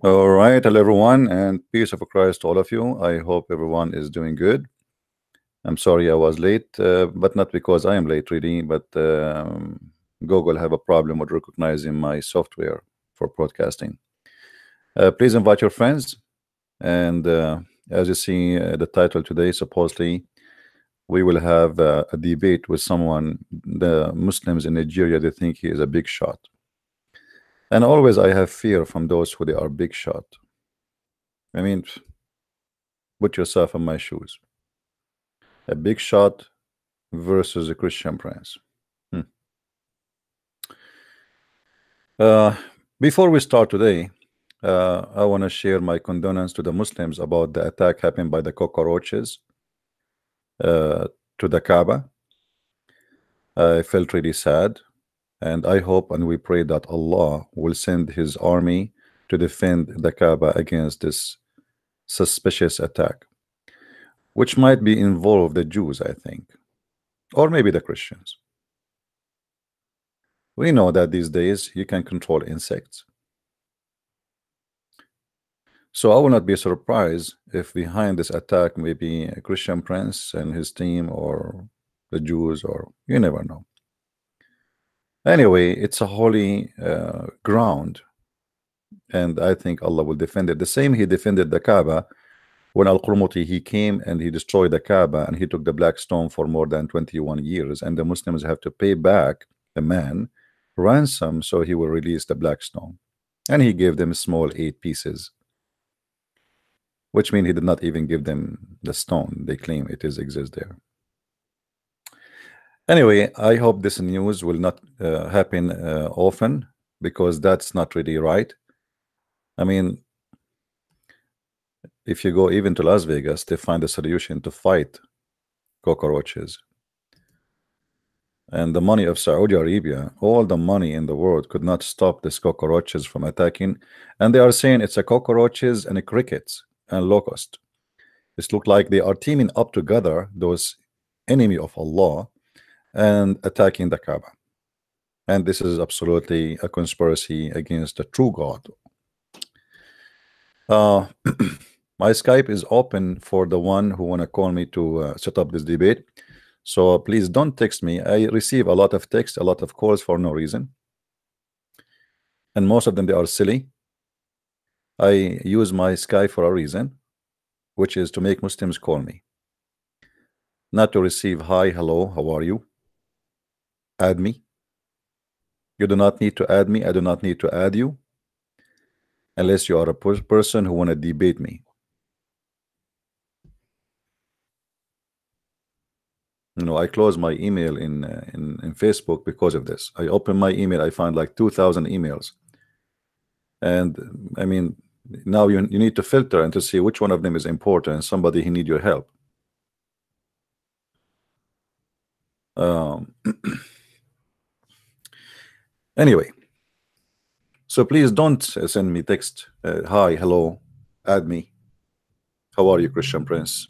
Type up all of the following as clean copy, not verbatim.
All right, hello everyone, and peace of Christ to all of you. I hope everyone is doing good. I'm sorry I was late, but not because I am late, really, but Google have a problem with recognizing my software for broadcasting. Please invite your friends, and as you see the title today, supposedly we will have a debate with someone. The Muslims in Nigeria, they think he is a big shot, and always I have fear from those who they are big shot. I mean, put yourself in my shoes. A big shot versus a Christian prince. Hmm. Uh, Before we start today, I want to share my condolence to the Muslims about the attack happened by the cockroaches uh, to the Kaaba. I felt really sad, and I hope and we pray that Allah will send His army to defend the Kaaba against this suspicious attack, which might be involve the Jews, I think, or maybe the Christians. We know that these days you can control insects. So I will not be surprised if behind this attack may be a Christian prince and his team, or the Jews, or you never know. Anyway, it's a holy ground, and I think Allah will defend it. The same He defended the Kaaba when Al-Qurmuti he came and he destroyed the Kaaba and he took the black stone for more than 21 years, and the Muslims have to pay back the man ransom so he will release the black stone, and he gave them small 8 pieces, which means he did not even give them the stone they claim it is exists there. Anyway, I hope this news will not happen often, because that's not really right. I mean, if you go even to Las Vegas, they find a solution to fight cockroaches. And the money of Saudi Arabia, all the money in the world, could not stop these cockroaches from attacking. And they are saying it's a cockroaches and a crickets and locust. It looks like they are teaming up together, those enemy of Allah, and attacking the Kaaba. And this is absolutely a conspiracy against the true God. My Skype is open for the one who want to call me to set up this debate. So please don't text me. I receive a lot of text, a lot of calls for no reason, and most of them they are silly. I use my Skype for a reason, which is to make Muslims call me, not to receive hi, hello, how are you, add me. You do not need to add me. I do not need to add you unless you are a person who want to debate me. I close my email in Facebook because of this. I open my email, I find like 2,000 emails, and I mean, now you need to filter and to see which one of them is important and somebody who need your help. Anyway, so please don't send me text hi, hello, add me, how are you, Christian Prince.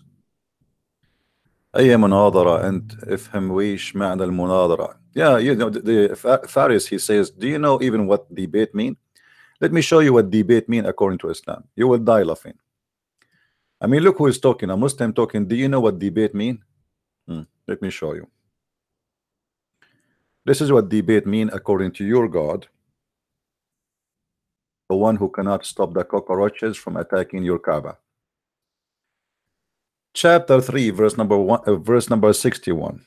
أي مناظرة أنت افهم ويش معنى المناظرة. Yeah, the Faris, he says, do you know even what debate mean? Let me show you what debate mean according to Islam. You will die laughing. I mean, look who is talking, a Muslim talking. Do you know what debate mean? Let me show you. This is what debate mean according to your God, the one who cannot stop the cockroaches from attacking your Kaaba. Chapter 3, verse number 61.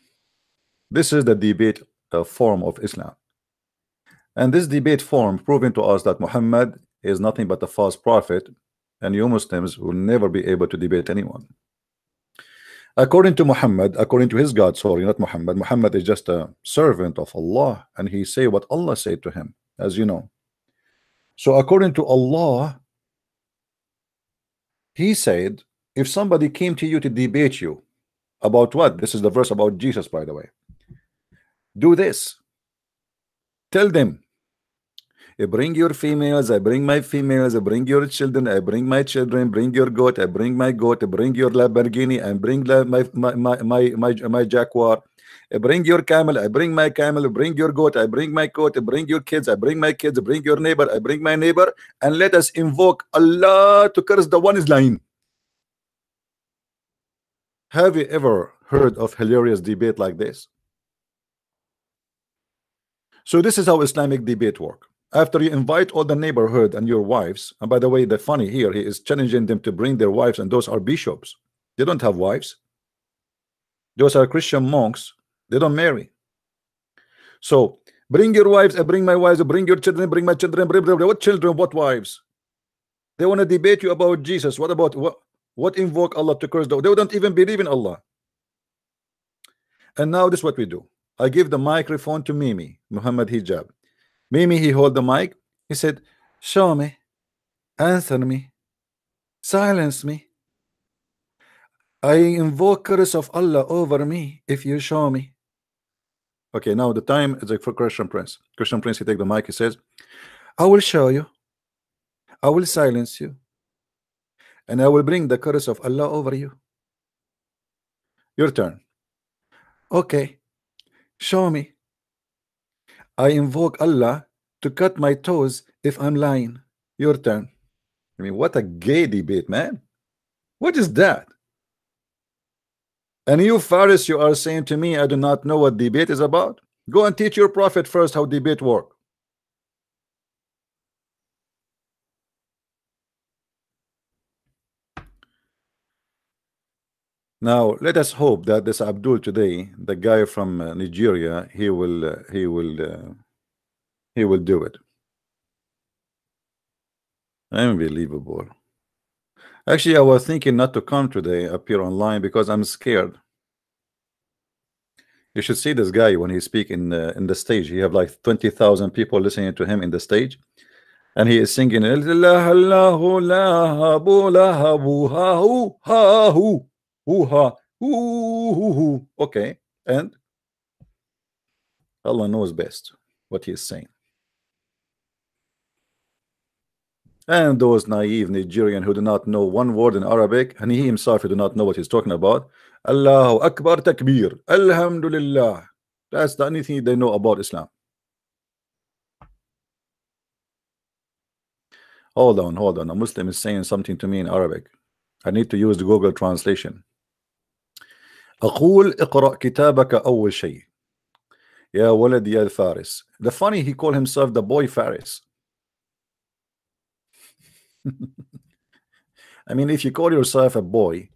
This is the debate form of Islam. And this debate form proving to us that Muhammad is nothing but a false prophet, and you Muslims will never be able to debate anyone. According to Muhammad, according to his God, sorry, not Muhammad. Muhammad is just a servant of Allah, and he say what Allah said to him, as you know. So according to Allah, he said, if somebody came to you to debate you about what? This is the verse about Jesus, by the way. Do this. Tell them, Bring your females, I bring my females, I bring your children, I bring my children, bring your goat, I bring my goat, bring your Lamborghini, and bring my Jaguar. Bring your camel, I bring my camel, bring your goat, I bring my goat, bring your kids, I bring my kids, bring your neighbor, I bring my neighbor, and let us invoke Allah to curse the one is lying. Have you ever heard of hilarious debate like this? So this is how Islamic debate work. After you invite all the neighborhood and your wives, and by the way, the funny here, he is challenging them to bring their wives, and those are bishops. They don't have wives. Those are Christian monks. They don't marry. So bring your wives, I bring my wives, bring your children, bring my children, what children, what wives? They want to debate you about Jesus. What about what invoke Allah to curse? They don't even believe in Allah. And now this is what we do. I give the microphone to Mimi, Muhammad Hijab. Mimi, he hold the mic. He said, show me, answer me, silence me. I invoke curse of Allah over me if you show me. Okay, now the time is like for Christian Prince. Christian Prince, he take the mic, he says, I will show you, I will silence you, and I will bring the curse of Allah over you. Your turn. Okay, show me. I invoke Allah to cut my toes if I'm lying. Your turn. I mean, what a gay debate, man. What is that? And you, Faris, you are saying to me, I do not know what debate is about? Go and teach your prophet first how debate work. Now, let us hope that this Abdul today, the guy from Nigeria, he will do it. Unbelievable. Actually, I was thinking not to come today, appear online, because I'm scared. You should see this guy when he speak in the stage. He have like 20,000 people listening to him in the stage, and he is singing okay, and Allah knows best what he is saying. And those naive Nigerian who do not know one word in Arabic, and he himself who do not know what he's talking about, Allahu Akbar Takbir, Alhamdulillah. That's the only thing they know about Islam. Hold on. A Muslim is saying something to me in Arabic. I need to use the Google translation. أقول اقرأ كتابك أول شيء يا ولد يا الفارس. The funny, he called himself the boy Faris. I mean, if you call yourself a boy,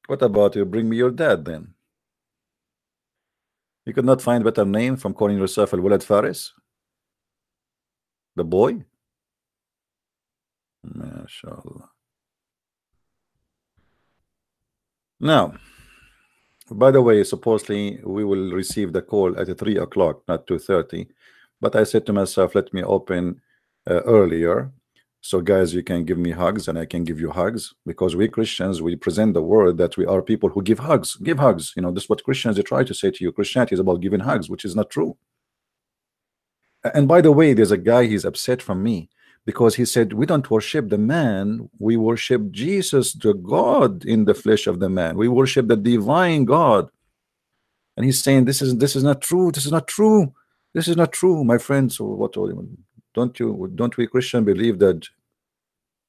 what about you bring me your dad then? You could not find a better name from calling yourself al-walad Faris? The boy? MashaAllah. Now, by the way, supposedly we will receive the call at 3 o'clock, not 2:30. But I said to myself, let me open earlier. So guys, you can give me hugs and I can give you hugs, because we Christians, we present the word that we are people who give hugs. Give hugs. You know, this is what Christians, they try to say to you. Christianity is about giving hugs, which is not true. And by the way, there's a guy, he's upset from me because he said we don't worship the man, we worship Jesus, the God in the flesh of the man. We worship the divine God. And he's saying this is not true. This is not true. This is not true, my friends. So what don't we Christian believe that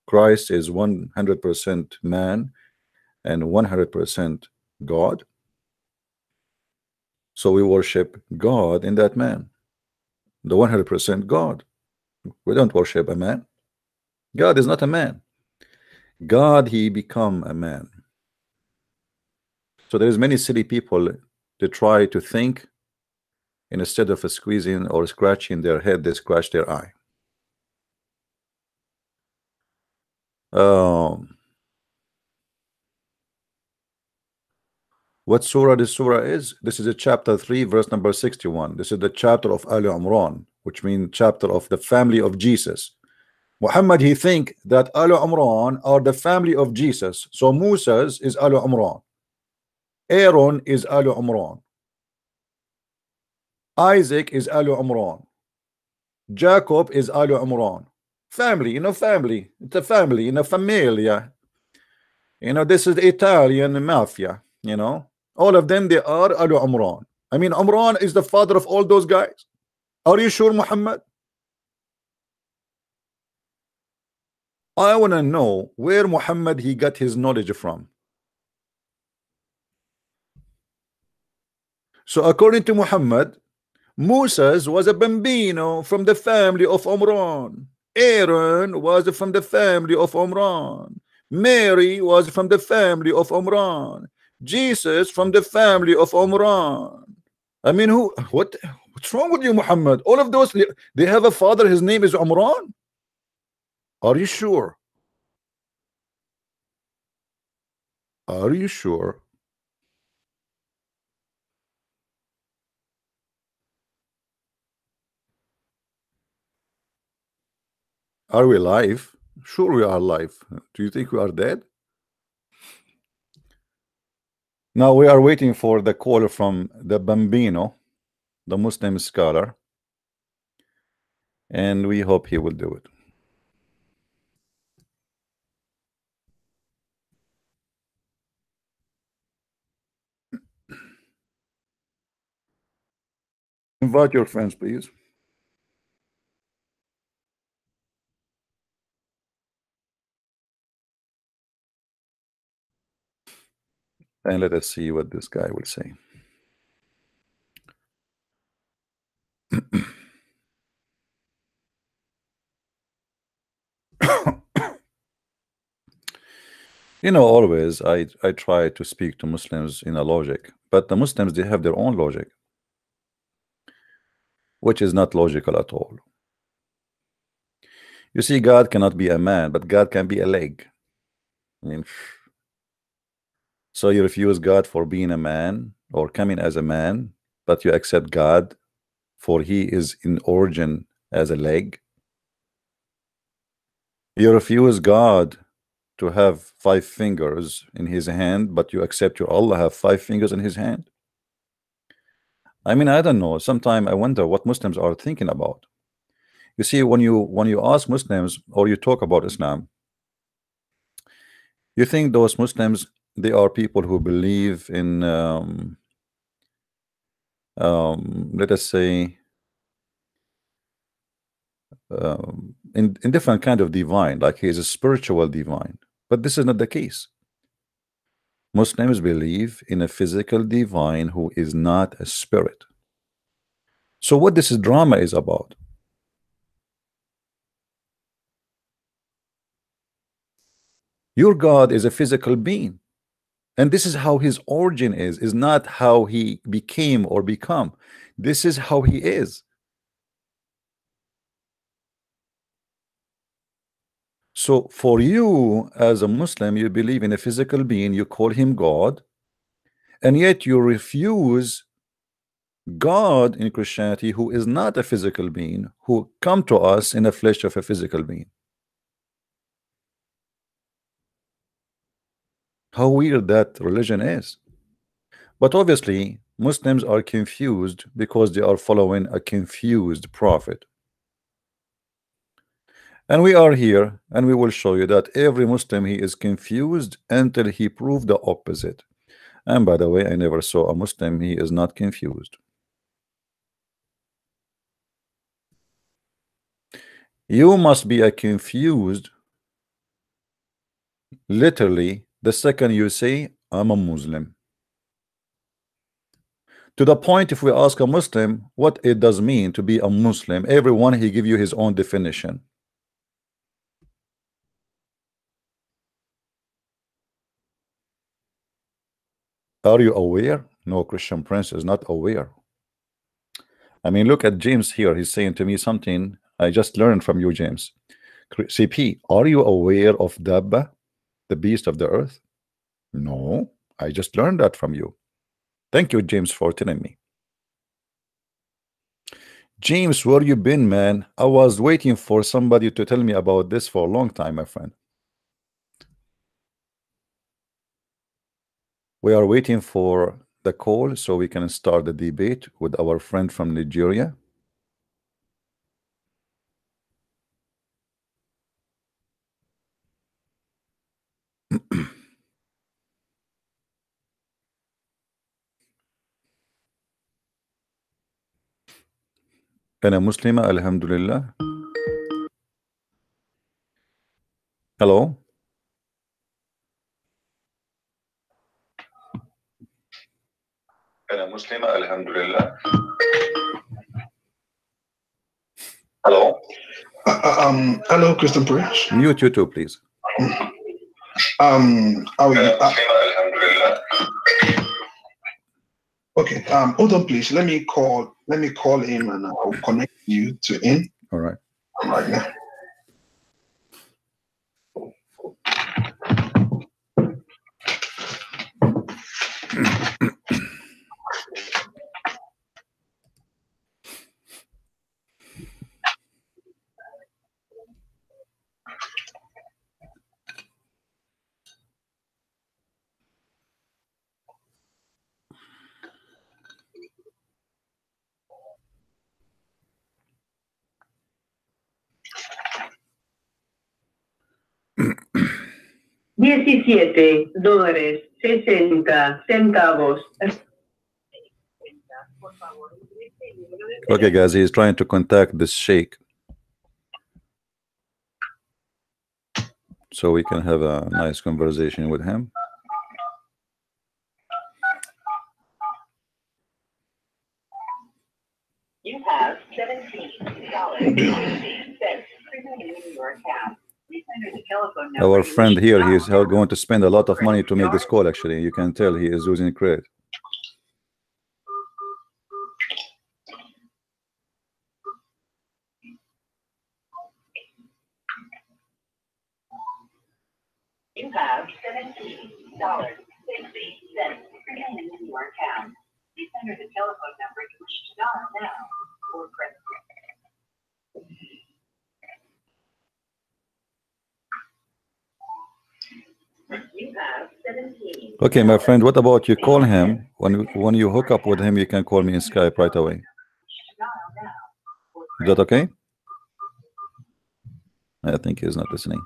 Christ is 100% man and 100% God? So we worship God in that man, the 100% God. We don't worship a man. God is not a man. God, he become a man. So there's many silly people that try to think, and instead of squeezing or scratching their head, they scratch their eye. What surah this surah is? This is a chapter 3, verse number 61. This is the chapter of Ali Imran, which means chapter of the family of Jesus. Muhammad, he think that Ali Imran are the family of Jesus. So Musa's is Ali Imran. Aaron is Ali Imran. Isaac is Alu Umran. Jacob is Alu Umran. Family, family. It's a family, familia. This is the Italian mafia, All of them, they are Alu Umran. I mean, Umran is the father of all those guys. Are you sure, Muhammad? I want to know where Muhammad he got his knowledge from. So according to Muhammad, Moses was a bambino from the family of Omran. Aaron was from the family of Omran. Mary was from the family of Omran. Jesus from the family of Omran. I mean, what's wrong with you, Muhammad? All of those, they have a father, his name is Omran. Are you sure? Are you sure? Are we live? Sure we are live. Do you think we are dead? Now we are waiting for the call from the Bambino, the Muslim scholar, and we hope he will do it. Invite your friends, please. And let us see what this guy will say. Always I try to speak to Muslims in a logic, but the Muslims, they have their own logic, which is not logical at all. You see, God cannot be a man, but God can be a leg. I mean, so you refuse God for being a man or coming as a man, but you accept God for he is in origin as a leg. You refuse God to have 5 fingers in his hand, but you accept your Allah have 5 fingers in his hand. I mean, I don't know. Sometimes I wonder what Muslims are thinking about. You see, when you ask Muslims or you talk about Islam, you think those Muslims, they are people who believe in let us say in different kind of divine, like he is a spiritual divine, but this is not the case. Muslims believe in a physical divine who is not a spirit. So what this drama is about? Your God is a physical being, and this is how his origin is not how he became or become. This is how he is. So for you as a Muslim, you believe in a physical being, you call him God, and yet you refuse God in Christianity, who is not a physical being, who come to us in the flesh of a physical being. How weird that religion is. But obviously Muslims are confused because they are following a confused prophet. And we are here and we will show you that every Muslim, he is confused until he proved the opposite. And by the way, I never saw a Muslim, he is not confused. You must be a confused literally the second you say I'm a Muslim. To the point, if we ask a Muslim what it does mean to be a Muslim, everyone he give you his own definition. Are you aware? No, Christian Prince is not aware. I mean, look at James here. He's saying to me something I just learned from you, James. CP, are you aware of Dabba, the beast of the earth? No, I just learned that from you. Thank you, James, for telling me. James, where you been, man? I was waiting for somebody to tell me about this for a long time, my friend. We are waiting for the call so we can start the debate with our friend from Nigeria? أنا مسلمة الحمد لله. Hello. أنا مسلمة الحمد لله. Hello. Hello, Christian Prince. Mute you too, please. How are you? Okay. Hold on, please. Let me call him, and I'll connect you to him. All right. Right now. $17.60. Okay, guys, he's trying to contact this sheikh so we can have a nice conversation with him. You have $17.60 remaining in your account. Please enter the telephone number. Our friend here, he is going to spend a lot of money to make this call. Actually, you can tell he is using credit. You have $17.60 remaining in your account. Please enter the telephone number you wish to dial now or press. You have 17. Okay, my friend, what about you call him? When you hook up with him, you can call me in Skype right away. Is that okay? I think he's not listening.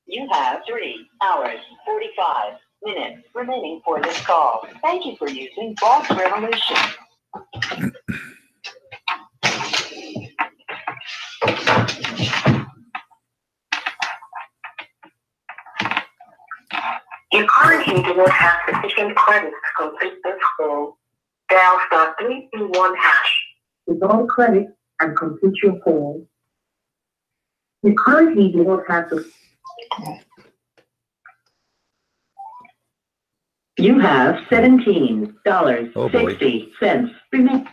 You have 3 hours, 45 minutes remaining for this call. Thank you for using Boss Revolution. You currently do not have sufficient credits to complete this call. Dial *321#. Withdraw credit and complete your call. You currently do not have the. You have $17.60 remaining.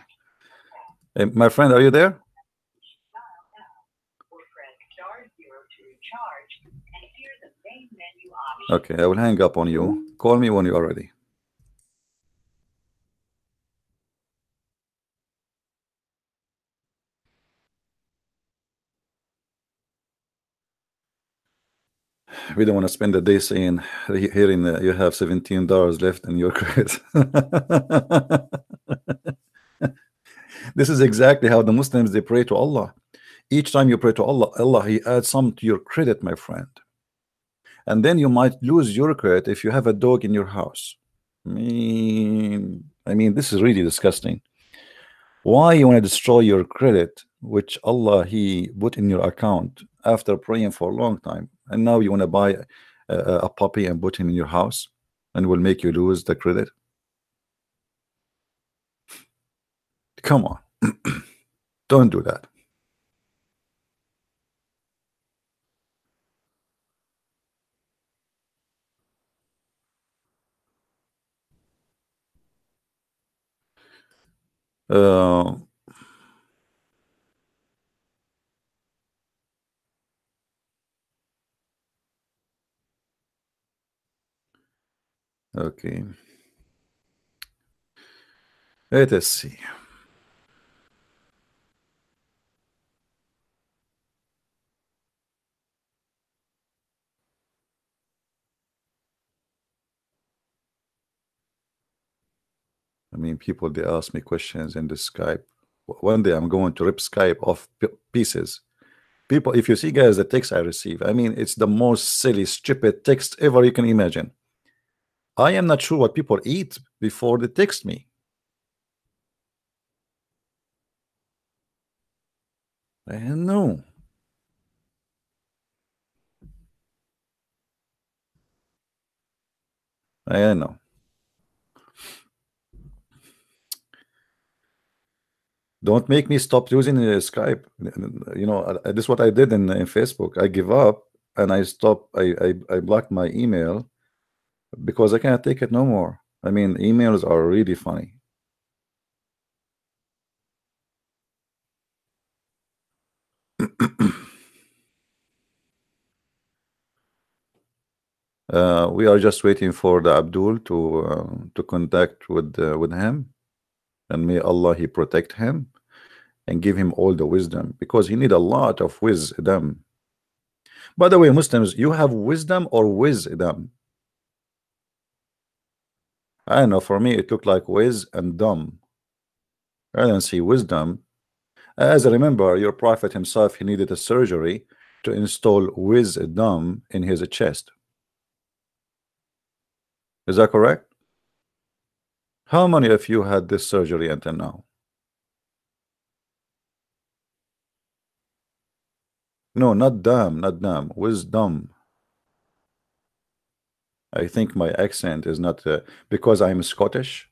Hey, my friend, are you there? Okay, I will hang up on you. Call me when you are ready. We don't want to spend the day saying hearing that you have $17 left in your credit. This is exactly how the Muslims, they pray to Allah. Each time you pray to Allah, Allah, He adds some to your credit, my friend. And then you might lose your credit if you have a dog in your house. I mean, this is really disgusting. Why you want to destroy your credit, which Allah He put in your account after praying for a long time, and now you want to buy a puppy and put him in your house, and will make you lose the credit? Come on, don't do that. Okay. Let us see. I mean, people, they ask me questions in the Skype. One day I'm going to rip Skype off pieces. People, if you see, guys, the text I receive, I mean, it's the most silly, stupid text ever you can imagine. I am not sure what people eat before they text me. I don't know. I don't know. Don't make me stop using Skype. You know, this is what I did in Facebook. I give up and I stop. I blocked my email because I can't take it no more. I mean, emails are really funny. We are just waiting for the Abdul to contact with him, and may Allah he protect him and give him all the wisdom, because he need a lot of wisdom. By the way, Muslims, you have wisdom or wisdom? I don't know. For me, it looked like wiz and dumb. I don't see wisdom. As I remember, your prophet himself, he needed a surgery to install wisdom in his chest. Is that correct? How many of you had this surgery until now? No, not dumb, not dumb. Wisdom. I think my accent is not because I'm Scottish.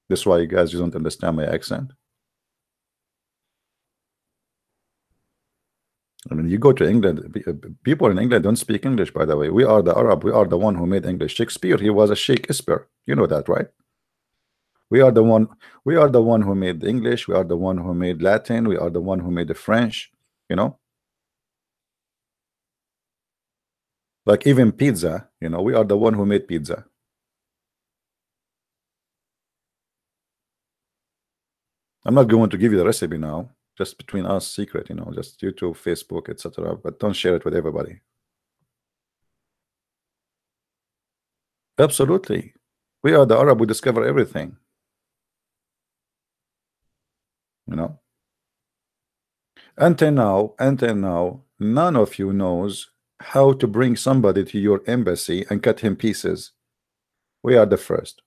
That's why you guys don't understand my accent. I mean, you go to England, people in England don't speak English, by the way. We are the Arab. We are the one who made English. Shakespeare, he was a Shakespeare. You know that, right? We are the one. We are the one who made English. We are the one who made Latin. We are the one who made the French. You know, like even pizza. You know, we are the one who made pizza. I'm not going to give you the recipe now. Just between us, secret. You know, just YouTube, Facebook, etc. But don't share it with everybody. Absolutely, we are the Arab. We discover everything. You know. Until now, none of you knows how to bring somebody to your embassy and cut him pieces. We are the first.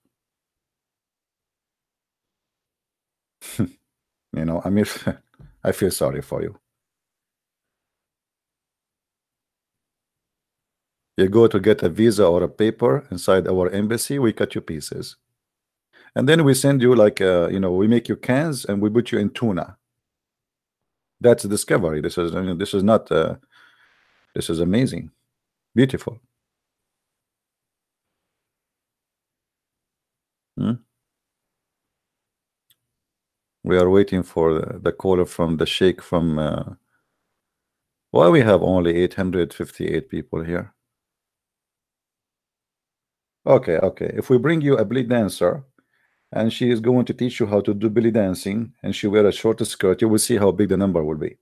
You know, I mean, I feel sorry for you. You go to get a visa or a paper inside our embassy, we cut you pieces. And then we send you like, you know, we make you cans and we put you in tuna. That's a discovery. This is, I mean, this is not, this is amazing, beautiful. We are waiting for the caller from the Sheikh from. Why we have only 858 people here? Okay, okay. If we bring you a belly dancer, and she is going to teach you how to do belly dancing, and she wear a short skirt, you will see how big the number will be.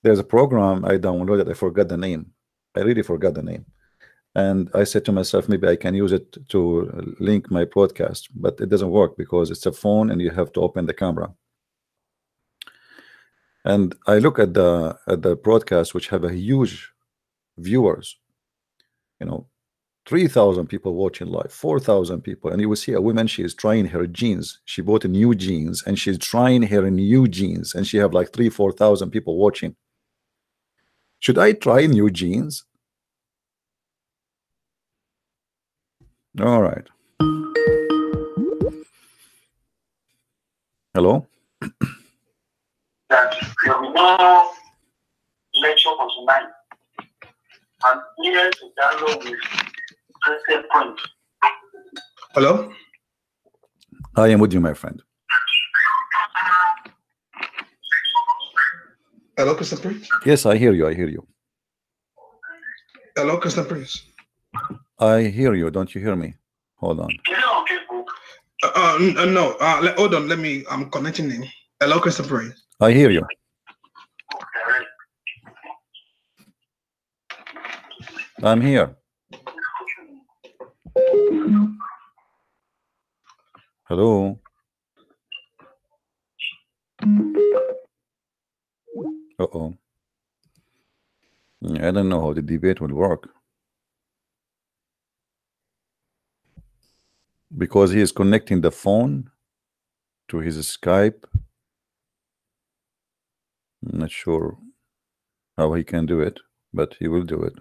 There's a program I downloaded. I forgot the name. I really forgot the name. And I said to myself, maybe I can use it to link my podcast, but it doesn't work because it's a phone and you have to open the camera. And I look at the broadcast, which have a huge viewers, you know, 3,000 people watching live, 4,000 people, and you will see a woman. She is trying her jeans. She bought a new jeans, and she's trying her new jeans, and she have like 3,000-4,000 people watching. Should I try new jeans? All right. Hello. That there will be no lecture for tonight. I'm here to download with present point. Hello? I am with you, my friend. Hello, Christian Priest? Yes, I hear you. I hear you. Hello, Christian Priest? I hear you. Don't you hear me? Hold on. Is it on Facebook? No. Hold on. Let me. I'm connecting him. Hello, Christian Priest? I hear you. Okay. I'm here. Hello. Uh-oh. I don't know how the debate will work. Because he is connecting the phone to his Skype. I'm not sure how he can do it, but he will do it.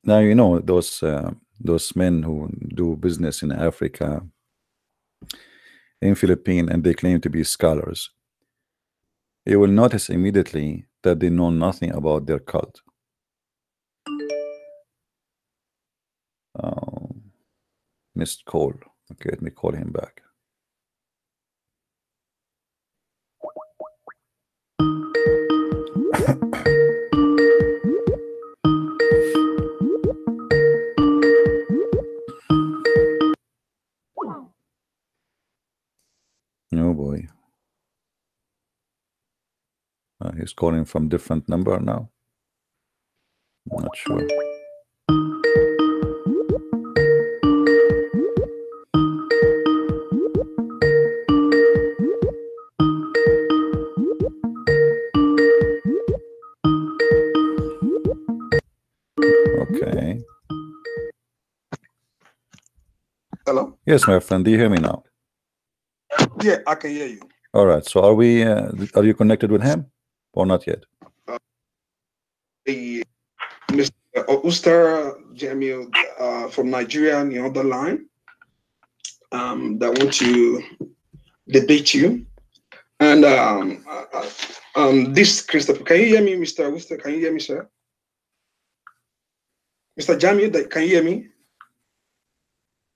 Now you know those men who do business in Africa, in Philippines, and they claim to be scholars. You will notice immediately that they know nothing about their cult. Missed call. Okay, let me call him back. Oh boy. He's calling from different number now. I'm not sure. Okay. Hello? Yes, my friend. Do you hear me now? Yeah, I can hear you. All right. So are we? Are you connected with him or not yet? Mr. Ustaz Jamiu from Nigeria on the other line that want to debate you. And this Christopher, can you hear me, Mr. Ustaz? Can you hear me, sir? Mr. Jamiu, can you hear me?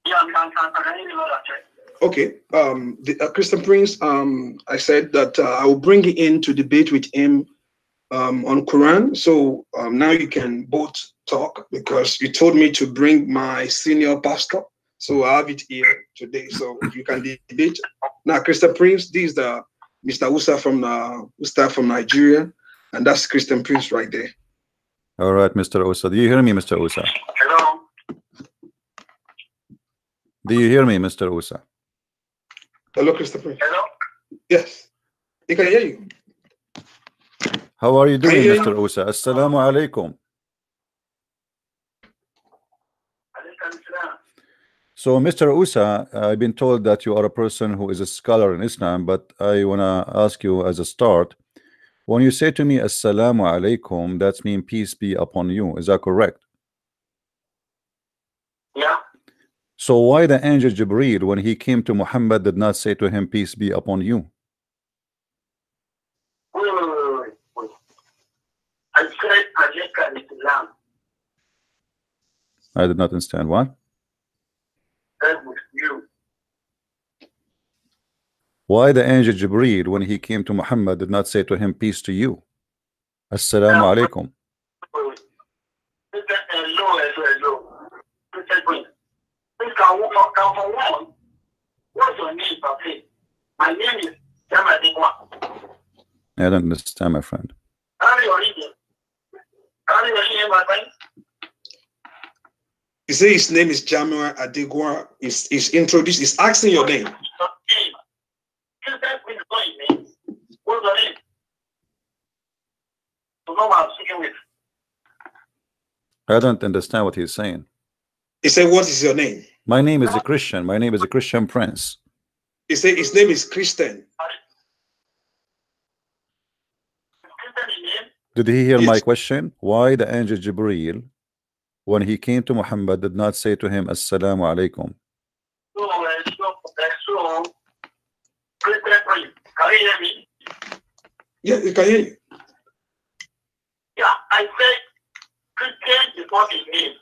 Yeah, I can hear you. Okay. The Christian Prince, I said that I will bring you in to debate with him on Quran. So now you can both talk because you told me to bring my senior pastor. So I have it here today. So you can debate. Now, Christian Prince, this is the Mr. Usa from Nigeria, and that's Christian Prince right there. All right, Mr. Usa. Do you hear me, Mr. Usa? Hello. Do you hear me, Mr. Usa? Hello, Christian Prince. Hello. Yes, he can hear you. How are you doing, hear Mr. Usa? Assalamu alaikum. So, Mr. Usa, I've been told that you are a person who is a scholar in Islam, but I want to ask you as a start, when you say to me, Assalamu alaikum, that means peace be upon you. Is that correct? Yeah. So why the angel Jibreel, when he came to Muhammad, did not say to him, peace be upon you? Wait. I said Aleka Islam. I did not understand. What? That was you. Why the angel Jibreel, when he came to Muhammad, did not say to him, peace to you? Assalamu alaikum. What's your name, Papi? My name is Adegunwa. I don't understand, my friend. How are you reading? How are you reading, my friend? He say his name is Jamiu Adegunwa. He's introduced. He's asking your name. What's your name? To know what I'm speaking with. I don't understand what he's saying. He said, what is your name? My name is a Christian. My name is a Christian Prince. He said his name is Christian. Did he hear Yes. my question? Why the angel Jibreel, when he came to Muhammad, did not say to him, Assalamu alaikum? So, can you hear me? Yeah, he can hear you. Yeah, I said Christian is not his name.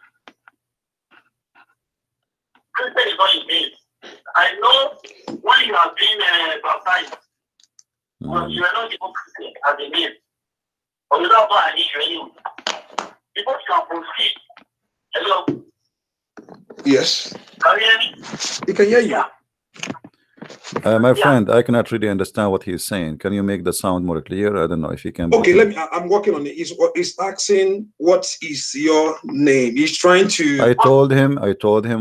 Christian is not his name. I know when you have been baptized, but you are not even Christian as a name. But you don't have an issue. People can proceed. Hello? Yes. Can you hear me? He can hear you. Yeah. My friend, I cannot really understand what he's saying. Can you make the sound more clear? I don't know if you can. Okay, let me. I'm working on it. He's asking, what is your name? He's trying to. I told him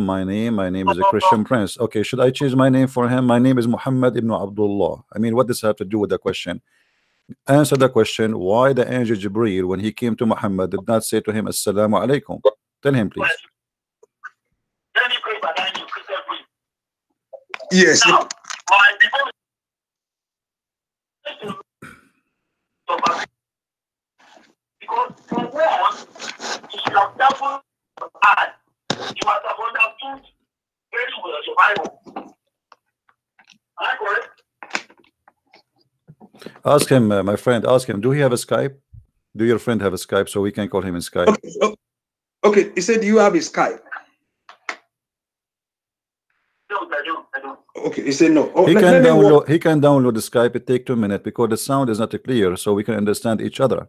my name is a Christian Prince. Okay, should I change my name for him? My name is Muhammad ibn Abdullah. I mean, what does have to do with the question? Answer the question. Why the angel Jibreel, when he came to Muhammad, did not say to him assalamu alaikum? Tell him, please. Yes. Now, because for one, you should have doubled the eye. You must have understood very well your Bible. Am I correct? Ask him, my friend. Ask him. Do he have a Skype? Do your friend have a Skype so we can call him in Skype? Okay. Okay. He said, "Do you have a Skype?" No, I don't. Okay. He said no. Oh, He can download. He can download the Skype. It take 2 minutes because the sound is not clear, so we can understand each other.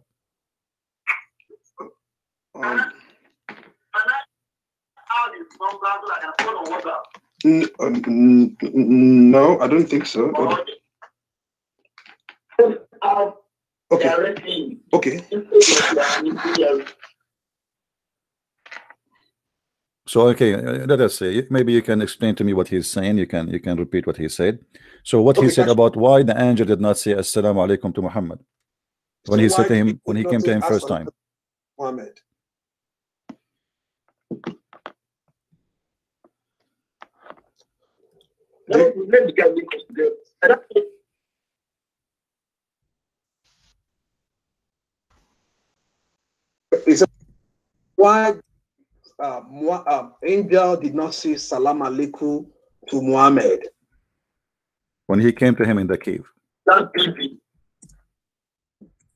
No, I don't think so. Okay. Okay. So okay, let us say maybe you can explain to me what he's saying. You can repeat what he said. So what he said about why the angel did not say assalamu alaikum to Muhammad when he said to him, when he came to him first time. Muhammad. Let's get this. Why angel did not say salam alaikum to Muhammad when he came to him in the cave? That's easy.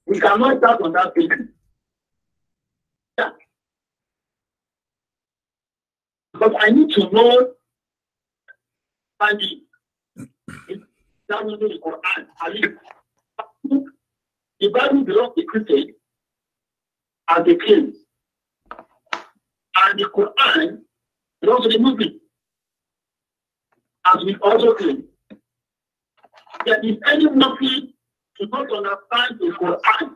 We cannot start on that basis. Yeah. But I need to know that will be the Quran. I mean, the Bible belongs to Christians as they claim. And the Quran belongs to the Muslim, as we also claim. That if any Muslim do not understand the Quran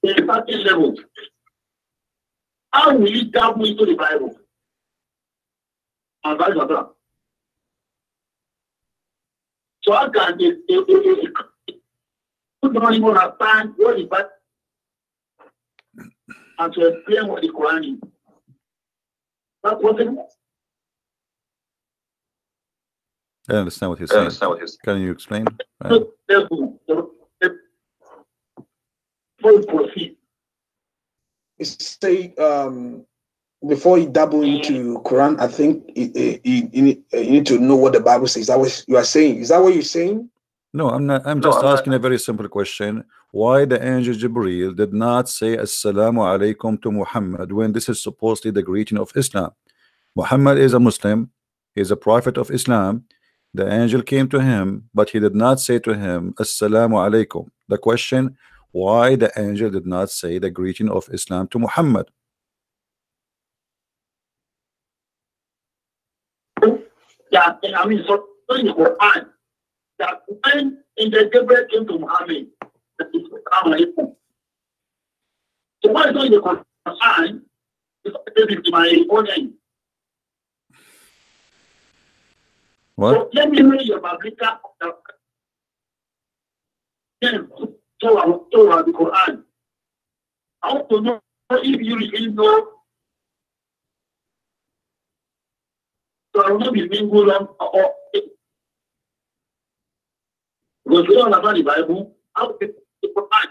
in a certain level, how will he dabble into the Bible? And vice versa. So how can they not even understand what the Bible and to explain what the Quran is? That's what it is. I understand what he's saying. Can you explain? Before we proceed, say before you dabble into Quran, I think you need to know what the Bible says. Is that what you are saying? Is that what you're saying? No, I'm not. I'm just asking a very simple question. Why the angel Jibreel did not say assalamu alaikum to Muhammad when this is supposedly the greeting of Islam? Muhammad is a Muslim. He is a prophet of Islam. The angel came to him, but he did not say to him assalamu alaikum. The question, why the angel did not say the greeting of Islam to Muhammad? Yeah, I mean, so in the Quran, that when in the Gabriel came to Muhammad, that is Assalamu. So what is not in the Quran is my own name. What? So let me read your Biblical so the Quran. I want to know if you really know. So I will not be mingled on or because we don't understand the Bible. How to the Quran?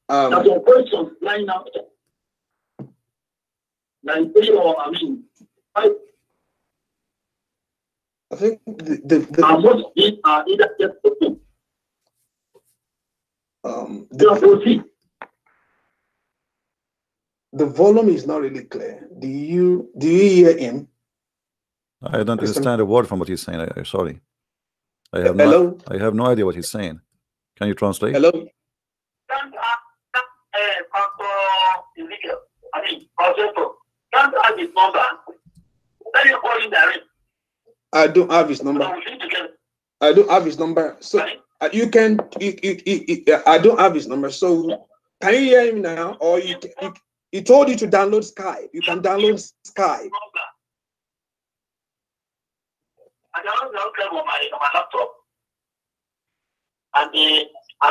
That's your question lying out there. Like three or I mean, five. I think the either the volume is not really clear. Do you hear him? I don't understand a word from what he's saying. I'm sorry. I have no idea what he's saying. Can you translate? Hello. Can't add his number Let me call him direct. I don't have his number. I don't have his number. So you can. I don't have his number. So can you hear him now? Or he told you to download Skype. You can download Skype. I download Skype on my laptop. And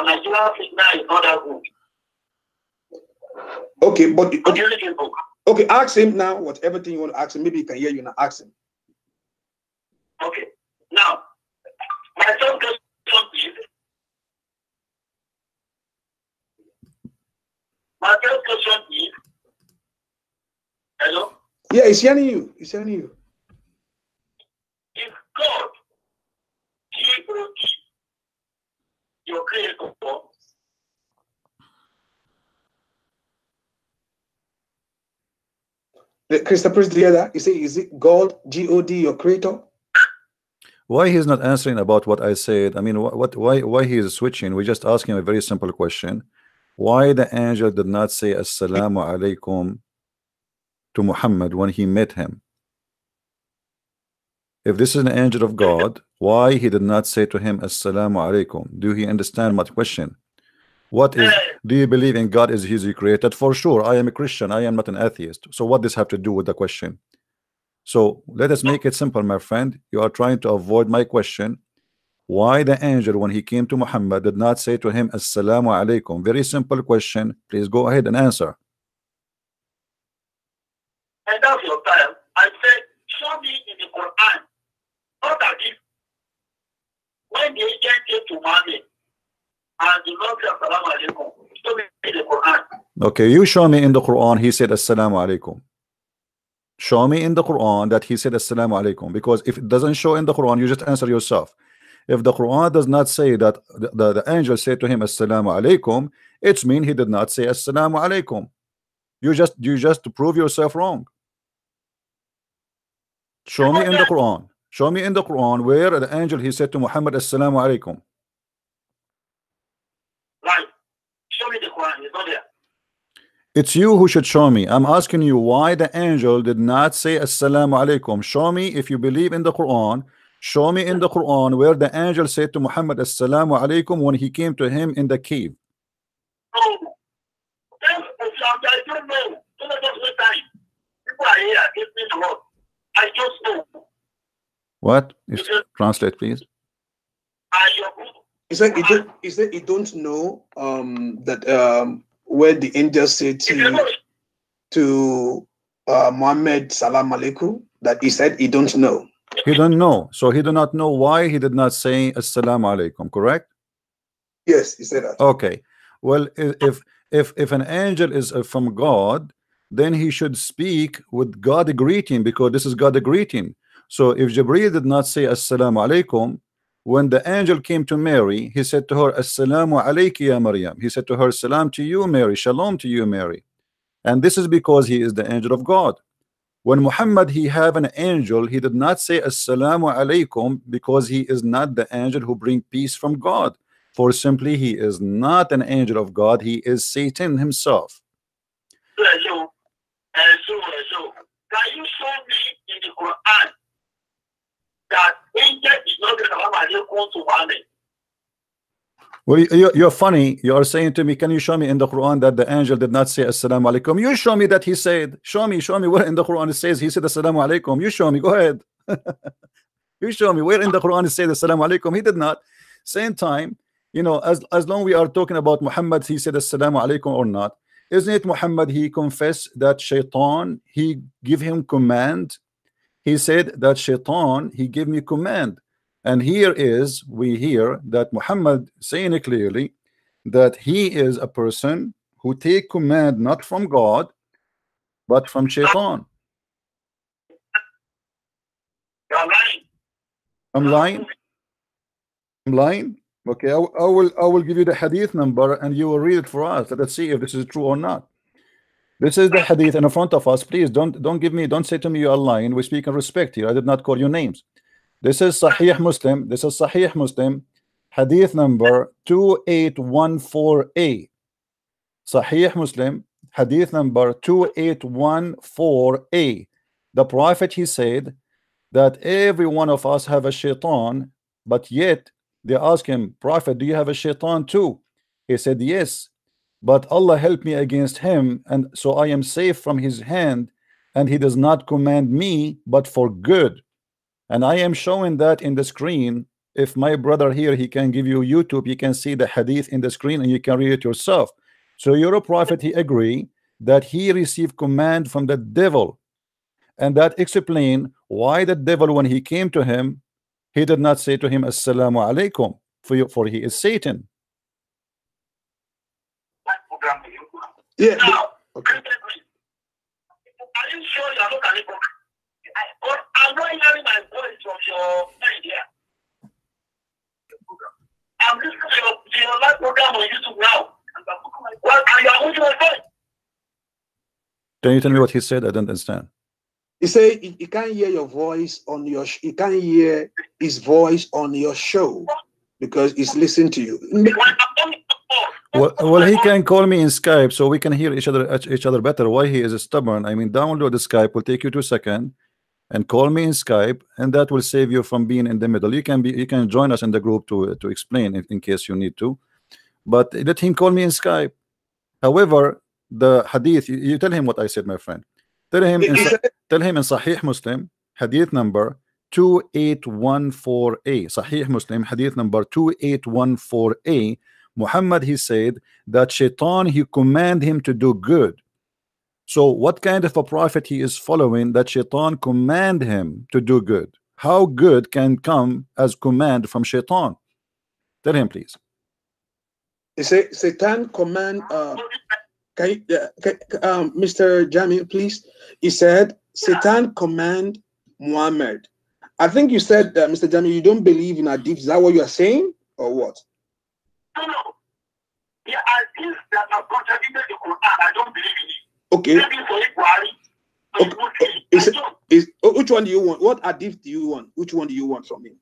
Nigerian signal is not that good. Okay, but okay, ask him now. Whatever thing you want to ask him, maybe he can hear you now. Ask him. Okay. Now, my first question is. My first question is. Hello. Yeah, he's hearing you. He's hearing you. If God, G-O-D, your creator, Christopher, Prince, do you hear that? You say, is it God, G-O-D, your creator? Why he's not answering about what I said? I mean, why he is switching? We just ask him a very simple question. Why the angel did not say Assalamu alaikum to Muhammad when he met him? If this is an angel of God, why he did not say to him Assalamu alaikum? Do he understand my question? What is, do you believe in God is he created? For sure, I am a Christian, I am not an atheist. So what does have to do with the question? So let us make it simple, my friend. You are trying to avoid my question. Why the angel, when he came to Muhammad, did not say to him Assalamu alaikum? Very simple question. Please go ahead and answer. And that's your time. I said, show me in the Quran. Not that if when the agent came to Muhammad and the Lord said Assalamu alaikum, show me in the Quran. Okay, you show me in the Quran he said Assalamu alaikum. Show me in the Quran that he said Assalamu alaikum, because if it doesn't show in the Quran, you just answer yourself. If the Quran does not say that the angel said to him Assalamu alaikum, it's mean he did not say Assalamu alaikum. You just prove yourself wrong. Show me in the Quran. Show me in the Quran where the angel he said to Muhammad Assalamu alaikum. Right. Show me the Quran. It's not there. It's you who should show me. I'm asking you why the angel did not say Assalamu alaikum. Show me, if you believe in the Quran, show me in the Quran where the angel said to Muhammad Assalamu alaikum when he came to him in the cave. Oh, I don't know. Don't just waste time. People are here. Give me the word. I just know. What? Translate, please. He said he don't know that where the angel said to Muhammad Salam Alaikum, that he said he don't know. He don't know. So he do not know why he did not say Assalamu alaikum, correct? Yes, he said that. Okay. Well, if an angel is from God, then he should speak with God greeting, because this is God greeting. So if Jibreel did not say Assalamu alaikum, when the angel came to Mary, he said to her Assalamu alayki ya Maryam. He said to her, Salam to you, Mary, Shalom to you, Mary. And this is because he is the angel of God. When Muhammad he have an angel, he did not say Assalamu alaikum because he is not the angel who bring peace from God. For simply he is not an angel of God, he is Satan himself. So, can you show me in the Quran that angel is not going to Muhammad? Well, you're funny. You are saying to me, can you show me in the Quran that the angel did not say Assalamu alaikum? You show me that he said. Show me where in the Quran it says he said Assalamu alaikum. You show me. Go ahead. You show me where in the Quran it says Assalamu alaikum. He did not. Same time, you know, as long we are talking about Muhammad, he said Assalamu alaikum or not. Isn't it Muhammad he confessed that Shaitan he give him command? He said that Shaitan he gave me command. And here is, we hear that Muhammad saying it clearly that he is a person who take command not from God but from Shaitan. I'm lying. I'm lying. Okay, I will give you the hadith number and you will read it for us. Let's see if this is true or not. This is the hadith in front of us. Please don't say to me you are lying. We speak in respect here. I did not call you names. This is Sahih Muslim. This is Sahih Muslim, hadith number 2814a. Sahih Muslim, hadith number 2814a. The Prophet he said, that every one of us have a shaitan, but yet they ask him, Prophet, do you have a shaitan too? He said, yes, but Allah help me against him, and so I am safe from his hand, and he does not command me but for good. And I am showing that in the screen. If my brother here, he can give you YouTube, you can see the hadith in the screen and you can read it yourself. So your prophet, he agree that he received command from the devil, and that explain why the devil, when he came to him, he did not say to him assalamu alaikum, for he is Satan. Yeah. Okay. Are you sure you are not an hypocrite? I'm not hearing my voice from your idea. I'm listening to your live program on YouTube now. Well, are you holding my voice? Can you tell me what he said? I don't understand. He said he can't hear your voice on your. He can't hear his voice on your show because he's listening to you. Well, he can call me in Skype so we can hear each other better. Why he is stubborn? I mean, download the Skype. Will take you 2 seconds, and call me in Skype, and that will save you from being in the middle. You can join us in the group to explain in case you need to, but let him call me in Skype. However, the hadith, you tell him what I said, my friend. Tell him in Sahih Muslim, hadith number 2814a. Sahih Muslim, hadith number 2814a. Muhammad, he said that Shaitan, he command him to do good. So what kind of a prophet he is following that Shaitan command him to do good? How good can come as command from Shaitan? Tell him, please. He said Satan command. Mr. Jamiu, please. He said Satan command Muhammad. I think you said, Mr. Jamiu, you don't believe in hadith. Is that what you are saying, or what? No. Yeah, hadith that have contradicted the Quran, I don't believe in it. Okay. Which one do you want? What hadith do you want? Which one do you want from him?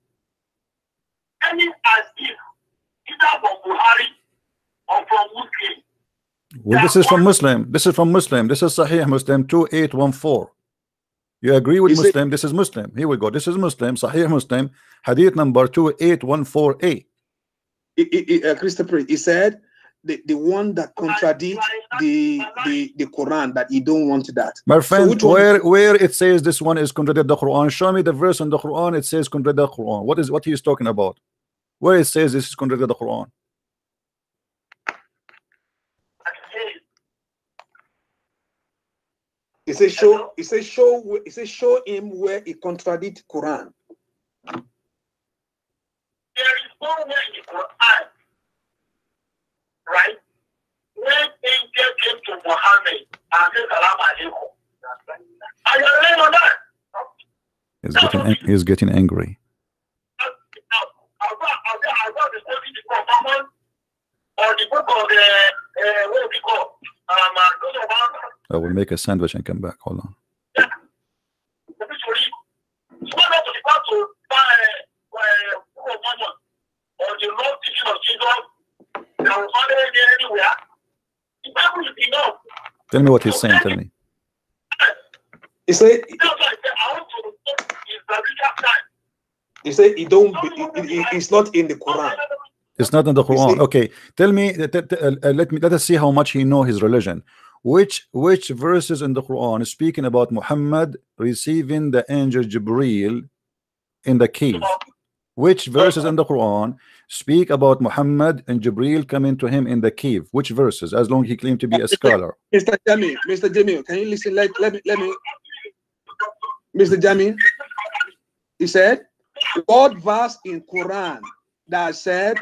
Any hadith, either from Buhari or from Muslim. Well, this is from Muslim. This is from Muslim. This is Sahih Muslim 2814. You agree with Muslim? This is Muslim. Here we go. This is Muslim, Sahih Muslim, hadith number 2814a. Christopher, he said the one that contradicts the Quran, that you don't want that. My friend, so where it says this one is contradict the Quran, show me the verse in the Quran it says contradict the Quran. What he is talking about? Where it says this is contradict the Quran? It says show him where he contradicts Quran. There is nowhere in the Quran, right? When angel came to Muhammad and said salam alaikum. Are you ready on that? He's getting angry. Or the book of the what do we call? I will make a sandwich and come back. Hold on. Tell me what he's saying. Tell me. He said it's not in the Quran. It's not in the Quran. Okay, tell me. Let us see how much he know his religion. Which verses in the Quran is speaking about Muhammad receiving the angel Jibreel in the cave? Which verses in the Quran speak about Muhammad and Jibreel coming to him in the cave? Which verses? As long as he claimed to be a scholar. Mr. Jamiu, can you listen? Let me. Mr. Jamiu, he said, what verse in Quran that said?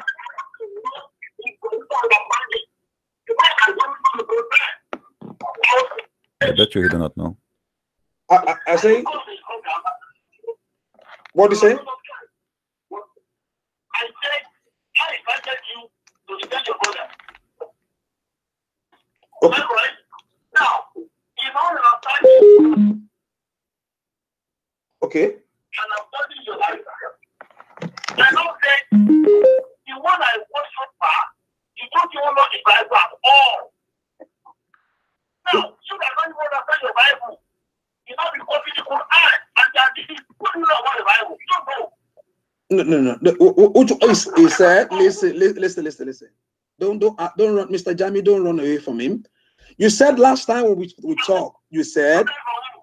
I bet you he do not know. I say, what do you say? I said, I invited you to tell your brother. Okay. Right? Now, in all our time, okay. And I'm studying your life. I know that the one I watched so far, you don't even know the Bible at all. Now, you that don't even understand your Bible, you know, because it's the Quran, and they are putting up He said, listen. Don't run, Mr. Jamiu, don't run away from him. You said last time when we talked, you said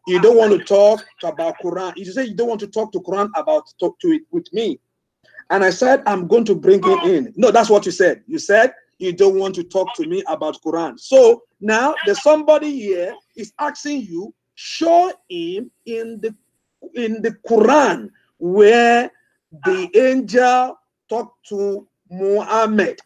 you don't want to talk about Quran. You said you don't want to talk to Quran talk to it with me. And I said, I'm going to bring him in. No, that's what you said. You said you don't want to talk to me about Quran. So now there's somebody here is asking you, show him in the Quran where the angel talked to Muhammad.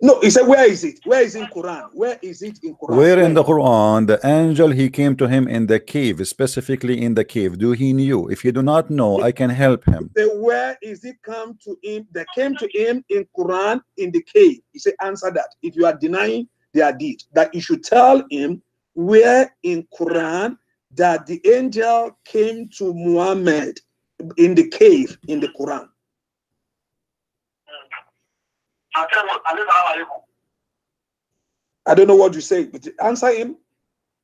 No, he said, where is it? Where is it in Quran? Where is it in Quran? Where in the Quran the angel he came to him in the cave, specifically in the cave? Do he knew? If you do not know, I can help him. Where is it come to him? That came to him in Quran in the cave. He said, answer that. If you are denying their deed, that you should tell him where in Quran that the angel came to Muhammad in the cave in the Quran. I don't know what you say, but answer him.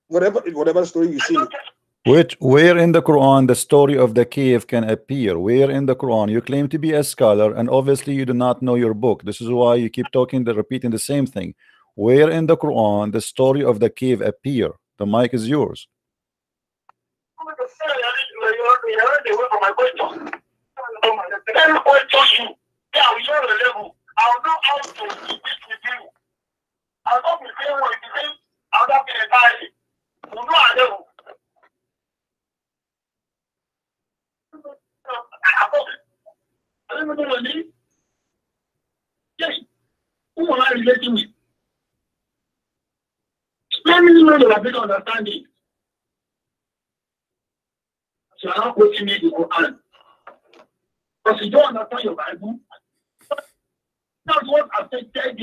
Whatever story you see. Where in the Quran the story of the cave can appear? Where in the Quran? You claim to be a scholar, and obviously you do not know your book. This is why you keep repeating the same thing. Where in the Quran the story of the cave appear? The mic is yours. I'll know how to speak with you. I'll not be saying what you say. I'll not be entirely. We'll know I know. I don't know what it is. Yes. Who am I relating with? Let me know your big understanding. So I'm not quoting me the Quran. Because you don't understand your Bible. That's what affected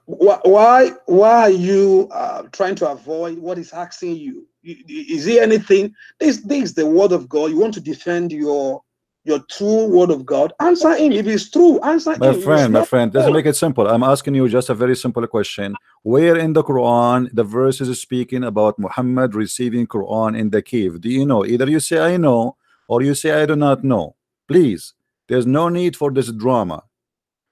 why are you trying to avoid what is asking you? Is there anything? This is the word of God. You want to defend your true word of God. Answer him. If it's true, answer him. My friend, let's make it simple. I'm asking you just a very simple question. Where in the Quran the verse is speaking about Muhammad receiving Quran in the cave? Do you know? Either you say I know or you say I do not know. Please. There's no need for this drama.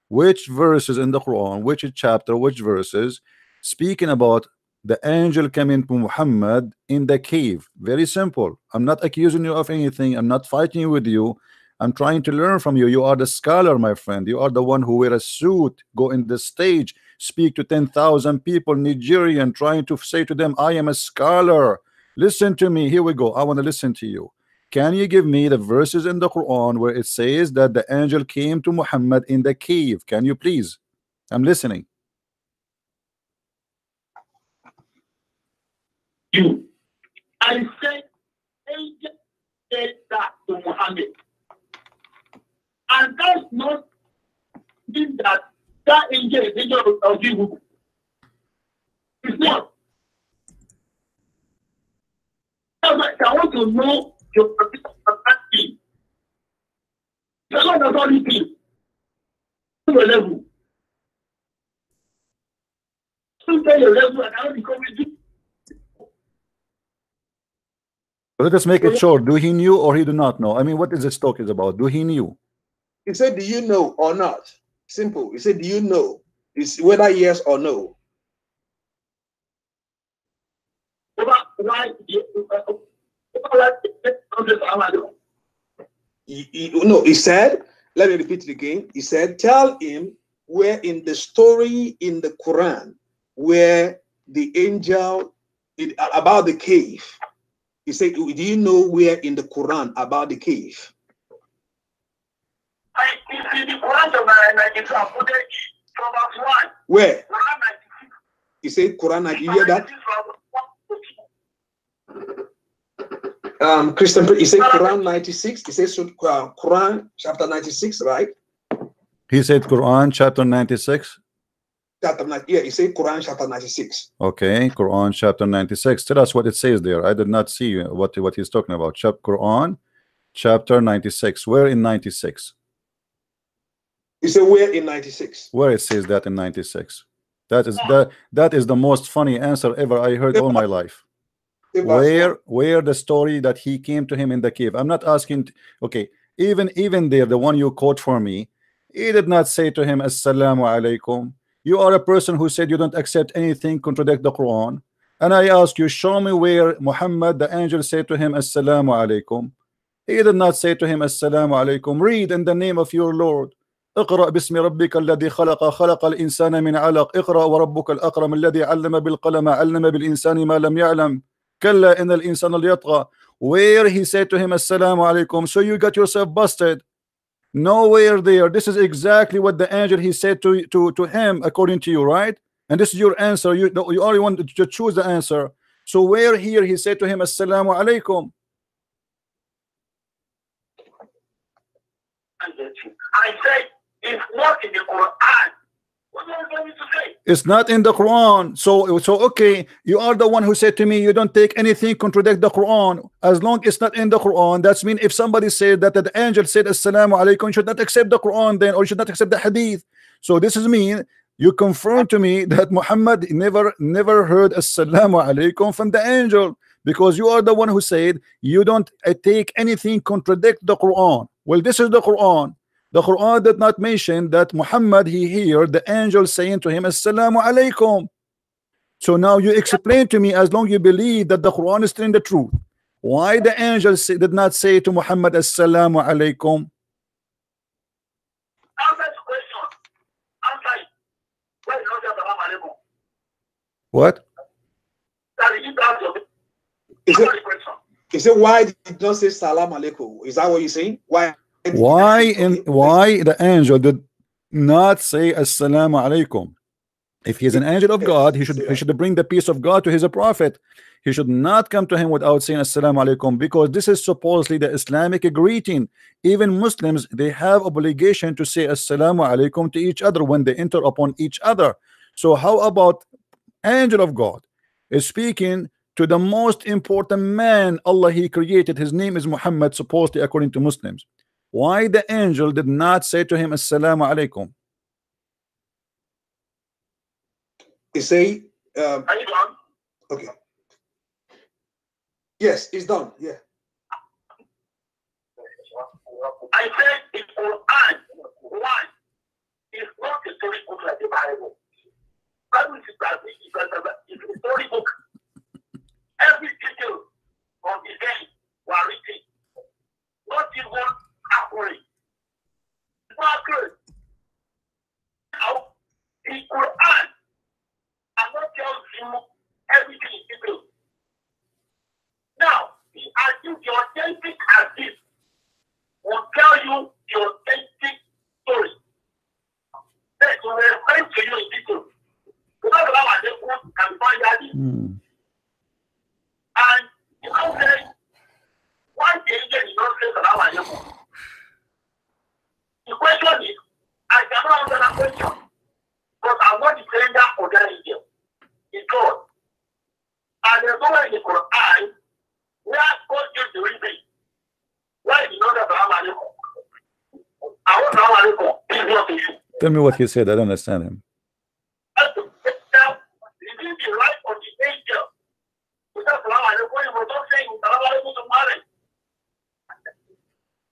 Which verses in the Quran, which chapter, which verses speaking about the angel coming to Muhammad in the cave? Very simple. I'm not accusing you of anything. I'm not fighting with you. I'm trying to learn from you. You are the scholar, my friend. You are the one who wear a suit, go in the stage, speak to 10,000 people, Nigerian, trying to say to them, I am a scholar. Listen to me. Here we go. I want to listen to you. Can you give me the verses in the Quran where it says that the angel came to Muhammad in the cave? Can you please? I'm listening. I said, angel said that to Muhammad. And that's not mean that angel is angel of evil. It's not. I want to know your acting. The Lord has already been to the level. To your level, and I will become with you. Let us make it short. Do he knew or he do not know? I mean, what is this talk is about? Do he knew? He said, do you know or not? Simple. He said, do you know? It's whether yes or no. No, he said, let me repeat it again. He said, tell him where in the story in the Quran where the angel about the cave. He said, do you know where in the Quran about the cave? In the Quran chapter 92, from verse 1. Where? Quran 96. He said Quran 96. You hear that? Christian, he said Quran 96. He says Quran chapter 96, right? He said Quran chapter 96. Yeah, he said Quran chapter 96. Okay, Quran chapter 96. Tell us what it says there. I did not see what he's talking about. Quran chapter 96. Where in 96? He said where in 96? Where it says that in 96? That is the most funny answer ever I heard all my life. Where the story that he came to him in the cave. I'm not asking. Okay, even there, the one you quote for me, he did not say to him assalamu alaikum. You are a person who said you don't accept anything contradict the Quran, and I ask you, show me where Muhammad the angel said to him assalamu alaikum. He did not say to him assalamu alaikum. Read in the name of your Lord. اقرأ باسم ربك الذي خلق خلق الإنسان من علق اقرأ وربك الأكرم الذي علم بالقلم علم بالإنسان ما لم يعلم كلا إن الإنسان ليطغى. Where he said to him assalamu alaikum. So you got yourself busted. Nowhere there. This is exactly what the angel he said to him according to you, right? And this is your answer. You only want to choose the answer. So where here he said to him assalamu alaikum. I said it's not in the Quran. What do you want me to say? It's not in the Quran. So okay, you are the one who said to me you don't take anything contradict the Quran. As long it's not in the Quran, that's mean if somebody said that the angel said assalamu alaikum, you should not accept the Quran then, or you should not accept the hadith. So this is mean you confirm to me that Muhammad never heard assalamu alaikum from the angel, because you are the one who said you don't take anything contradict the Quran. Well, this is the Quran. The Quran did not mention that Muhammad he heard the angel saying to him assalamu alaikum. So now you explain to me, as long you believe that the Quran is telling the truth, why the angel did not say to Muhammad assalamu alaikum? Answer the question. Answer it. Why is not assalamu alaikum? What? That is the answer. Is it why did not say salam alaikum? Is that what you're saying? Why the angel did not say assalamu alaikum? If he's an angel of God, he should bring the peace of God to his prophet. He should not come to him without saying assalamu alaikum, because this is supposedly the Islamic greeting. Even Muslims, they have obligation to say assalamu alaikum to each other when they enter upon each other. So how about angel of God is speaking to the most important man Allah he created? His name is Muhammad, supposedly according to Muslims. Why the angel did not say to him assalamu alaikum? You say Are you done? okay. Yes, it's done. Yeah. I said the Quran, one, is not a story book like the Bible. Bible is a story book. Every detail of the day were written. Not even accurate. It's not accurate. Now, the Quran cannot tell you everything in detail. Now, the authentic hadith will tell you the authentic story. That will explain to you in detail. Because of how they can find hadith. And you can say, why the angel did not say salam alaikum? The question is, I cannot answer that question. Because I'm not the sender for that angel. It's God. And there's nowhere in the Quran where God gives the reason why he knows that salam alaikum. I want salam alaikum is not the issue. Tell me what he said. I don't understand him. That's the question. It is the right of the angel. Without salam alaikum, you must not say salam alaikum to marry.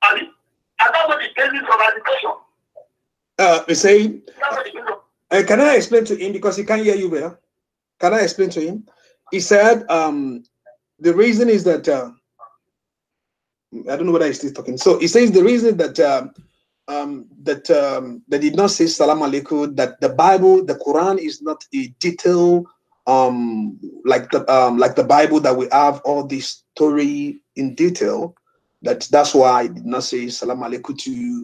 And that's what the basis of education. We say, can I explain to him, because he can't hear you better? Can I explain to him? He said the reason is that I don't know whether he's still talking. So he says the reason that they did not say salam alaikum, that the Bible, the Quran is not a detail like the Bible that we have all this story in detail. That's why I did not say salam alaikum to you.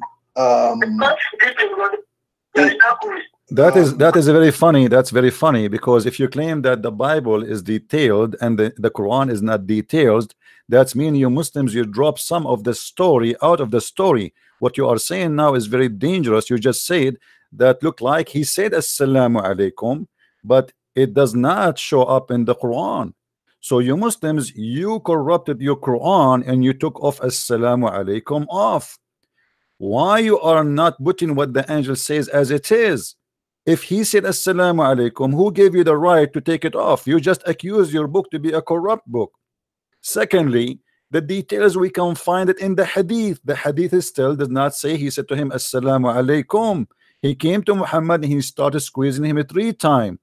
That is very funny. That's very funny, because if you claim that the Bible is detailed and the Quran is not detailed, that's mean you Muslims, you drop some of the story out of the story. What you are saying now is very dangerous. You just said that look like he said assalamu alaikum, but it does not show up in the Quran. So you Muslims, you corrupted your Quran and you took off assalamu alaikum off. Why you are not putting what the angel says as it is? If he said assalamu alaikum, who gave you the right to take it off? You just accuse your book to be a corrupt book. Secondly, the details we can find it in the hadith. The hadith still does not say he said to him assalamu alaikum. He came to Muhammad and he started squeezing him 3 times.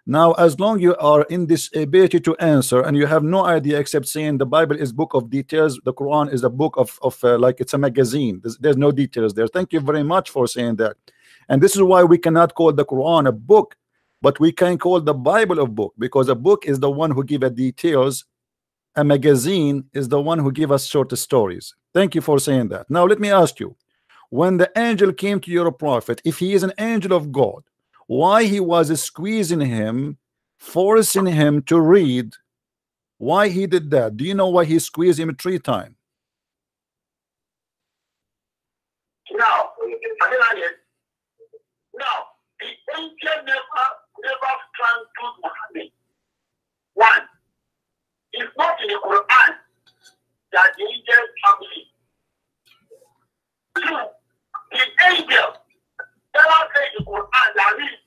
Now, as long you are in this ability to answer and you have no idea except saying the Bible is book of details, the Quran is a book of like it's a magazine. There's no details there. Thank you very much for saying that. And this is why we cannot call the Quran a book, but we can call the Bible a book, because a book is the one who give a details. A magazine is the one who give us short stories. Thank you for saying that. Now let me ask you, when the angel came to your prophet, if he is an angel of God, why he was squeezing him, forcing him to read? Why he did that? Do you know why he squeezed him 3 times? Now, the angel never strangled Muhammad. One, it's not in the Quran that the angel family. Two, the angel never said in the Quran that read.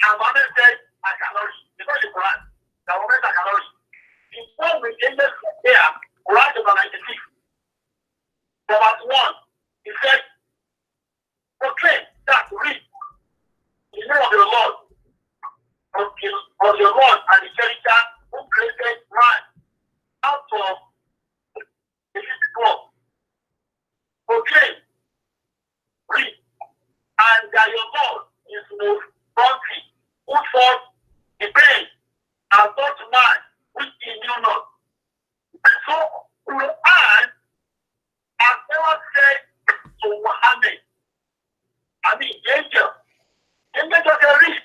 And Muhammad said, I cannot read. It's not the Quran. The Muhammad I cannot read. It's not the angel there, Quran chapter 96. Verse 1, he said, proclaim that read the name of the Lord, of the Lord and the Creator who created man out of the physical. Proclaim, read, and that your Lord is most bounty, who fought the pain and taught man which he knew not. So, Quran has never said to Muhammad, I mean, angel just a read.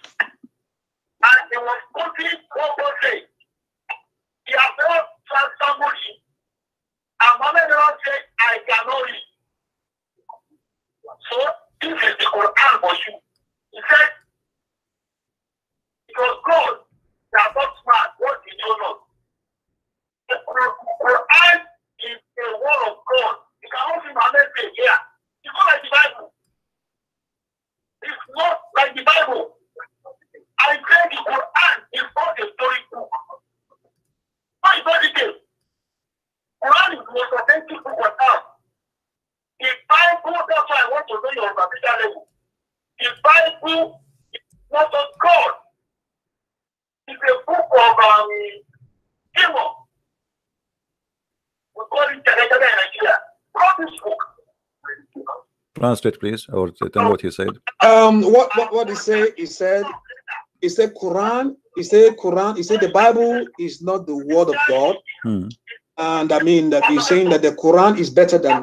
And he was quoting what God said. He has never told somebody, and Muhammad never said, I cannot read. So, this is the Quran for you. He said, it was God that taught man what he knew not. The Quran is the word of God. You can also Muhammad say, yeah, it's not like the Bible. It's not like the Bible. I say the Quran is not a story book. Why is not detailed? Quran is the most authentic book on earth. The Bible, that's why I want to know your capital level. The Bible is not of God. It's a book of evil. We call it Nigeria. Not this book. Translate, please, or tell me what he said. What he said? He said Quran. He said the Bible is not the word of God. And I mean that he's saying that the Quran is better than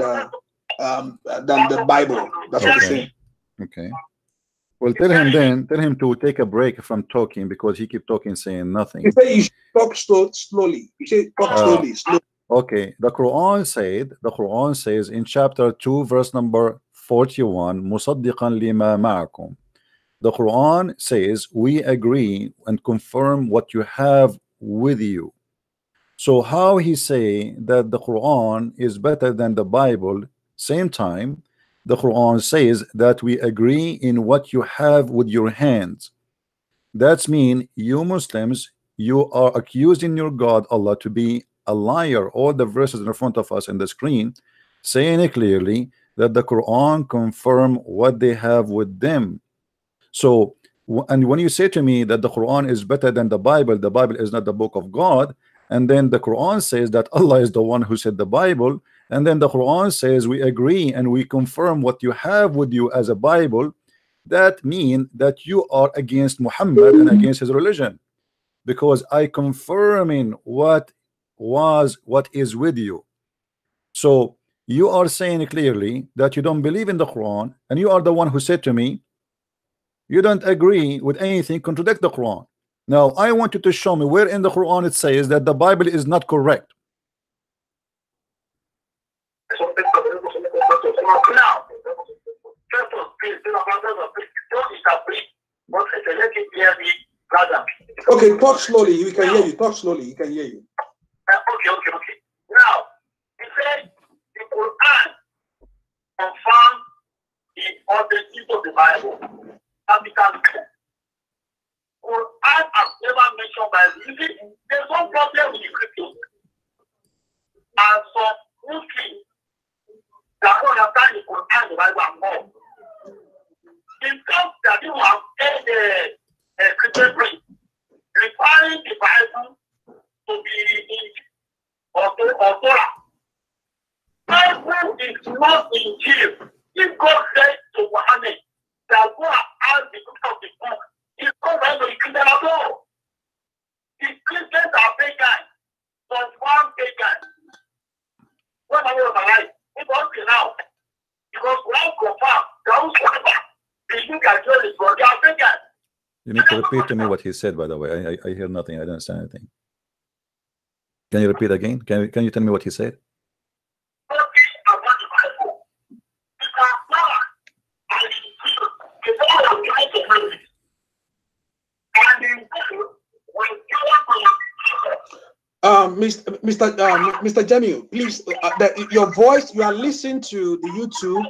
the Bible. That's what he's saying. Okay. Well, tell him to take a break from talking, because he keep talking saying nothing. He said you should talk slowly. You should talk slowly. Okay. The Quran says in chapter 2, verse number 41, مُصَدِّقًا لِمَا مَعَكُمْ. The Quran says we agree and confirm what you have with you. So how he say that the Quran is better than the Bible? Same time, the Quran says that we agree in what you have with your hands. That's mean you Muslims, you are accusing your God Allah to be a liar. All the verses in front of us in the screen saying it clearly that the Quran confirm what they have with them. So, and when you say to me that the Quran is better than the Bible is not the book of God, and then the Quran says that Allah is the one who said the Bible, and then the Quran says we agree and we confirm what you have with you as a Bible, that mean that you are against Muhammad and against his religion, because I confirming what is with you. So you are saying clearly that you don't believe in the Quran, and you are the one who said to me you don't agree with anything contradict the Quran. Now I want you to show me where in the Quran it says that the Bible is not correct. Okay, talk slowly. We can hear you. Talk slowly. He can hear you. Okay. Now, he said the Quran confirms the authenticity of the Bible. And we can Quran has never mention Bible. You see, there's one problem with the Christians. And some Muslims that don't understand the Quran, the Bible, and more. In terms that you have a Christian priest, requiring the Bible to be in or Torah. Bible is not in jail. If God said to Muhammad that go and ask the book of the book, it's not right to the Christian at all. The Christians are pagans, but one pagan. When I was alive, it was now. Because one confirm, those whatever, they think I told it, but they are pagans. You need to repeat to me what he said, by the way. I hear nothing. I don't understand anything. Can you repeat again? Can you tell me what he said? Mr. Jamiu, please, your voice, you are listening to the YouTube.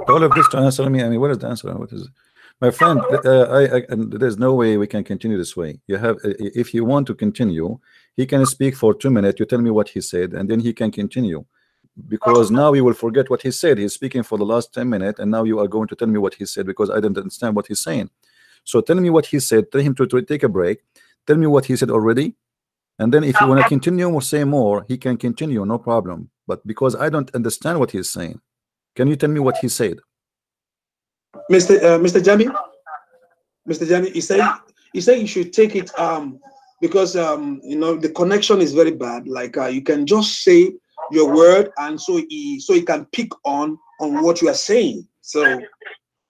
All of this to answer me. I mean, what is the answer? What is it? My friend, and there's no way we can continue this way. You have, if you want to continue, he can speak for 2 minutes. You tell me what he said, and then he can continue. Because now we will forget what he said. He's speaking for the last 10 minutes, and now you are going to tell me what he said because I didn't understand what he's saying. So tell me what he said. Tell him to take a break. Tell me what he said already, and then if you want to continue or say more, he can continue, no problem. But because I don't understand what he's saying, can you tell me what he said? Mr. Jamiu, he said you should take it because you know the connection is very bad. Like you can just say your word, and so he can pick on what you are saying. So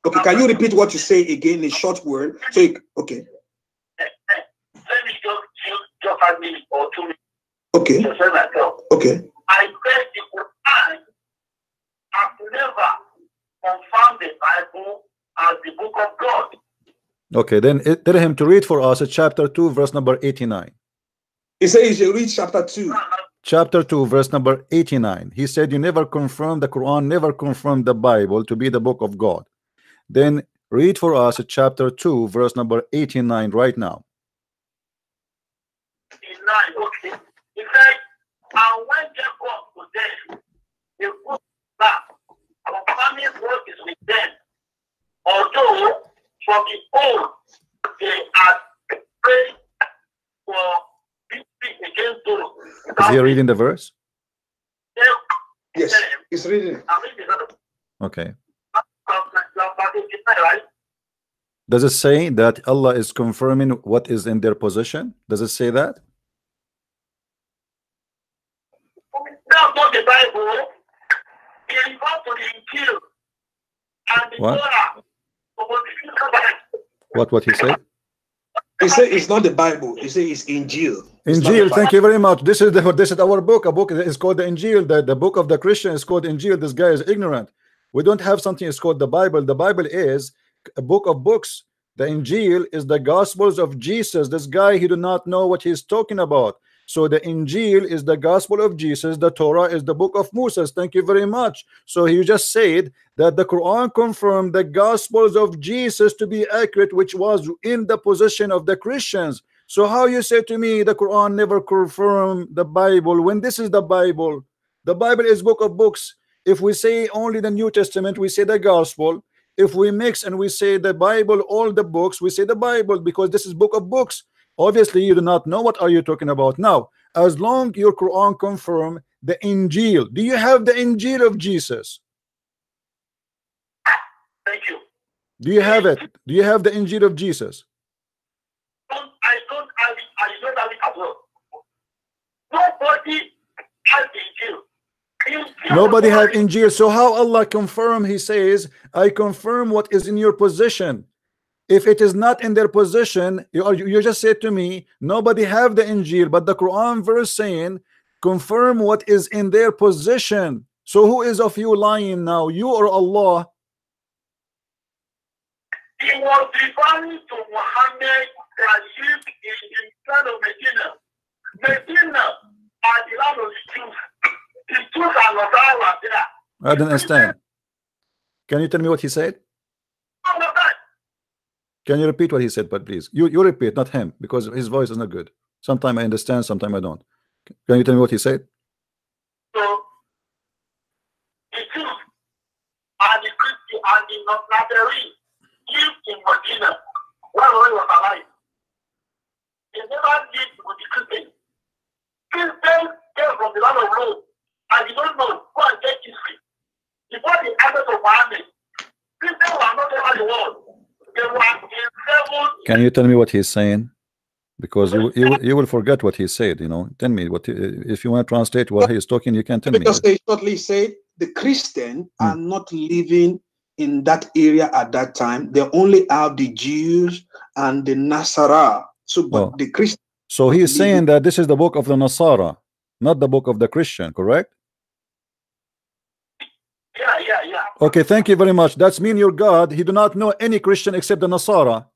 okay, can you repeat what you say again in a short word? So okay. Let me just 5 minutes or 2 minutes. Okay. To say myself. Okay. I said the Quran has never confirmed the Bible as the book of God. Okay, then tell him to read for us chapter 2, verse number 89. He said you should read chapter 2. Chapter 2, verse number 89. He said you never confirmed the Quran, never confirmed the Bible to be the book of God. Then read for us chapter 2, verse number 89 right now. 89, okay. He said, and when Jacob was dead, they put back confirming what is with them. Although from the old they had prayed for victory against those. Is he reading the verse? Yes, he's reading. Okay. Does it say that Allah is confirming what is in their position? Does it say that? That's not the Bible. It refers to the Injil and the Torah. What he said? He said it's not the Bible. He said it's Injil. Injil. Thank you very much. This is our book. A book is called the Injil. The book of the Christian is called Injil. This guy is ignorant. We don't have something that's called the Bible. The Bible is a book of books. The Injil is the Gospels of Jesus. This guy, he do not know what he's talking about. So the Injil is the Gospel of Jesus. The Torah is the book of Moses. Thank you very much. So he just said that the Quran confirmed the Gospels of Jesus to be accurate, which was in the position of the Christians. So how you say to me the Quran never confirmed the Bible when this is the Bible? The Bible is book of books. If we say only the New Testament, we say the Gospel. If we mix and we say the Bible, all the books, we say the Bible, because this is book of books. Obviously you do not know what are you talking about. Now, as long your Quran confirm the Injil, do you have the Injil of Jesus? Thank you. Do you have it? Do you have the Injil of Jesus? I don't have it. I don't have it at all. Nobody has Injil. Nobody have Injil. So how Allah confirm? He says, I confirm what is in your possession. If it is not in their position, you just said to me, nobody have the Injil, but the Quran verse saying, confirm what is in their position. So who is of you lying now, you or Allah? He was referring to Muhammad that lived in the land of Medina. Medina are the land of the Jews. The Jews are not all there. I don't understand. Can you tell me what he said? Can you repeat what he said, but please? You repeat, not him, because his voice is not good. Sometimes I understand, sometimes I don't. Can you tell me what he said? So, the Jews and the Christian and the Nazarene lived in Medina while he was alive. They never lived with the Christians. Christians came from the land of Rome, and you don't know, go and check history. Before the advent of Muhammad, Christians were not over the world. They were in 7. Can you tell me what he's saying? Because you will forget what he said. You know, tell me what if you want to translate what he's talking. You can tell me. Because they shortly said the Christians are not living in that area at that time. They only have the Jews and the Nasara. So, but the Christians. So he's saying that this is the book of the Nasara, not the book of the Christian, correct? Yeah. Okay, thank you very much. That's mean your God, he do not know any Christian except the Nasara.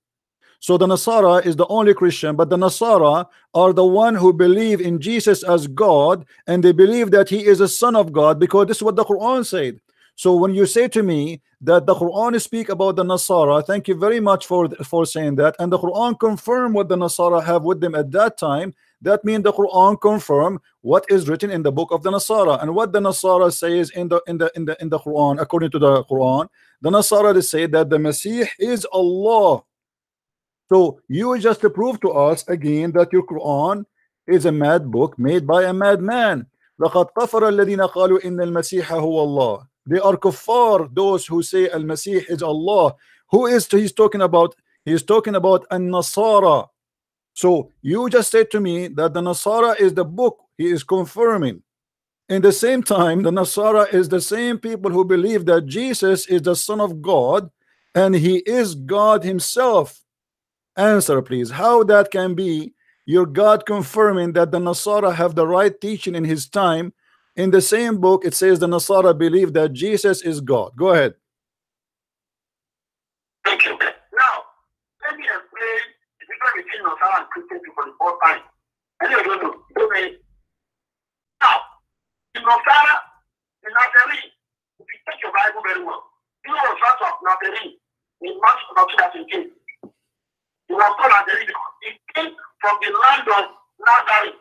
So the Nasara is the only Christian, but the Nasara are the one who believe in Jesus as God, and they believe that he is a son of God, because this is what the Quran said. So when you say to me that the Quran speak about the Nasara, thank you very much for saying that, and the Quran confirm what the Nasara have with them at that time. That means the Quran confirm what is written in the book of the Nasara, and what the Nasara says in the Quran. According to the Quran, the Nasara they say that the Messiah is Allah. So you just prove to us again that your Quran is a mad book made by a madman. لَقَدْ كَفَرَ الَّذِينَ قَالُوا إِنَّ الْمَسِيحَ هُوَ اللَّهُ. They are kuffar, those who say Al-Masih is Allah. Who is he's talking about? He's talking about An-Nasara. So you just said to me that the Nasara is the book he is confirming. In the same time, the Nasara is the same people who believe that Jesus is the Son of God and he is God himself. Answer please, how that can be your God confirming that the Nasara have the right teaching in his time? In the same book it says the Nasara believe that Jesus is God. Go ahead. Thank you. Now, let me explain the difference between Nasara and Christian people for the first time. I don't know. Now, the Nasara, the Nazarene, if you take your Bible very well, you know the verse of Nazarene in Mark 2:18. He was called Nazarene because he came from the land of Nazareth,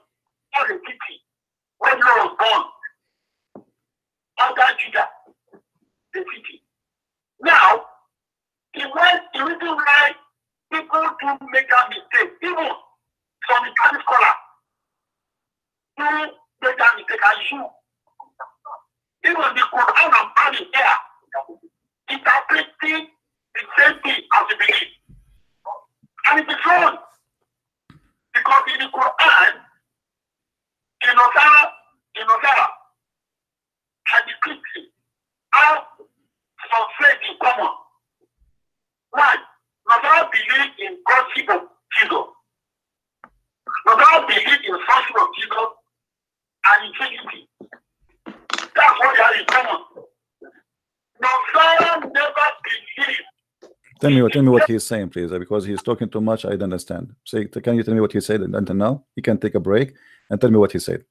not the city where he was born, under Judah, the city. Now, the reason why people do make that mistake, even some Islamic scholars do make that mistake, and you, even the Quran I'm having here, interpreting the same thing as the belief. And it is wrong. Because in the Quran, in Nasara, and the Christian have some faith in common. One, Nasara believe in Godship of Jesus. Nasara believe in sonship of Jesus and in Trinity. That's what they are in common. Nasara never believe. Tell me what he's saying, please, because he's talking too much. I don't understand. Say, can you tell me what he said until now? He can take a break and tell me what he said.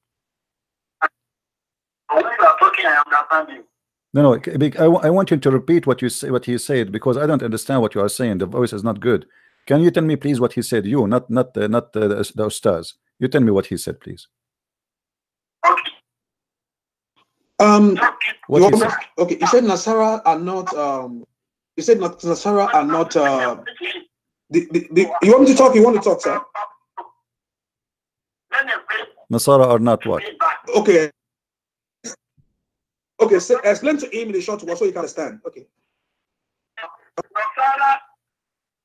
When you are talking, I understand you. No, I want you to repeat what he said, because I don't understand what you are saying. The voice is not good. Can you tell me, please, what he said? You, not the ustaz. You tell me what he said, please. What he said? Okay, he said Nasara are not. He said Nasara are not. You want me to talk? You want to talk, sir? Nasara are not what? Okay. Okay, so explain to him in the short one so he can understand. Okay. Nasara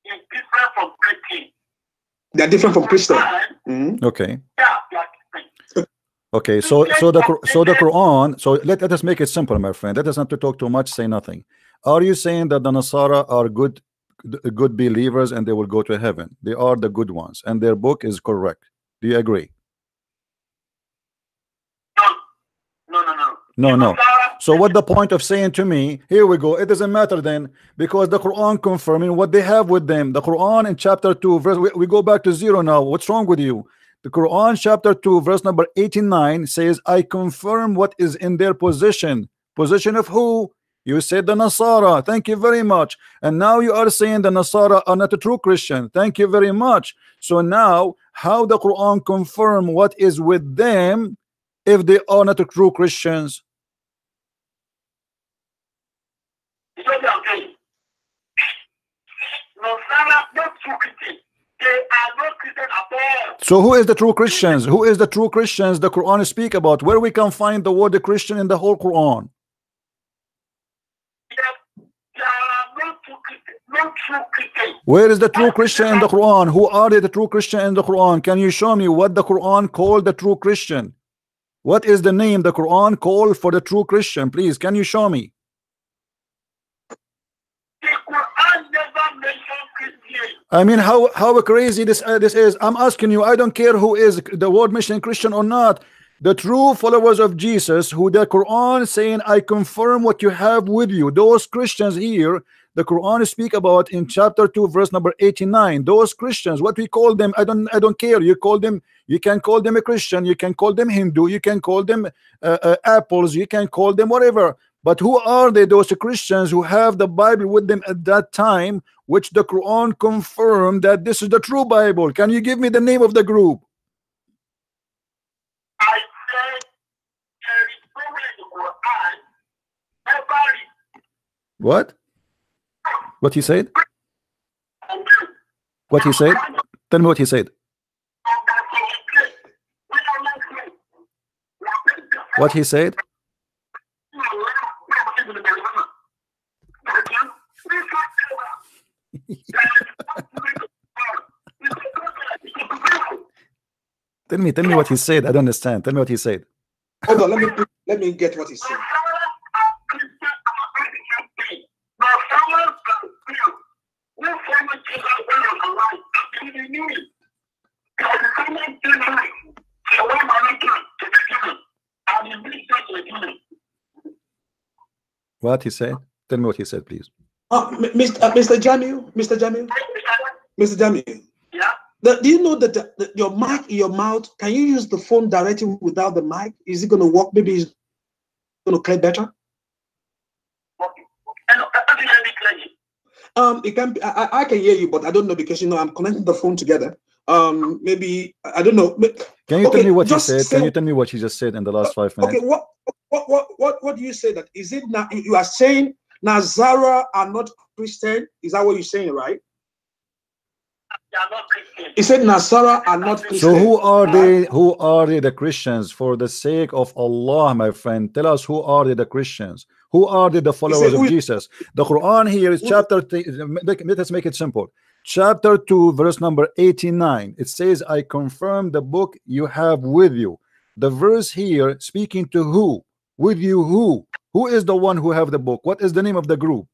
is different from Christian. They are different from Christian. Okay. Yeah. Okay, so the Quran. So let us make it simple, my friend. Let us not to talk too much. Say nothing. Are you saying that the Nasara are good believers and they will go to heaven? They are the good ones, and their book is correct. Do you agree? No. No. So what the point of saying to me, here we go, it doesn't matter then, because the Quran confirming what they have with them. The Quran in chapter 2 verse, we go back to 0 now. What's wrong with you? The Quran chapter 2 verse number 89 says, I confirm what is in their position. Position of who? You said the Nasara. Thank you very much. And now you are saying the Nasara are not a true Christian. Thank you very much. So now how the Quran confirm what is with them if they are not a true Christians? So who is the true Christians? Who is the true Christians the Quran speak about? Where we can find the word Christian in the whole Quran? Where is the true Christian in the Quran? Who are they, the true Christian in the Quran? Can you show me what the Quran called the true Christian? What is the name the Quran called for the true Christian? Please, can you show me? I mean, how crazy this is. I'm asking you. I don't care who is the word mentioning Christian or not. The true followers of Jesus, who the Quran saying, I confirm what you have with you. Those Christians here, the Quran speak about in chapter 2 verse number 89. Those Christians, what we call them, I don't care. You call them, you can call them a Christian, you can call them Hindu, you can call them apples, you can call them whatever. But who are they, those Christians who have the Bible with them at that time, which the Quran confirmed that this is the true Bible? Can you give me the name of the group? I said there is nowhere in the Quran ever. What? What he said? What he said? Tell me what he said. What he said? Tell me what he said. I don't understand. Tell me what he said. Hold on, let me get what he said. What he said? Tell me what he said, please. Mr. Jamiu, Mr. Jamiu. Yeah. Do you know that your mic in your mouth, can you use the phone directly without the mic? Is it going to work? Maybe it's going to play better? It can be, I can hear you, but I don't know because I'm connecting the phone together. Maybe I don't know. Can you tell me what he said? Can you tell me what he just said in the last 5 minutes? Okay, what do you say that? Is it now you are saying Nazara are not Christian? Is that what you're saying, right? They are not Christian. He said Nasara are not Christian. So who are they? Who are they, the Christians? For the sake of Allah, my friend, tell us, who are they, the Christians? Who are they, the followers of Jesus? The Quran here is chapter. Let us make it simple. Chapter 2, verse number 89. It says, "I confirm the book you have with you." The verse here speaking to who? With you, who? Who is the one who have the book? What is the name of the group?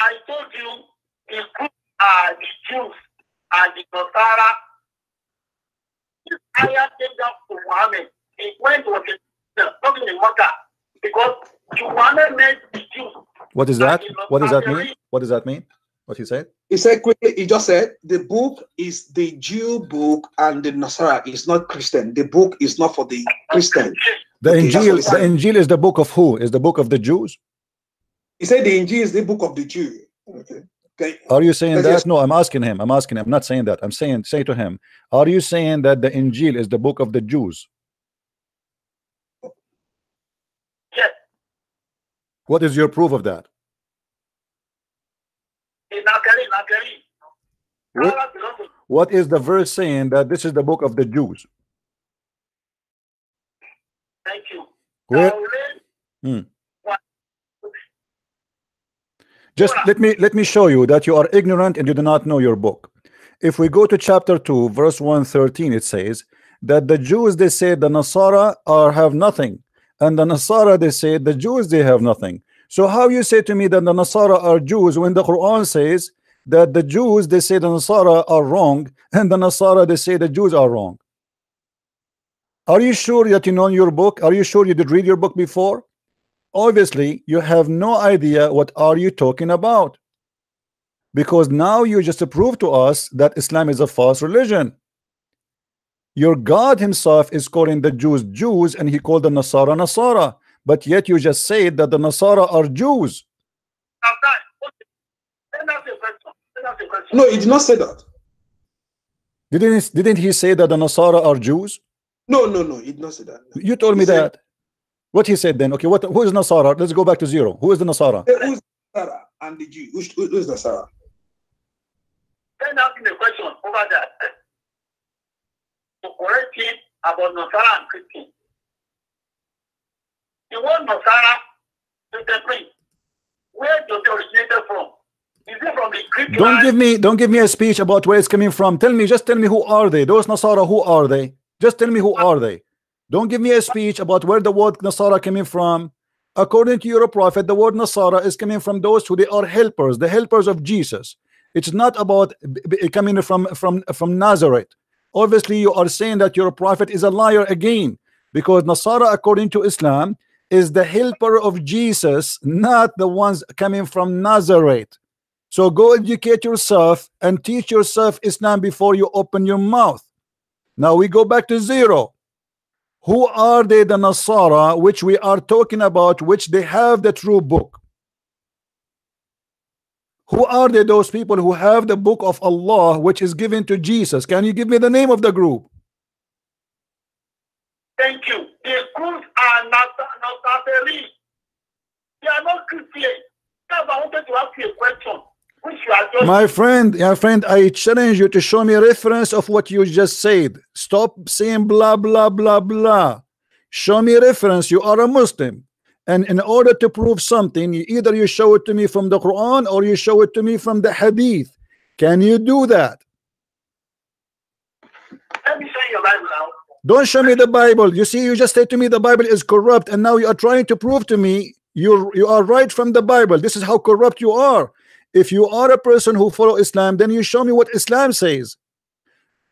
I told you the group are the Jews and the Nasara. This ayah came down to Muhammad. It went to talking in Makkah because Muhammad meant the Jews. What is that? What does that mean? What does that mean? What he said? He said quickly, he just said the book is the Jew book and the Nasara is not Christian. The book is not for the Christian. The Injil is the book of who? Is the book of the Jews? He said the Injil is the book of the Jew. Okay. Are you saying that? No, I'm asking him. I'm asking him. I'm not saying that. I'm saying, say to him, are you saying that the Injil is the book of the Jews? Yes. What is your proof of that? What is the verse saying that this is the book of the Jews? Thank you. Where? Just let me show you that you are ignorant and you do not know your book. If we go to chapter 2 verse 113, it says that the Jews, they say the Nasara have nothing, and the Nasara, they say the Jews, they have nothing. So how you say to me that the Nasara are Jews when the Quran says that the Jews, they say the Nasara are wrong, and the Nasara, they say the Jews are wrong? Are you sure that you know your book? Are you sure you did read your book before? Obviously, you have no idea what are you talking about, because now you just prove to us that Islam is a false religion. Your God himself is calling the Jews Jews, and he called the Nasara Nasara, but yet you just said that the Nasara are Jews. No, he did not say that. Didn't he say that the Nasara are Jews? No, he did not say that. You told me that. What he said then? Okay, who is Nasara? Let's go back to zero. Who is the Nasara? Who's Nasara and the Jew? Who's Nasara? Then asking the question over that to correct him about Nasara and Christian. The word Nasara is the Greek. Where does it originate from? Is it from the Greek? Don't give me a speech about where it's coming from. Just tell me who are they? Those Nasara, who are they? Just tell me who are they. Don't give me a speech about where the word Nasara coming from. According to your prophet, the word Nasara is coming from those who they are helpers, the helpers of Jesus. It's not about coming from Nazareth. Obviously, you are saying that your prophet is a liar again, because Nasara, according to Islam, is the helper of Jesus, not the ones coming from Nazareth. So go educate yourself and teach yourself Islam before you open your mouth. Now we go back to zero. Who are they, the Nasara, which we are talking about, which they have the true book? Who are they, those people who have the book of Allah, which is given to Jesus? Can you give me the name of the group? Thank you. The groups are not Nazarene. They are not Christian. I wanted to ask you a question. My friend, I challenge you to show me a reference of what you just said. Stop saying blah blah blah blah. Show me a reference. You are a Muslim, and in order to prove something, either you show it to me from the Quran or you show it to me from the Hadith. Can you do that? Let me show you your Bible now. Don't show me the Bible. You see, you just said to me the Bible is corrupt, and now you are trying to prove to me you are right from the Bible. This is how corrupt you are. If you are a person who follow Islam, then you show me what Islam says.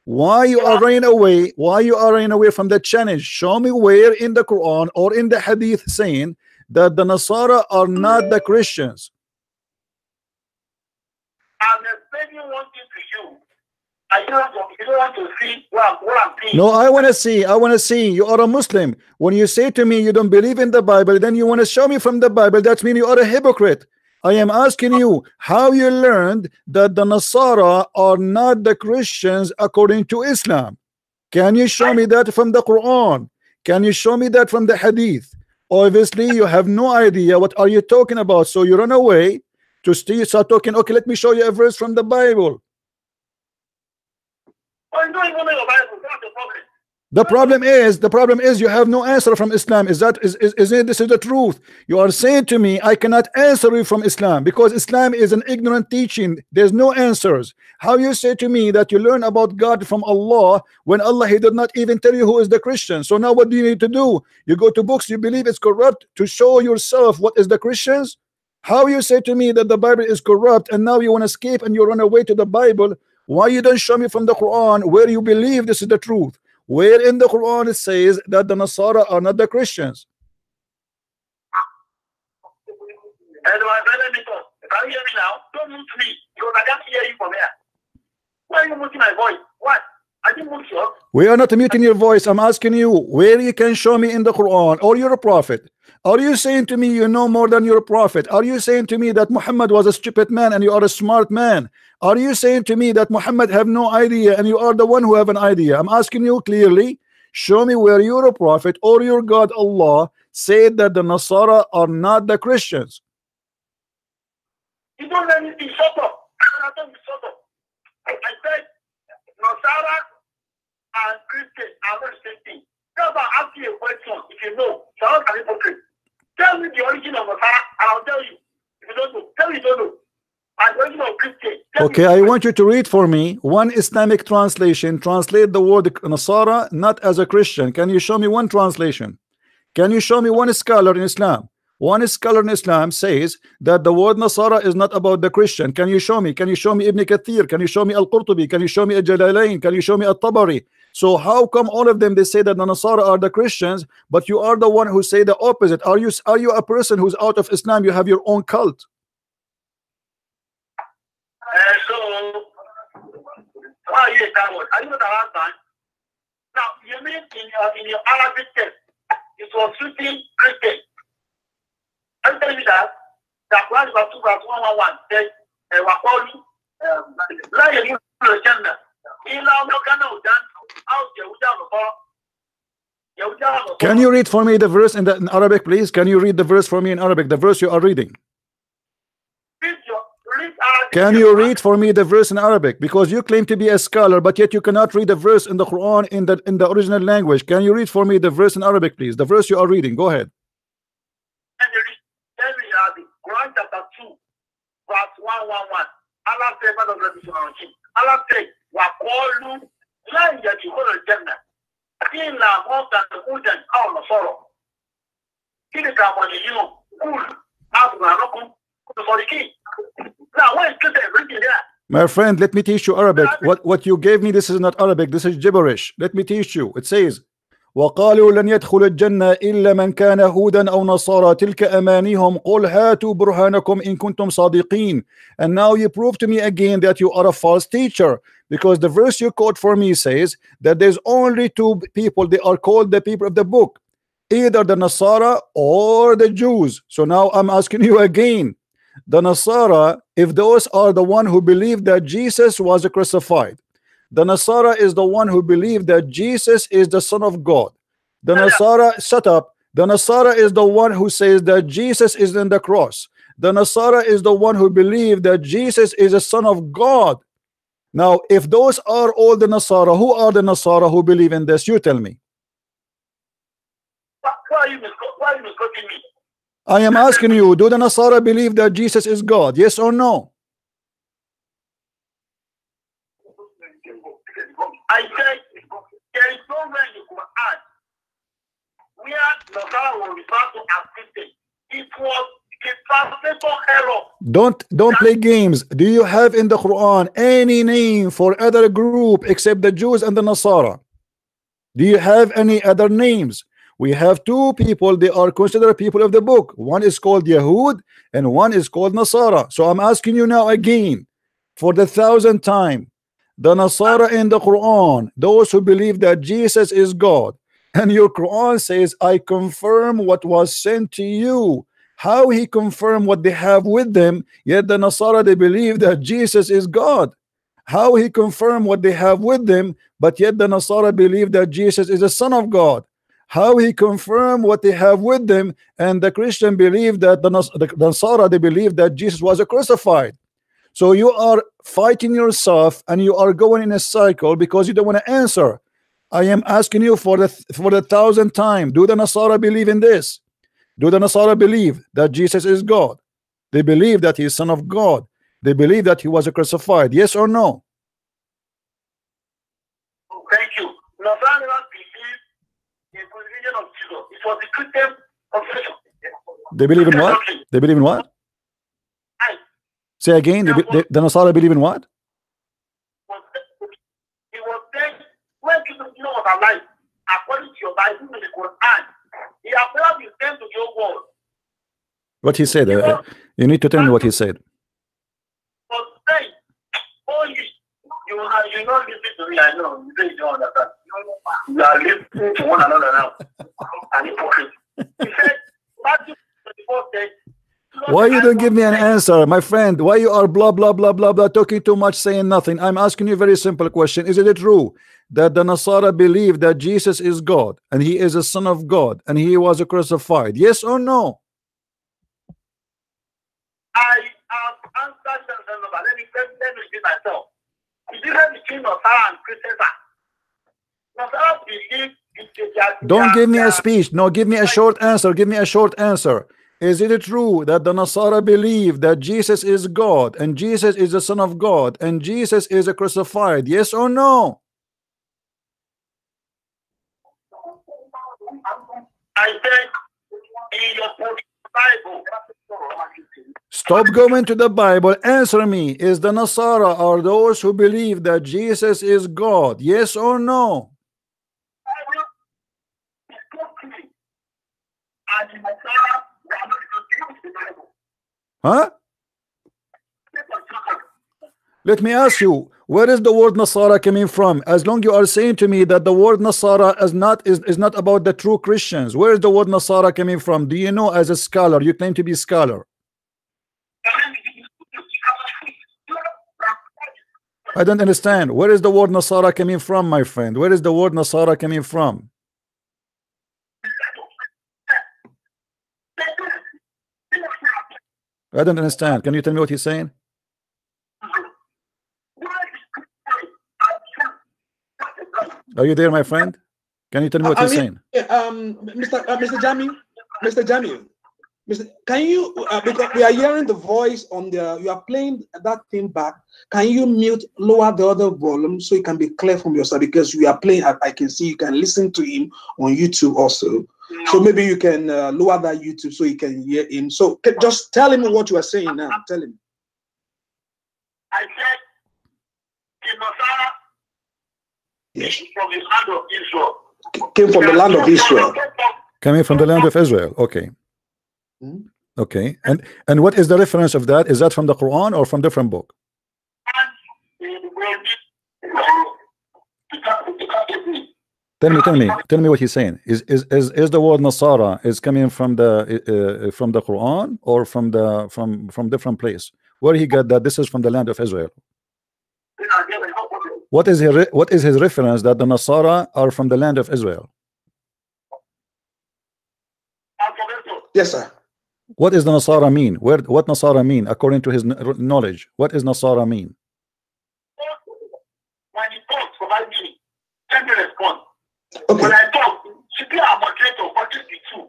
Why you are running away? Why you are running away from the challenge? Show me where in the Quran or in the Hadith saying that the Nasara are not the Christians. I'm explaining one thing to you. You don't want to see what I'm saying. No, I want to see. I want to see. You are a Muslim. When you say to me you don't believe in the Bible, then you want to show me from the Bible. That means you are a hypocrite. I am asking you how you learned that the Nasara are not the Christians according to Islam. Can you show me that from the Quran? Can you show me that from the Hadith? Obviously, you have no idea what are you talking about, so you run away to start talking. Okay, let me show you a verse from the Bible. You don't even know your Bible. That's the problem. The problem is you have no answer from Islam. Is it? This is the truth. You are saying to me, I cannot answer you from Islam because Islam is an ignorant teaching. There's no answers. How you say to me that you learn about God from Allah when Allah, he did not even tell you who is the Christian? So now what do you need to do? You go to books you believe it's corrupt to show yourself what is the Christians? How you say to me that the Bible is corrupt and now you want to escape and you run away to the Bible? Why you don't show me from the Quran where you believe this is the truth? Where in the Quran it says that the Nasara are not the Christians? And my brother, can you hear me now? Don't mute me because I can't hear you from here. Why are you muting my voice? What? I didn't mute you. We are not muting your voice. I'm asking you where you can show me in the Quran or your prophet. Are you saying to me you know more than your prophet? Are you saying to me that Muhammad was a stupid man and you are a smart man? Are you saying to me that Muhammad have no idea and you are the one who have an idea? I'm asking you clearly, show me where your prophet or your God Allah said that the Nasara are not the Christians. You don't let me be shut up. I don't be shut up. I said Nasara and Christian are not the same thing. Now I ask you a question, if you know, sound an hypocrite. Tell me the origin of Nasara and I'll tell you. If you don't know, tell me you don't know. Okay, I want you to read for me one Islamic translation. Translate the word Nasara not as a Christian. Can you show me one translation? Can you show me one scholar in Islam? One scholar in Islam says that the word Nasara is not about the Christian. Can you show me? Can you show me Ibn Kathir? Can you show me Al-Qurtubi? Can you show me Al-Jalalain? Can you show me Al-Tabari? So how come all of them they say that the Nasara are the Christians, but you are the one who say the opposite? Are you a person who's out of Islam? You have your own cult. So, why are you a coward? Are you not a husband? Now, you mean in your Arabic text, it was written Christian. I'm telling you that Quran verse 2 verse 111 says, "Waqalu la yadkhulu al-jannah illa man kana hudan aw yahudan." Can you read for me the verse in Arabic, please? Can you read the verse for me in Arabic? The verse you are reading. Can you read for me the verse in Arabic? Because you claim to be a scholar, but yet you cannot read the verse in the Quran in the original language. Can you read for me the verse in Arabic, please? The verse you are reading. Go ahead. Quran chapter 2, verse 111. Allah said, Allah said, "Waqalu la yadkhulu al-jannah illa man kana hudan aw nasara." Kini ka mo ni you cool asmanakum kufariki. Now where is the written there? My friend, let me teach you Arabic. What you gave me, this is not Arabic, this is gibberish. Let me teach you. It says, وقالوا لن يدخل الجنة إلا من كان هودا أو نصارى تلك أمانيهم قل هاتوا برهانكم إن كنتم صادقين. And now you prove to me again that you are a false teacher, because the verse you quote for me says that there's only two people, they are called the people of the book, either the Nasara or the Jews. So now I'm asking you again, the Nasara, if those are the one who believe that Jesus was crucified, the Nasara is the one who believed that Jesus is the Son of God. The Nasara, shut up. The Nasara is the one who says that Jesus is in the cross. The Nasara is the one who believed that Jesus is the Son of God. Now, if those are all the Nasara, who are the Nasara who believe in this? You tell me. Why are you misquoting me? I am asking you, do the Nasara believe that Jesus is God? Yes or no? I said there is nowhere in the Quran where Nasara will refer to as Christian. It was a translation error. Don't play games. Do you have in the Quran any name for other group except the Jews and the Nasara? Do you have any other names? We have two people, they are considered people of the book. One is called Yahud and one is called Nasara. So I'm asking you now again, for the 1,000th time, the Nasara in the Quran, those who believe that Jesus is God, and your Quran says, I confirm what was sent to you. How he confirm what they have with them, yet the Nasara, they believe that Jesus is God. How he confirm what they have with them, but yet the Nasara believe that Jesus is the Son of God. How he confirm what they have with them, and the Christian believe that the Nasara, they believe that Jesus was crucified. So you are fighting yourself and you are going in a cycle because you don't want to answer. I am asking you for the 1,000th time, do the Nasara believe in this? Do the Nasara believe that Jesus is God? They believe that he is Son of God. They believe that he was crucified. Yes or no? Thank you. Nasara believe in the religion of Jesus. It was the Christian confession. They believe in what? They believe in what? Say again, the Nasara believe in what? He was saying, when Jesus was alive, according to your Bible in the Quran, he appeared his name to your world. What he said, you need to tell me what he said. Was saying, only you not listen to me, I know, you don't understand. You are listening to one another now. An hypocrite. He said, Matthew 24 said, why you don't give me an answer, my friend? Why you are blah blah blah blah blah, talking too much, saying nothing? I'm asking you a very simple question. Is it true that the Nasara believe that Jesus is God and he is a Son of God and he was crucified? Yes or no? I have answered them. Let me repeat myself. The difference between Nasara and Christians. Nasara believe. Don't give me a speech. No, give me a short answer. Give me a short answer. Is it true that the Nasara believe that Jesus is God and Jesus is the Son of God and Jesus is crucified? Yes or no? I said in your Bible. Stop going to the Bible. Answer me. Is the Nasara are those who believe that Jesus is God? Yes or no? Huh? Let me ask you, where is the word Nasara coming from? As long you are saying to me that the word Nasara is not about the true Christians, where is the word Nasara coming from? Do you know, as a scholar, you claim to be a scholar? I don't understand. Where is the word Nasara coming from, my friend? Where is the word Nasara coming from? I don't understand. Can you tell me what he's saying? Are you there, my friend? Can you tell me what he's saying? Mr. Jamiu, can you, because we are hearing the voice on the, you are playing that thing back. Can you lower the other volume so it can be clear from your side? Because we are playing, I can see you can listen to him on YouTube also. So maybe you can lower that YouTube so you can hear him. So just tell him what you are saying now. Tell him. I said, Yes. From the land of Israel. Came from the land of Israel. Coming from the land of Israel. Okay. Okay. And what is the reference of that? Is that from the Quran or from different book? Tell me what he's saying. Is the word Nasara is coming from the Quran or from different place? Where he got that this is from the land of Israel? What is his reference that the Nasara are from the land of Israel? Yes, sir. What is the Nasara mean? What Nasara mean according to his knowledge? What is Nasara mean? When he talks about me, let me respond. Okay. When I talk, should be a moderator, what is the two?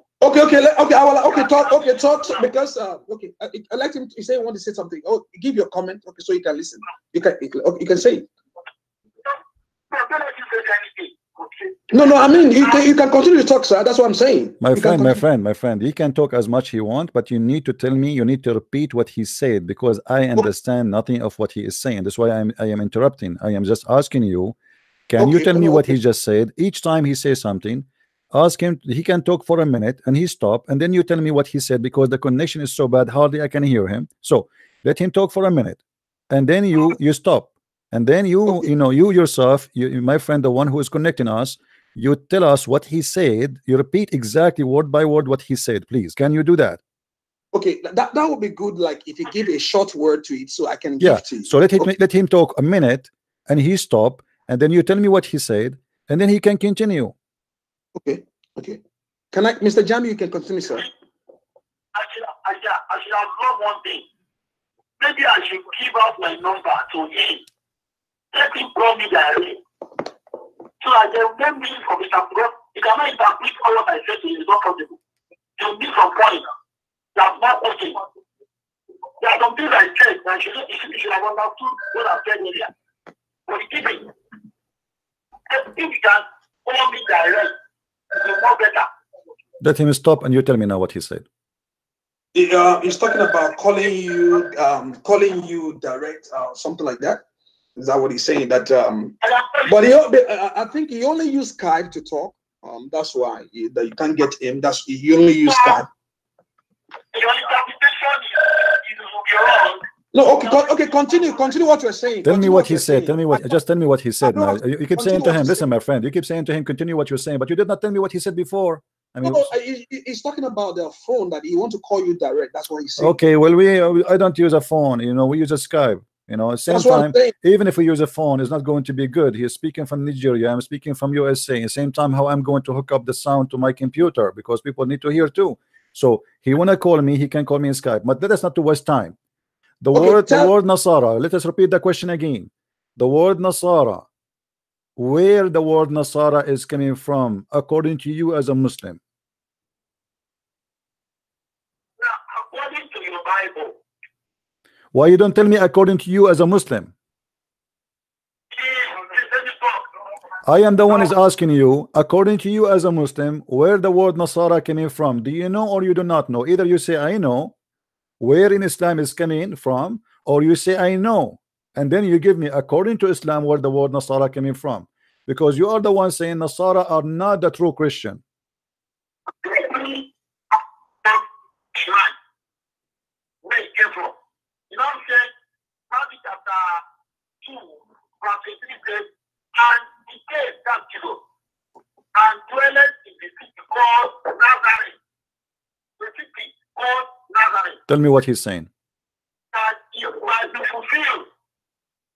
Talk because okay, I like him. You say you want to say something. Oh, give your comment. Okay, so you can listen. You can say it. No, I mean you can continue to talk, sir. That's what I'm saying. My friend, he can talk as much he want, but you need to tell me, you need to repeat what he said, because I understand nothing of what he is saying. That's why I am interrupting. I am just asking you, can you tell me what he just said? Each time he says something, ask him. He can talk for a minute and he stop, and then you tell me what he said, because the connection is so bad, hardly I can hear him. So let him talk for a minute, and then you stop, and then you yourself, my friend, the one who is connecting us, you tell us what he said. You repeat exactly word by word what he said, please. Can you do that? Okay, that would be good. Like if you give a short word to it, so I can give to you. So let him talk a minute, and he stop, and then you tell me what he said, and then he can continue. Okay. Can I, Mr. Jamiu, you can continue, sir. I should have loved one thing. Maybe I should give out my number to him. Let him call me directly. So I can get me from Mr. Pro. You cannot interpret all what I said to you. It's not possible. You need some point. That's not okay. There are some things I said that you should have understood what I said earlier. But keep it. If you can call me direct, it's more better. Let him stop, and you tell me now what he said. He's talking about calling you direct, something like that. Is that what he's saying? That but I think he only used Skype to talk. That's why that you can't get him. He only used Skype. No, okay. Continue what you're saying. Tell me what he said. Just tell me what he said. Now you keep saying to him, listen, my friend. You keep saying to him, continue what you're saying, but you did not tell me what he said before. I mean, he's talking about the phone that he wants to call you direct. That's what he's saying. Okay, well, I don't use a phone. We use a Skype. Same time, even if we use a phone, it's not going to be good. He's speaking from Nigeria. I'm speaking from USA. At the same time, how I'm going to hook up the sound to my computer, because people need to hear too. So he wanna call me, he can call me in Skype. But let us not to waste time. The word Nasara. Let us repeat the question again. The word Nasara. Where the word Nasara is coming from, according to you as a Muslim? According to your Bible. Why you don't tell me according to you as a Muslim? I am the one is asking you, according to you as a Muslim, where the word Nasara coming from? Do you know or you do not know? Either you say I know where in Islam is coming from, or you say I know, and then you give me according to Islam where the word Nasara coming from, because you are the one saying Nasara are not the true Christian. Tell me what he's saying. That it might be fulfilled,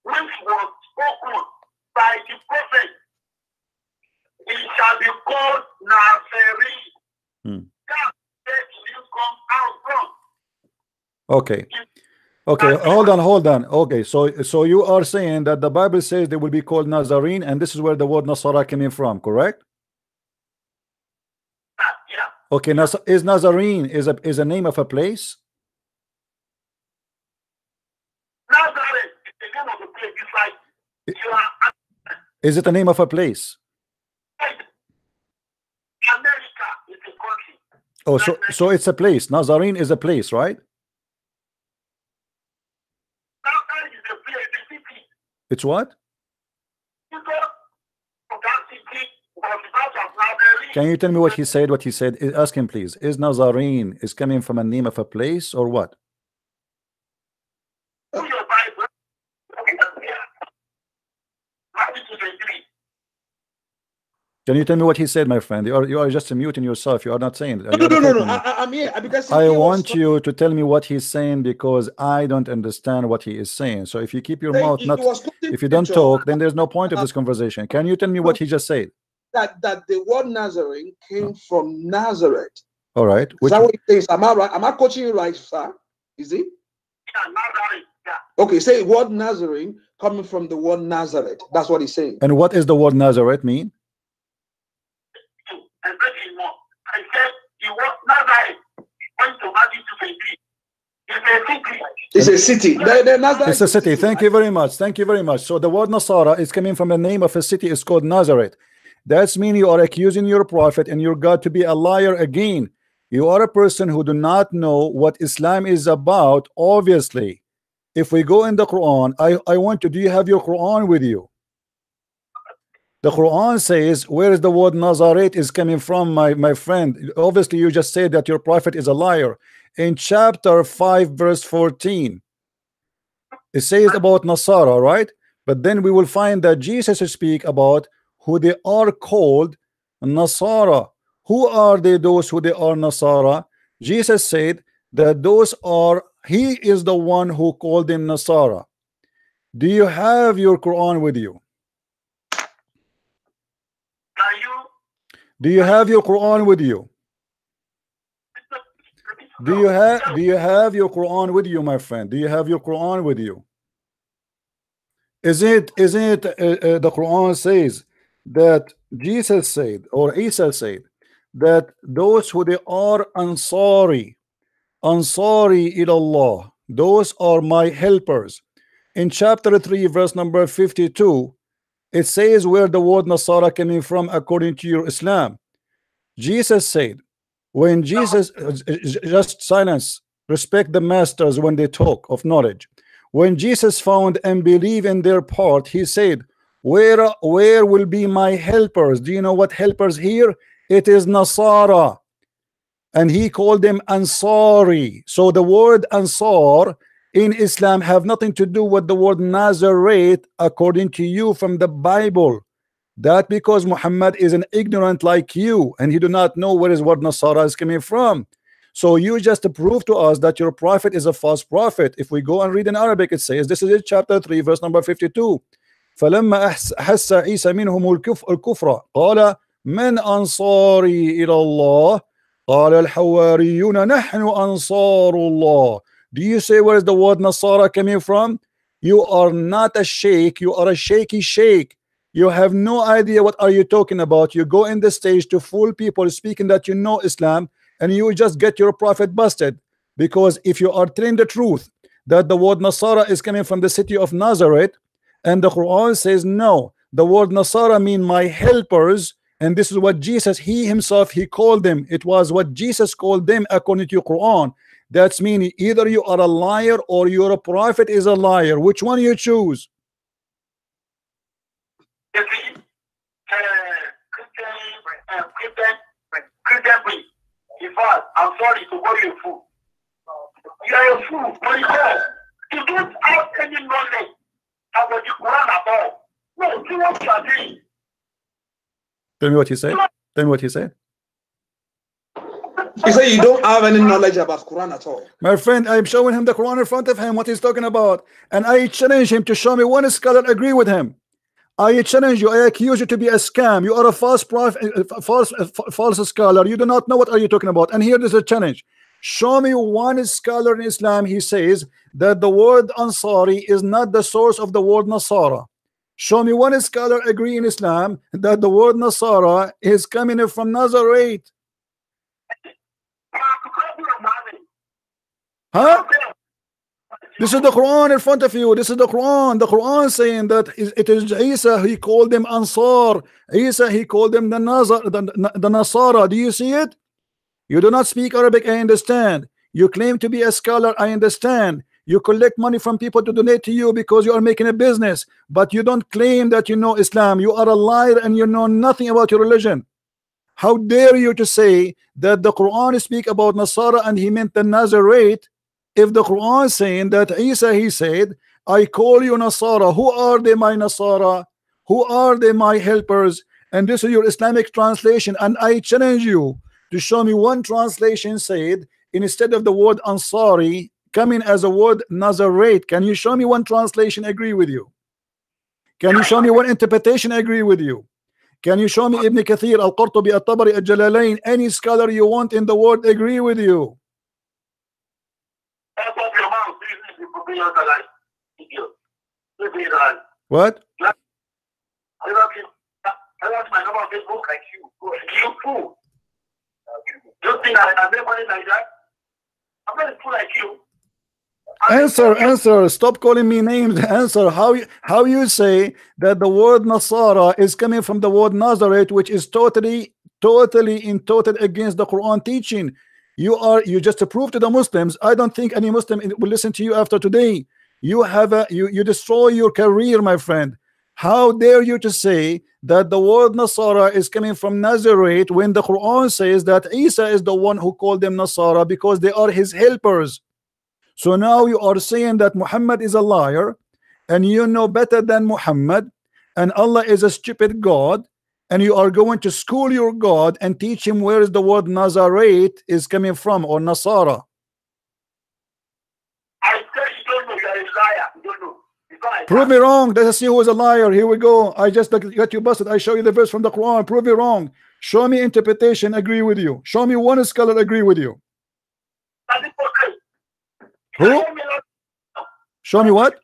which was spoken by the prophet. It shall be called Nazarene. That you come out from. Okay. Okay, hold on. Okay, so you are saying that the Bible says they will be called Nazarene, and this is where the word Nasara came in from, correct? Yeah. Okay, is Nazarene is a name of a place? Nazareth is the name of the place. It's like you are. Is it a name of a place? America is a country. Oh, so it's a place. Nazarene is a place, right? Nazareth is a place, a city. It's what? Can you tell me what he said? What he said? Ask him, please. Is Nazarene is coming from a name of a place or what? Can you tell me what he said, my friend? You are just muting yourself. You are not saying it. No. I'm here because I want you to tell me what he's saying because I don't understand what he is saying. So if you keep your mouth if you don't talk, then there's no point of this conversation. Can you tell me what he just said? That the word Nazarene came from Nazareth. All right. Is that what it is? Am I right? Am I coaching you right, sir? Is it? Yeah, Nazareth. Yeah. Okay, say word Nazarene coming from the word Nazareth. That's what he's saying. And what is the word Nazareth mean? I said the word Nazareth went to Matthew 23. It's a city. It's a city. Thank you very much. Thank you very much. So the word Nasara is coming from the name of a city. It's called Nazareth. That's mean you are accusing your prophet and your God to be a liar again. You are a person who do not know what Islam is about. Obviously, if we go in the Quran, I want to. Do you have your Quran with you? The Quran says, where is the word Nazareth is coming from, my friend? Obviously, you just said that your prophet is a liar. In chapter 5, verse 14, it says about Nasara, right? But then we will find that Jesus speak about who they are called Nasara. Who are they, those who they are Nasara? Jesus said that those are, he is the one who called them Nasara. Do you have your Quran with you? Do you have your Quran with you? Do you have your Quran with you, my friend? Do you have your Quran with you? Is it the Quran says that Jesus said or Isa said that those who they are Ansari ilallah, those are my helpers. In chapter 3 verse number 52, it says where the word Nasara coming from according to your Islam. Jesus said, when Jesus just silence, respect the masters when they talk of knowledge. When Jesus found and believe in their part, he said, where will be my helpers? Do you know what helpers here? It is Nasara, and he called them Ansari. So the word Ansar in Islam have nothing to do with the word Nazareth according to you from the Bible. That because Muhammad is an ignorant like you and he do not know where his word Nasara is coming from. So you just prove to us that your prophet is a false prophet. If we go and read in Arabic, it says, this is it, chapter 3 verse number 52. فلما أحس عيسى منهم الكفر قال من أنصاري إلى الله قال الحواريون نحن أنصار الله. Do you say where is the word Nasara coming from? You are not a sheikh, you are a shaky sheikh. You have no idea what are you talking about. You go in the stage to fool people speaking that you know Islam, and you just get your prophet busted. Because if you are telling the truth that the word Nasara is coming from the city of Nazareth, and the Quran says no, the word Nasara mean my helpers, and this is what Jesus, he himself, he called them. It was what Jesus called them according to your Quran. That's meaning either you are a liar or your prophet is a liar. Which one you choose? Christian, in fact, I'm sorry to call you a fool. You are a fool, but you don't have any knowledge about the Quran at all. No, do what you are doing. Tell me what he said. Tell me what he said. You You say you don't have any knowledge about Quran at all. My friend, I'm showing him the Quran in front of him, what he's talking about. And I challenge him to show me one scholar agree with him. I challenge you, I accuse you to be a scam. You are a false prophet, false scholar. You do not know what are you talking about. And here is a challenge. Show me one scholar in Islam, he says that the word Ansari is not the source of the word Nasara. Show me one scholar agree in Islam that the word Nasara is coming from Nazareth. Huh? This is the Quran in front of you. This is the Quran. The Quran saying that it is Isa, he called them Ansar. Isa, he called them the Nasara. Do you see it? You do not speak Arabic, I understand. You claim to be a scholar, I understand. You collect money from people to donate to you because you are making a business, but you don't claim that you know Islam. You are a liar and you know nothing about your religion. How dare you to say that the Quran speak about Nasara and he meant the Nazareth, if the Quran is saying that Isa, he said, I call you Nasara. Who are they, my Nasara? Who are they, my helpers? And this is your Islamic translation, and I challenge you to show me one translation said instead of the word Ansari coming as a word Nazareth. Can you show me one translation agree with you? Can you show me one interpretation agree with you? Can you show me Ibn Kathir, Al-Qurtubi, Al-Tabari, Al-Jalalain, any scholar you want in the world agree with you? What? Answer. Stop calling me names. Answer. How you say that the word Nasara is coming from the word Nazareth, which is totally against the Quran teaching. You just prove to the Muslims. I don't think any Muslim will listen to you after today. You destroy your career, my friend. How dare you to say that the word Nasara is coming from Nazareth when the Quran says that Isa is the one who called them Nasara because they are his helpers. So now you are saying that Muhammad is a liar and you know better than Muhammad and Allah is a stupid God, and you are going to school your God and teach him where is the word Nazareth is coming from, or Nasara. I said you don't know, you are a liar. You don't know. Prove me wrong. Let's see who is a liar. Here we go. I just got you busted. I show you the verse from the Quran. Prove me wrong. Show me interpretation. Agree with you. Show me one scholar agree with you. Who? Show me what?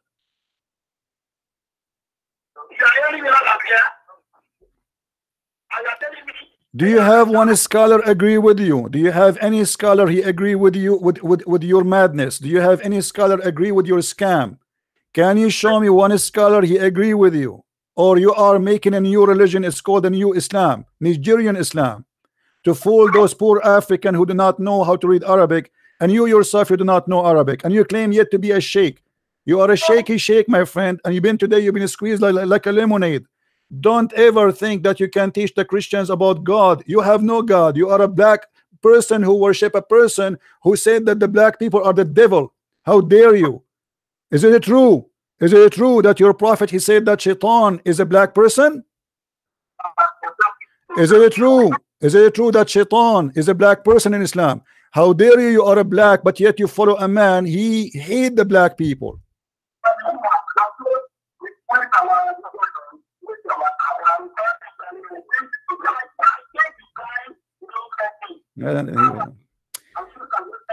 Do you have one scholar agree with you? Do you have any scholar he agree with you with your madness? Do you have any scholar agree with your scam? Can you show me one scholar he agree with you? Or you are making a new religion, it's called a new Islam, Nigerian Islam, to fool those poor African who do not know how to read Arabic, and you yourself you do not know Arabic, and you claim yet to be a sheikh. You are a shaky sheikh, my friend, and you've been squeezed like a lemonade. Don't ever think that you can teach the Christians about God. You have no God. You are a black person who worship a person who said that the black people are the devil. How dare you? Is it true? Is it true that your prophet he said that Shaitan is a black person? Is it true? Is it true that Shaitan is a black person in Islam? How dare you? You are a black, but yet you follow a man. He hate the black people.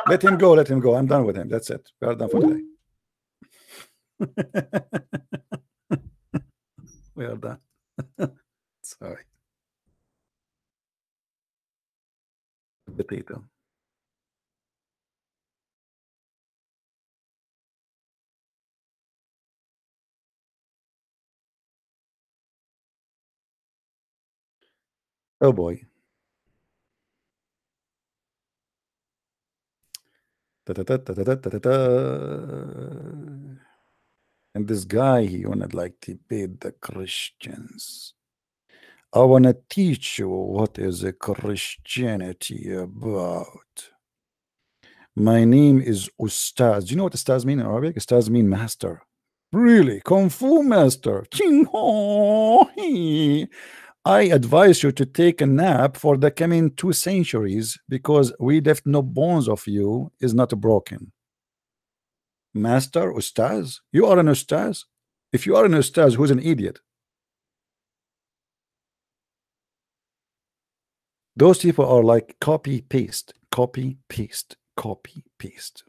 Let him go. Let him go. I'm done with him. That's it. We are done for today. We are done. Sorry. Potato. Oh boy. And this guy, he wanna like debate the Christians. I wanna teach you what is a Christianity about. My name is Ustaz. Do you know what Ustaz mean in Arabic? Ustaz mean master. Really? Kung Fu master. I advise you to take a nap for the coming 2 centuries, because we left no bones of you is not broken. Master, ustaz, you are an ustaz. If you are an ustaz, who's an idiot? Those people are like copy paste, copy paste, copy paste.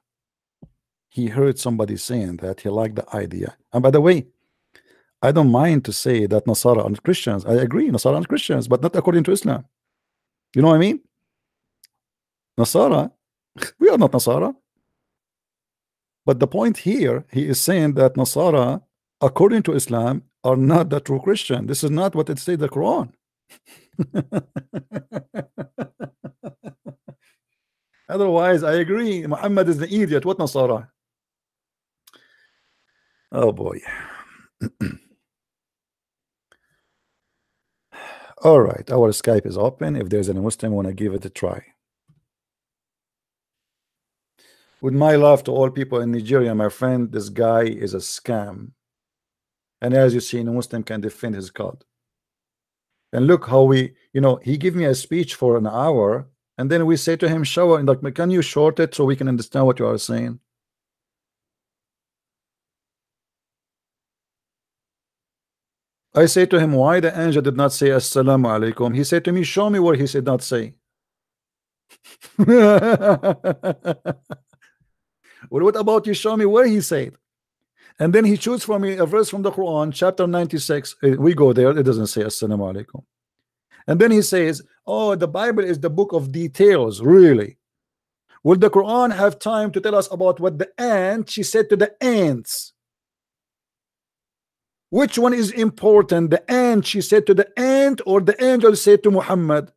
He heard somebody saying that he liked the idea. And by the way, I don't mind to say that Nasara aren't Christians. I agree, Nasara aren't Christians, but not according to Islam. You know what I mean? Nasara, we are not Nasara. But the point here, he is saying that Nasara, according to Islam, are not the true Christian. This is not what it says in the Quran. Otherwise, I agree. Muhammad is the idiot. What Nasara? Oh boy. All right, our Skype is open. If there's any Muslim want to give it a try. With my love to all people in Nigeria, my friend, this guy is a scam. And as you see, no Muslim can defend his God. And look how we, he give me a speech for an hour, and then we say to him, shower, and like, can you short it so we can understand what you are saying? I say to him, why the angel did not say assalamu alaikum? He said to me, show me where he said not say. Well, what about you show me where he said? And then he chooses for me a verse from the Quran, chapter 96. We go there, it doesn't say assalamu alaikum. And then he says, oh, the Bible is the book of details. Really? Will the Quran have time to tell us about what the ant, she said to the ants? Which one is important? The ant, she said to the ant, or the angel said to Muhammad?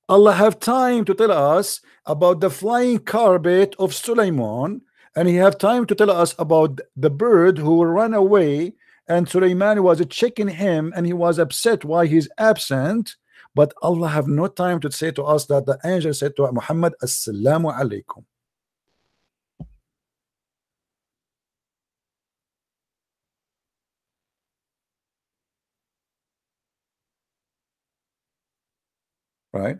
Allah have time to tell us about the flying carpet of Sulaiman, and he have time to tell us about the bird who ran away, and Sulaiman was checking him, and he was upset why he's absent. But Allah have no time to say to us that the angel said to Muhammad, assalamu alaikum. Right?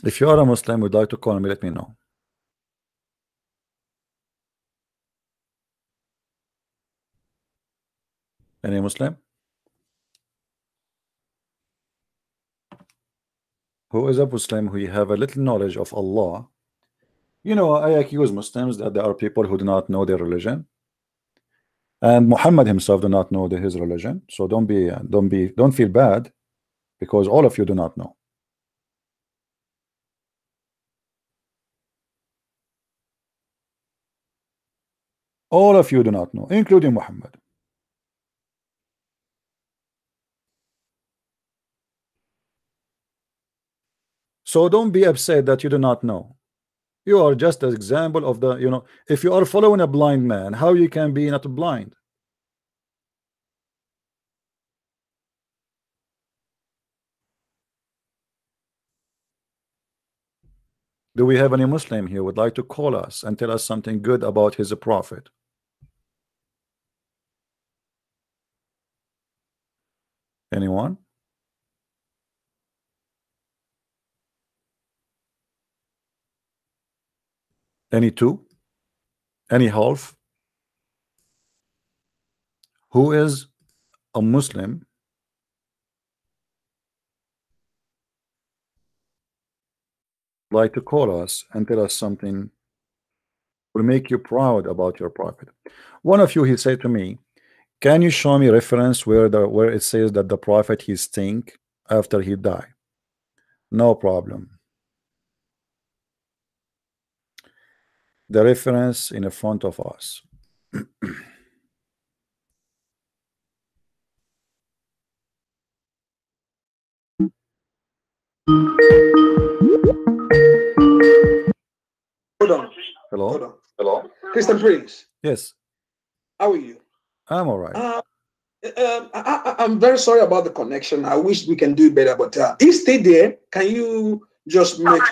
If you are a Muslim, would like to call me, let me know. Any Muslim? Who is a Muslim who have a little knowledge of Allah? I accuse Muslims that there are people who do not know their religion, and Muhammad himself do not know his religion. So don't feel bad, because all of you do not know. All of you do not know, including Muhammad. So don't be upset that you do not know. You are just an example of the, if you are following a blind man, how you can be not blind? Do we have any Muslim here would like to call us and tell us something good about his prophet? Anyone? Any two? Any half? Who is a Muslim like to call us and tell us something will make you proud about your prophet? One of you, he said to me, can you show me reference where it says that the prophet he stink after he die? No problem. The reference in the front of us. Hold on. Hello? Hold on. Hello? Christian Prince. Yes. How are you? I'm all right. I'm very sorry about the connection. I wish we can do better, but you stay there. Can you just make?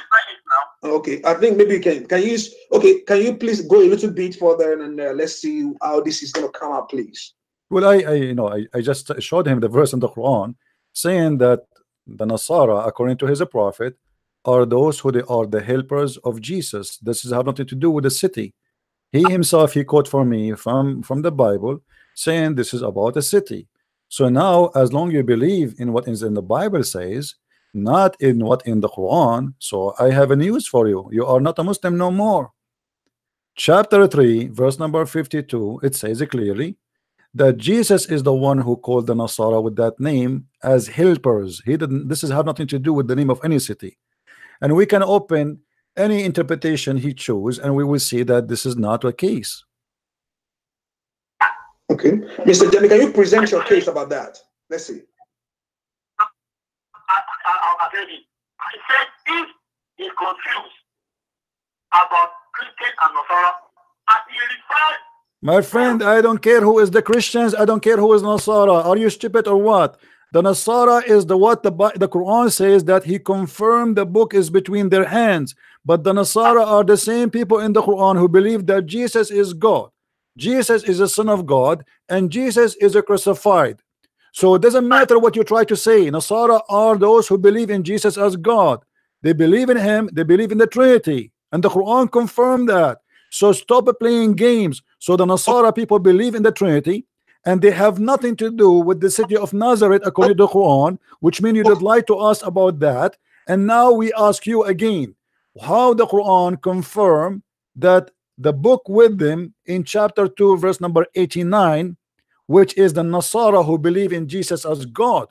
Okay, I think maybe you can you use. Okay, can you please go a little bit further and let's see how this is going to come out, please. Well, I just showed him the verse in the Quran saying that the Nasara, according to his prophet, are those who they are the helpers of Jesus. This is have nothing to do with the city. He himself he quote for me from the Bible saying this is about a city. So now, as long you believe in what is in the Bible says, not in what in the Quran, so I have a news for you. You are not a Muslim no more. Chapter 3, verse number 52, it says it clearly that Jesus is the one who called the Nasara with that name as helpers. He didn't. This is have nothing to do with the name of any city, and we can open any interpretation he chose, and we will see that this is not a case. Okay, Mr. Jamiu, can you present your case about that? Let's see. I said if he's confused about Christian and Nasara, and he referred. My friend, I don't care who is the Christians. I don't care who is Nasara. Are you stupid or what? The Nasara is the what the Quran says that he confirmed the book is between their hands. But the Nasara are the same people in the Quran who believe that Jesus is God. Jesus is a son of God and Jesus is a crucified. So it doesn't matter what you try to say. Nasara are those who believe in Jesus as God. They believe in him. They believe in the Trinity. And the Quran confirmed that. So stop playing games. So the Nasara people believe in the Trinity, and they have nothing to do with the city of Nazareth according to the Quran, which means you did lie to us about that. And now we ask you again, how the Quran confirm that the book with them in chapter 2 verse number 89, which is the Nasara who believe in Jesus as God.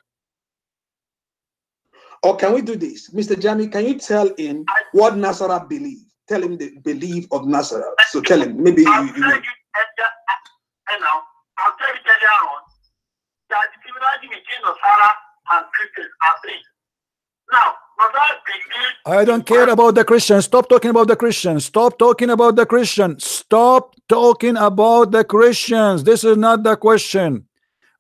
Or can we do this? Mr. Jamiu, can you tell him what Nasara believe? Tell him the belief of Nasara. So tell him, maybe I'll tell you earlier on that the similarity between Nasara and Christians are three. Now, Nasara believes. I don't care about the Christians. Stop talking about the Christians. Stop talking about the Christians. Stop talking about the Christians. This is not the question.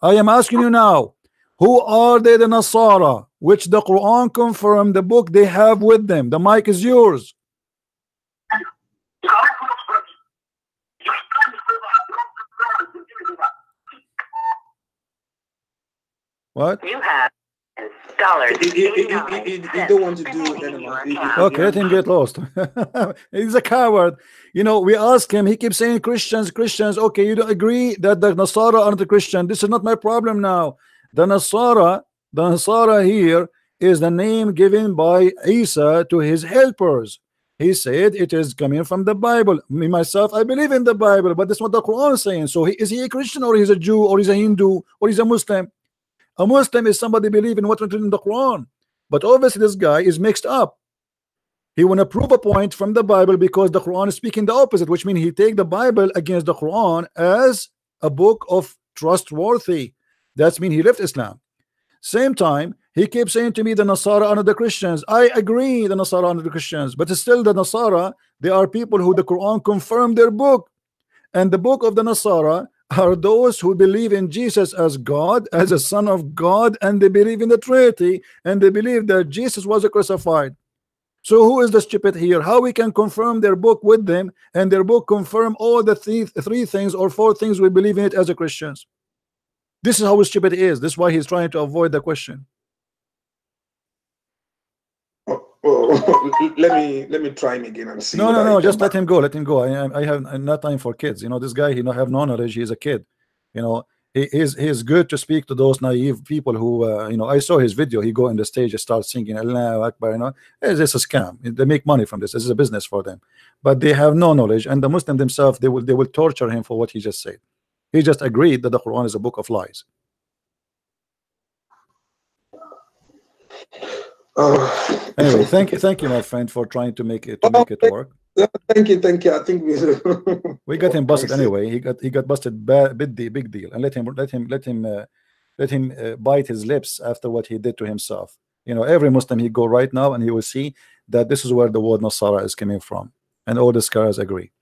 I am asking you now, who are they, the Nasara, which the Quran confirmed the book they have with them? The mic is yours. What? You have dollars. He don't want to do it anymore. Okay, let him get lost. He's a coward. You know, we ask him, he keeps saying Christians, Christians. Okay, you don't agree that the Nasara aren't the Christian. This is not my problem now. The Nasara here is the name given by Isa to his helpers. He said it is coming from the Bible. Me, myself, I believe in the Bible, but that's what the Quran is saying. So is he a Christian, or he's a Jew, or he's a Hindu, or he's a Muslim? A Muslim is somebody believing what written in the Quran. But obviously this guy is mixed up. He want to prove a point from the Bible because the Quran is speaking the opposite, which means he take the Bible against the Quran as a book of trustworthy. That's mean he left Islam. Same time, he keeps saying to me the Nasara are not the Christians. I agree the Nasara are not the Christians, but still the Nasara, they are people who the Quran confirmed their book. And the book of the Nasara are those who believe in Jesus as God, as a son of God, and they believe in the Trinity, and they believe that Jesus was crucified. So who is the stupid here? How we can confirm their book with them, and their book confirm all the three things or four things we believe in it as a Christians? This is how stupid he is. This is why he's trying to avoid the question. Let me try him again and see. No, just let him go. Let him go. I have not time for kids. You know, this guy, he don't have no knowledge. He's a kid. You know, he's good to speak to those naive people who, you know, I saw his video. He go on the stage and start singing Allahu Akbar. You know, it's a scam. They make money from this. This is a business for them. But they have no knowledge. And the Muslim themselves, they will torture him for what he just said. He just agreed that the Quran is a book of lies. Anyway, thank you, my friend, for trying to make it work. Thank you. I think we got him busted anyway. He got busted big deal, and let him bite his lips after what he did to himself. You know, every Muslim he go right now, and he will see that this is where the word Nasara is coming from, and all the scholars agree.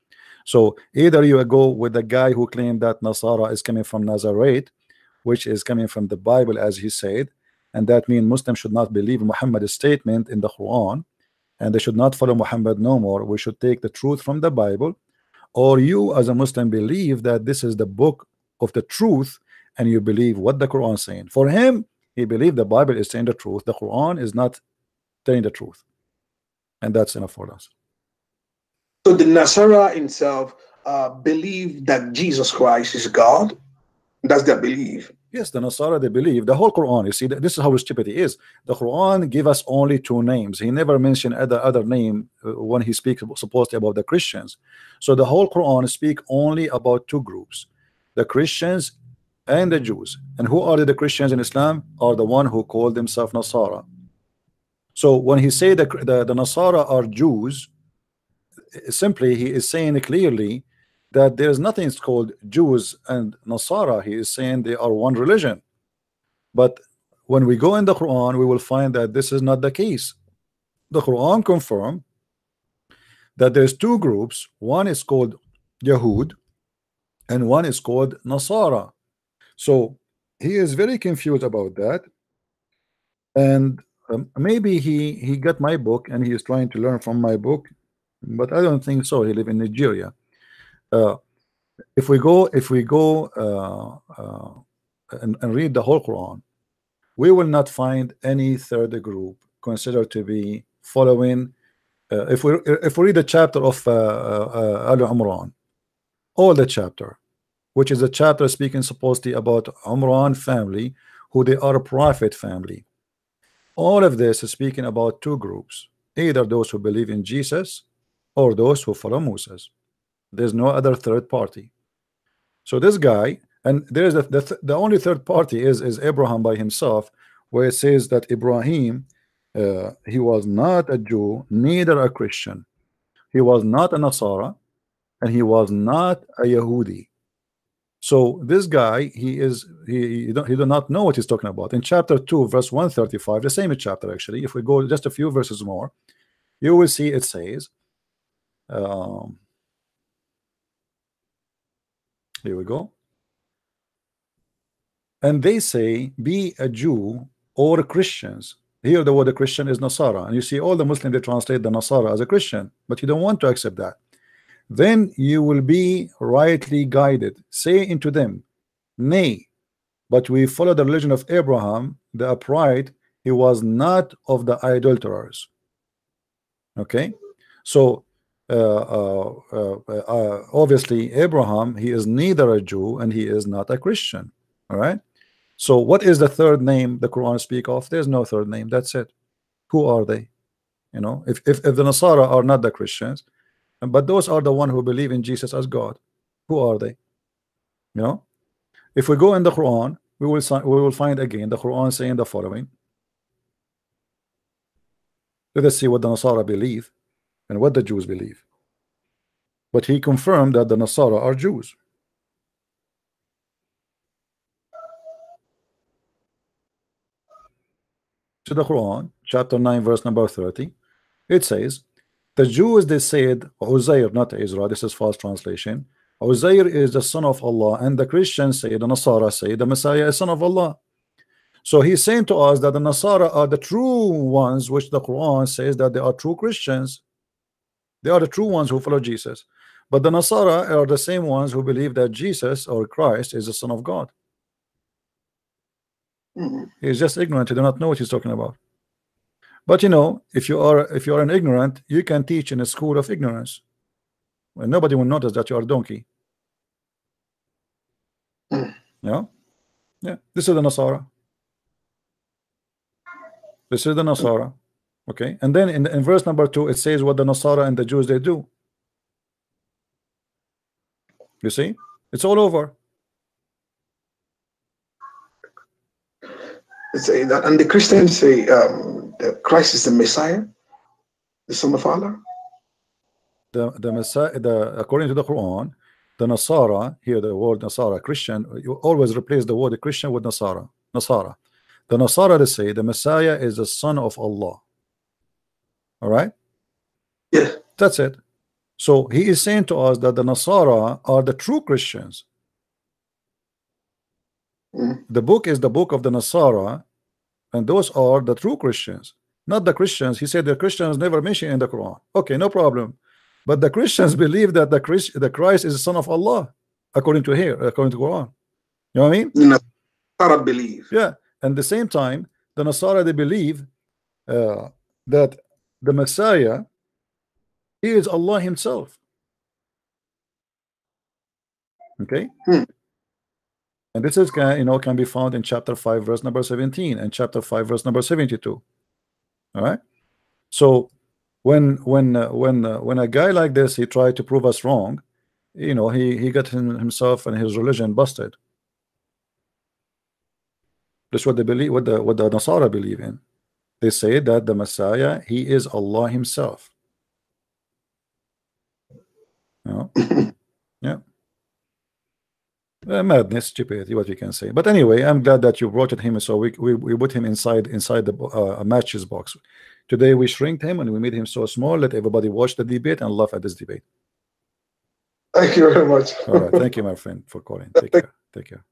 So either you go with the guy who claimed that Nasara is coming from Nazareth, which is coming from the Bible, as he said, and that means Muslims should not believe Muhammad's statement in the Quran, and they should not follow Muhammad no more. We should take the truth from the Bible. Or you as a Muslim believe that this is the book of the truth, and you believe what the Quran is saying. For him, he believed the Bible is saying the truth, the Quran is not telling the truth, and that's enough for us. So the Nasara himself believe that Jesus Christ is God. That's their belief. Yes, the Nasara, they believe the whole Quran. You see, this is how stupid he is. The Quran give us only two names. He never mentioned other name when he speaks supposedly about the Christians. So the whole Quran speak only about two groups, the Christians and the Jews. And who are the Christians in Islam? Are the one who call themselves Nasara. So when he say the Nasara are Jews, simply he is saying clearly that there is nothing called Jews and Nasara. He is saying they are one religion. But when we go in the Quran, we will find that this is not the case. The Quran confirm that there's two groups. One is called Yahud and one is called Nasara. So he is very confused about that, and maybe he got my book and he is trying to learn from my book, but I don't think so. He live in Nigeria. If we go and read the whole Quran, we will not find any third group considered to be following. If we read the chapter of Al Umran, all the chapter, which is a chapter speaking supposedly about Umran family, who they are a prophet family. All of this is speaking about two groups, either those who believe in Jesus or those who follow Moses. There's no other third party. So this guy, and there is the only third party is Abraham by himself, where it says that Ibrahim, he was not a Jew, neither a Christian. He was not a Nasara, and he was not a Yahudi. So this guy, he do not know what he's talking about. In chapter 2, verse 135, the same chapter actually, if we go just a few verses more, you will see it says, here we go. And they say, be a Jew or Christians. Here the word Christian is Nasara. And you see all the Muslims, they translate the Nasara as a Christian, but you don't want to accept that. Then you will be rightly guided. Say unto them, nay, but we follow the religion of Abraham, the upright. He was not of the idolaters. Okay, so obviously Abraham, he is neither a Jew and he is not a Christian. All right, so what is the third name the Quran speak of? There's no third name. That's it. Who are they? You know, if the Nasara are not the Christians, but those are the one who believe in Jesus as God, who are they? You know, if we go in the Quran, we will find again the Quran saying the following. Let us see what the Nasara believe and what the Jews believe. But he confirmed that the Nasara are Jews. To the Quran, chapter 9, verse number 30, it says, the Jews, they said, Uzair, not Israel, this is false translation. Uzair is the son of Allah, and the Christians say, the Nasara say, the Messiah is son of Allah. So he's saying to us that the Nasara are the true ones, which the Quran says that they are true Christians. They are the true ones who follow Jesus. But the Nasara are the same ones who believe that Jesus or Christ is the Son of God. He's just ignorant. He do not know what he's talking about. But you know, if you are an ignorant, you can teach in a school of ignorance. Well, nobody will notice that you are a donkey. Yeah, yeah. This is the Nasara. This is the Nasara. Okay, and then in verse number 2, it says what the Nasara and the Jews they do. You see, it's all over. Say that, and the Christians say that Christ is the Messiah, the Son of Allah. The Messiah, according to the Quran, the Nasara, here the word Nasara, Christian, you always replace the word Christian with Nasara. Nasara. The Nasara, they say the Messiah is the Son of Allah. All right? Yeah. That's it. So he is saying to us that the Nasara are the true Christians. The book is the book of the Nasara, and those are the true Christians, not the Christians. He said the Christians never mentioned in the Quran. Okay, no problem. But the Christians believe that the Christ is the son of Allah, according to Quran. You know what I mean? Nasara believe. Yeah. And at the same time, the Nasara, they believe that the Messiah, he is Allah himself. Okay. And this is can be found in chapter 5 verse number 17 and chapter 5 verse number 72. All right. So when a guy like this, he tried to prove us wrong, he got himself and his religion busted. That's what they believe, what the Nasara believe in. They say that the Messiah, he is Allah himself. Yeah. Madness, stupidity, what we can say. But anyway, I'm glad that you brought him, so we put him inside the matches box. Today we shrinked him and we made him so small. Let everybody watch the debate and laugh at this debate. Thank you very much. All right, thank you, my friend, for calling. Take care. Take care.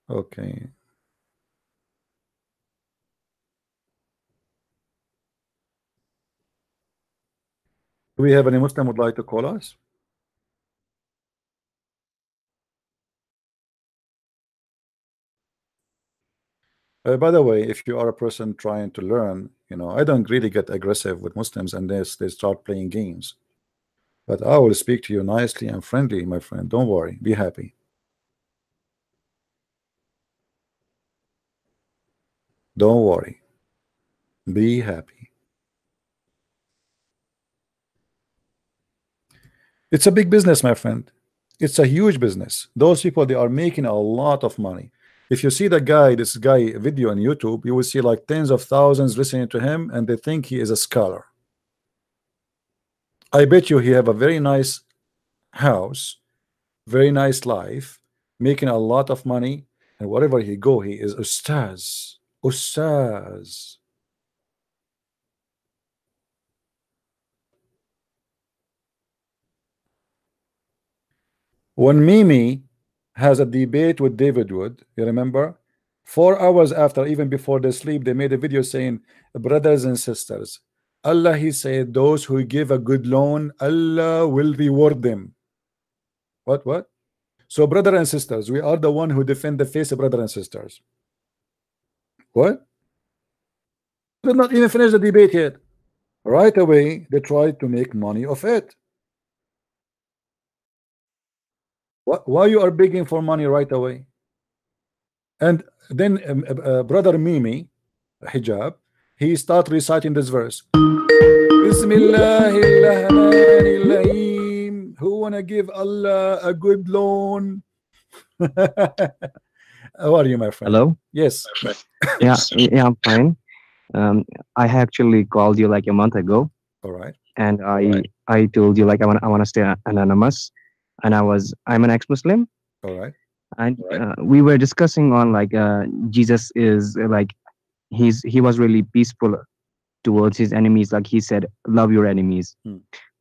Okay. Do we have any Muslim would like to call us? By the way, if you are a person trying to learn, I don't really get aggressive with Muslims unless they start playing games. But I will speak to you nicely and friendly, my friend. Don't worry. Be happy. Don't worry. Be happy. It's a big business, my friend. It's a huge business. Those people, they are making a lot of money. If you see this guy video on YouTube, you will see like tens of thousands listening to him, and they think he is a scholar. I bet you he have a very nice house, very nice life, making a lot of money, and wherever he go, he is ustaz. Ustaz. When Mimi has a debate with David Wood, you remember? 4 hours after, even before they sleep, they made a video saying, brothers and sisters, Allah, he said, those who give a good loan, Allah will reward them. What? So, brother and sisters, we are the one who defend the face of brother and sisters. What? Did not even finish the debate yet. Right away, they tried to make money of it. Why you are begging for money right away? And then brother Mimi Hijab, he start reciting this verse. Bismillahirrahmanirrahim. Who wanna give Allah a good loan? How are you, my friend? Hello. Yes. Yeah, I'm fine. I actually called you like a month ago. All right. And I told you like I want to stay anonymous, and I'm an ex-Muslim. All right. And we were discussing on like Jesus is like he was really peaceful towards his enemies. Like he said, love your enemies.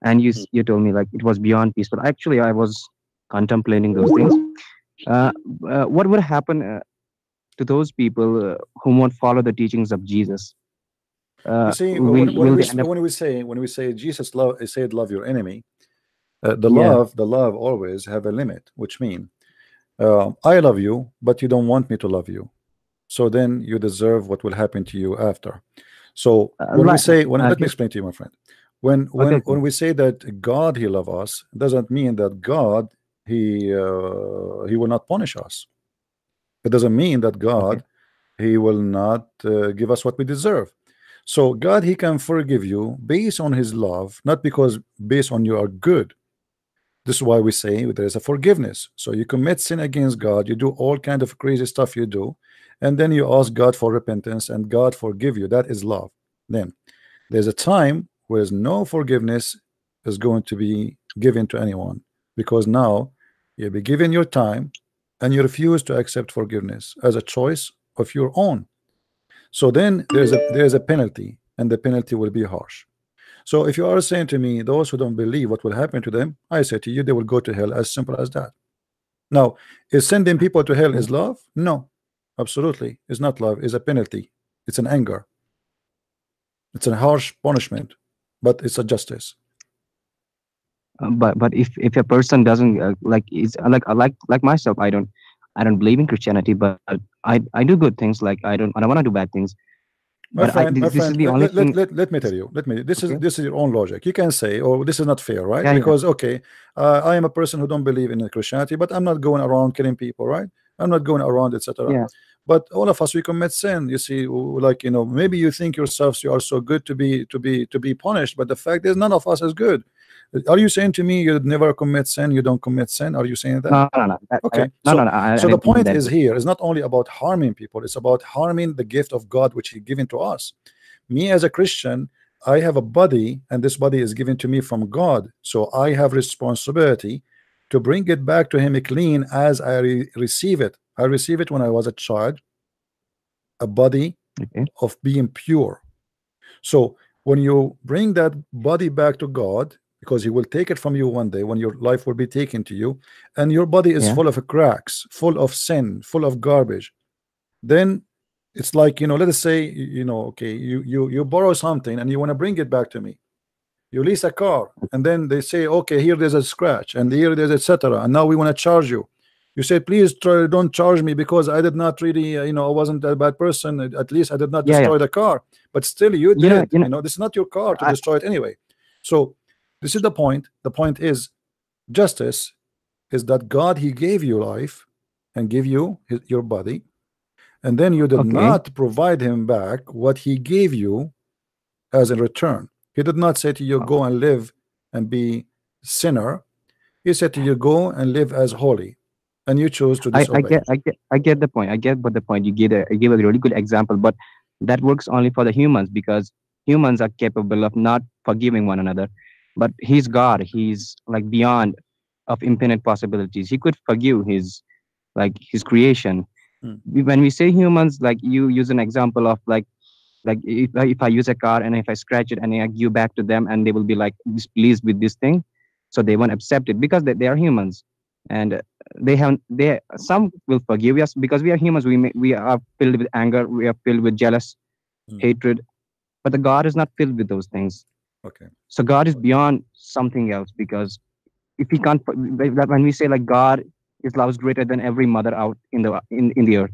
And you told me like it was beyond peaceful. Actually, I was contemplating those things. What would happen to those people who won't follow the teachings of Jesus? You see, when we say Jesus said love your enemy, the love always have a limit, which means I love you, but you don't want me to love you, so then you deserve what will happen to you after. So when we say, let me explain to you, my friend. When we say that God he love us, doesn't mean that God he will not punish us. It doesn't mean that God he will not give us what we deserve. So God he can forgive you based on his love, not because based on you are good. This is why we say there is a forgiveness. So you commit sin against God, you do all kind of crazy stuff you do, and then you ask God for repentance and God forgive you. That is love. Then there's a time where no forgiveness is going to be given to anyone, because now you'll be given your time and you refuse to accept forgiveness as a choice of your own. So then there's a penalty, and the penalty will be harsh. So if you are saying to me, those who don't believe, what will happen to them, I say to you, they will go to hell, as simple as that. Now, is sending people to hell is love? No, absolutely. It's not love, it's a penalty. It's an anger. It's a harsh punishment, but it's a justice. But if a person doesn't like is like myself, I don't believe in Christianity, but I do good things. Like I don't want to do bad things. My But friend, my this is friend, the only thing. let me tell you. This Okay. is your own logic. You can say, "Oh, this is not fair," right? Yeah, yeah, Because okay, I am a person who don't believe in Christianity, but I'm not going around killing people, right? I'm not going around, etc. yeah. But all of us, we commit sin. You see, like maybe you think yourselves you are so good to be punished, but the fact is, none of us is good. Are you saying to me you never commit sin? You don't commit sin? Are you saying that? No, no, no. Okay, No. so I the didn't mean point that is way. here is not only about harming people, it's about harming the gift of God which He given to us. Me as a Christian, I have a body, and this body is given to me from God. So I have responsibility to bring it back to Him clean as I receive it. I receive it when I was a child, a body Okay. of being pure. So when you bring that body back to God, because He will take it from you one day when your life will be taken to you, and your body is Yeah. full of cracks, full of sin, full of garbage, then it's like, let us say, okay, you borrow something and you want to bring it back to me. You lease a car, and then they say, okay, here there's a scratch, and here there's etc. And now we want to charge you. You say, please don't charge me because I did not really, I wasn't a bad person. At least I did not Yeah, yeah. destroy the car. But still, you You know, did. This is not your car to I, destroy it anyway. So this is the point. The point is, justice is that God, He gave you life and give you your body, and then you did okay. not provide Him back what He gave you as a return. He did not say to you, go and live and be sinner. He said to you, go and live as holy, and you chose to I disobey. get the point. I get what the point you gave a really good example, but that works only for the humans because humans are capable of not forgiving one another. But he's God. He's like beyond of infinite possibilities. He could forgive his creation. Hmm. When we say humans, like you use an example of like if I use a car and if I scratch it and I give back to them and they will be like displeased with this thing, so they won't accept it because they are humans, and they some will forgive us because we are humans. We are filled with anger, we are filled with jealous, Hmm. hatred, but the God is not filled with those things. Okay. So God is beyond something else because if he can't, when we say like God is loves greater than every mother out in the earth,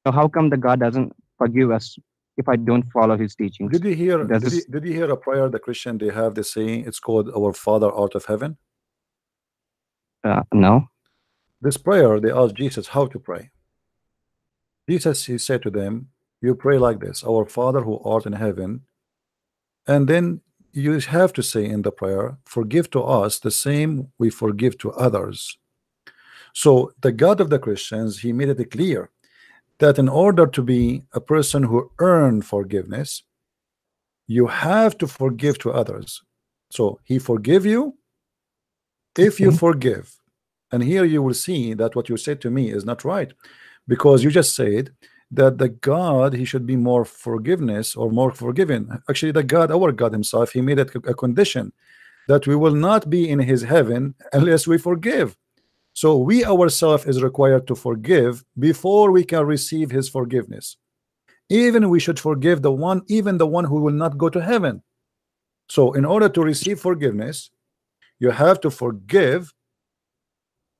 so how come the God doesn't forgive us if I don't follow his teachings? Did you hear? Does this Did you hear a prayer the Christian they have? They say it's called "Our Father Art of Heaven." no? This prayer they asked Jesus how to pray. Jesus, He said to them, "You pray like this: Our Father who art in heaven," and then you have to say in the prayer, "Forgive to us the same we forgive to others." So the God of the Christians, He made it clear that in order to be a person who earn forgiveness, you have to forgive to others. So He forgive you if you Okay. forgive. And here you will see that what you said to me is not right, because you just said that the God, He should be more forgiveness or more forgiven. Actually, the God, our God Himself, He made it a condition that we will not be in His heaven unless we forgive. So we ourselves is required to forgive before we can receive His forgiveness. Even we should forgive the one, even the one who will not go to heaven. So in order to receive forgiveness, you have to forgive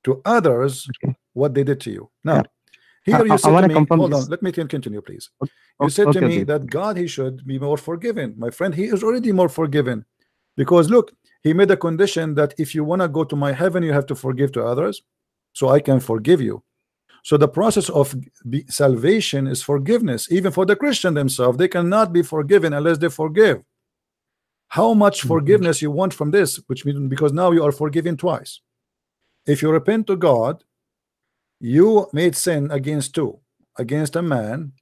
to others Okay. what they did to you. Yeah. Now, here you I said want to to me, confirm hold on, this. let me continue, please. Okay, You said to okay, me okay. that God, He should be more forgiven. My friend, He is already more forgiven, because look, He made a condition that if you want to go to my heaven, you have to forgive to others, so I can forgive you. So the process of salvation is forgiveness. Even for the Christian themselves, they cannot be forgiven unless they forgive. How much Mhm. forgiveness you want from this? Which means, because now you are forgiven twice. If you repent to God, you made sin against two, against a man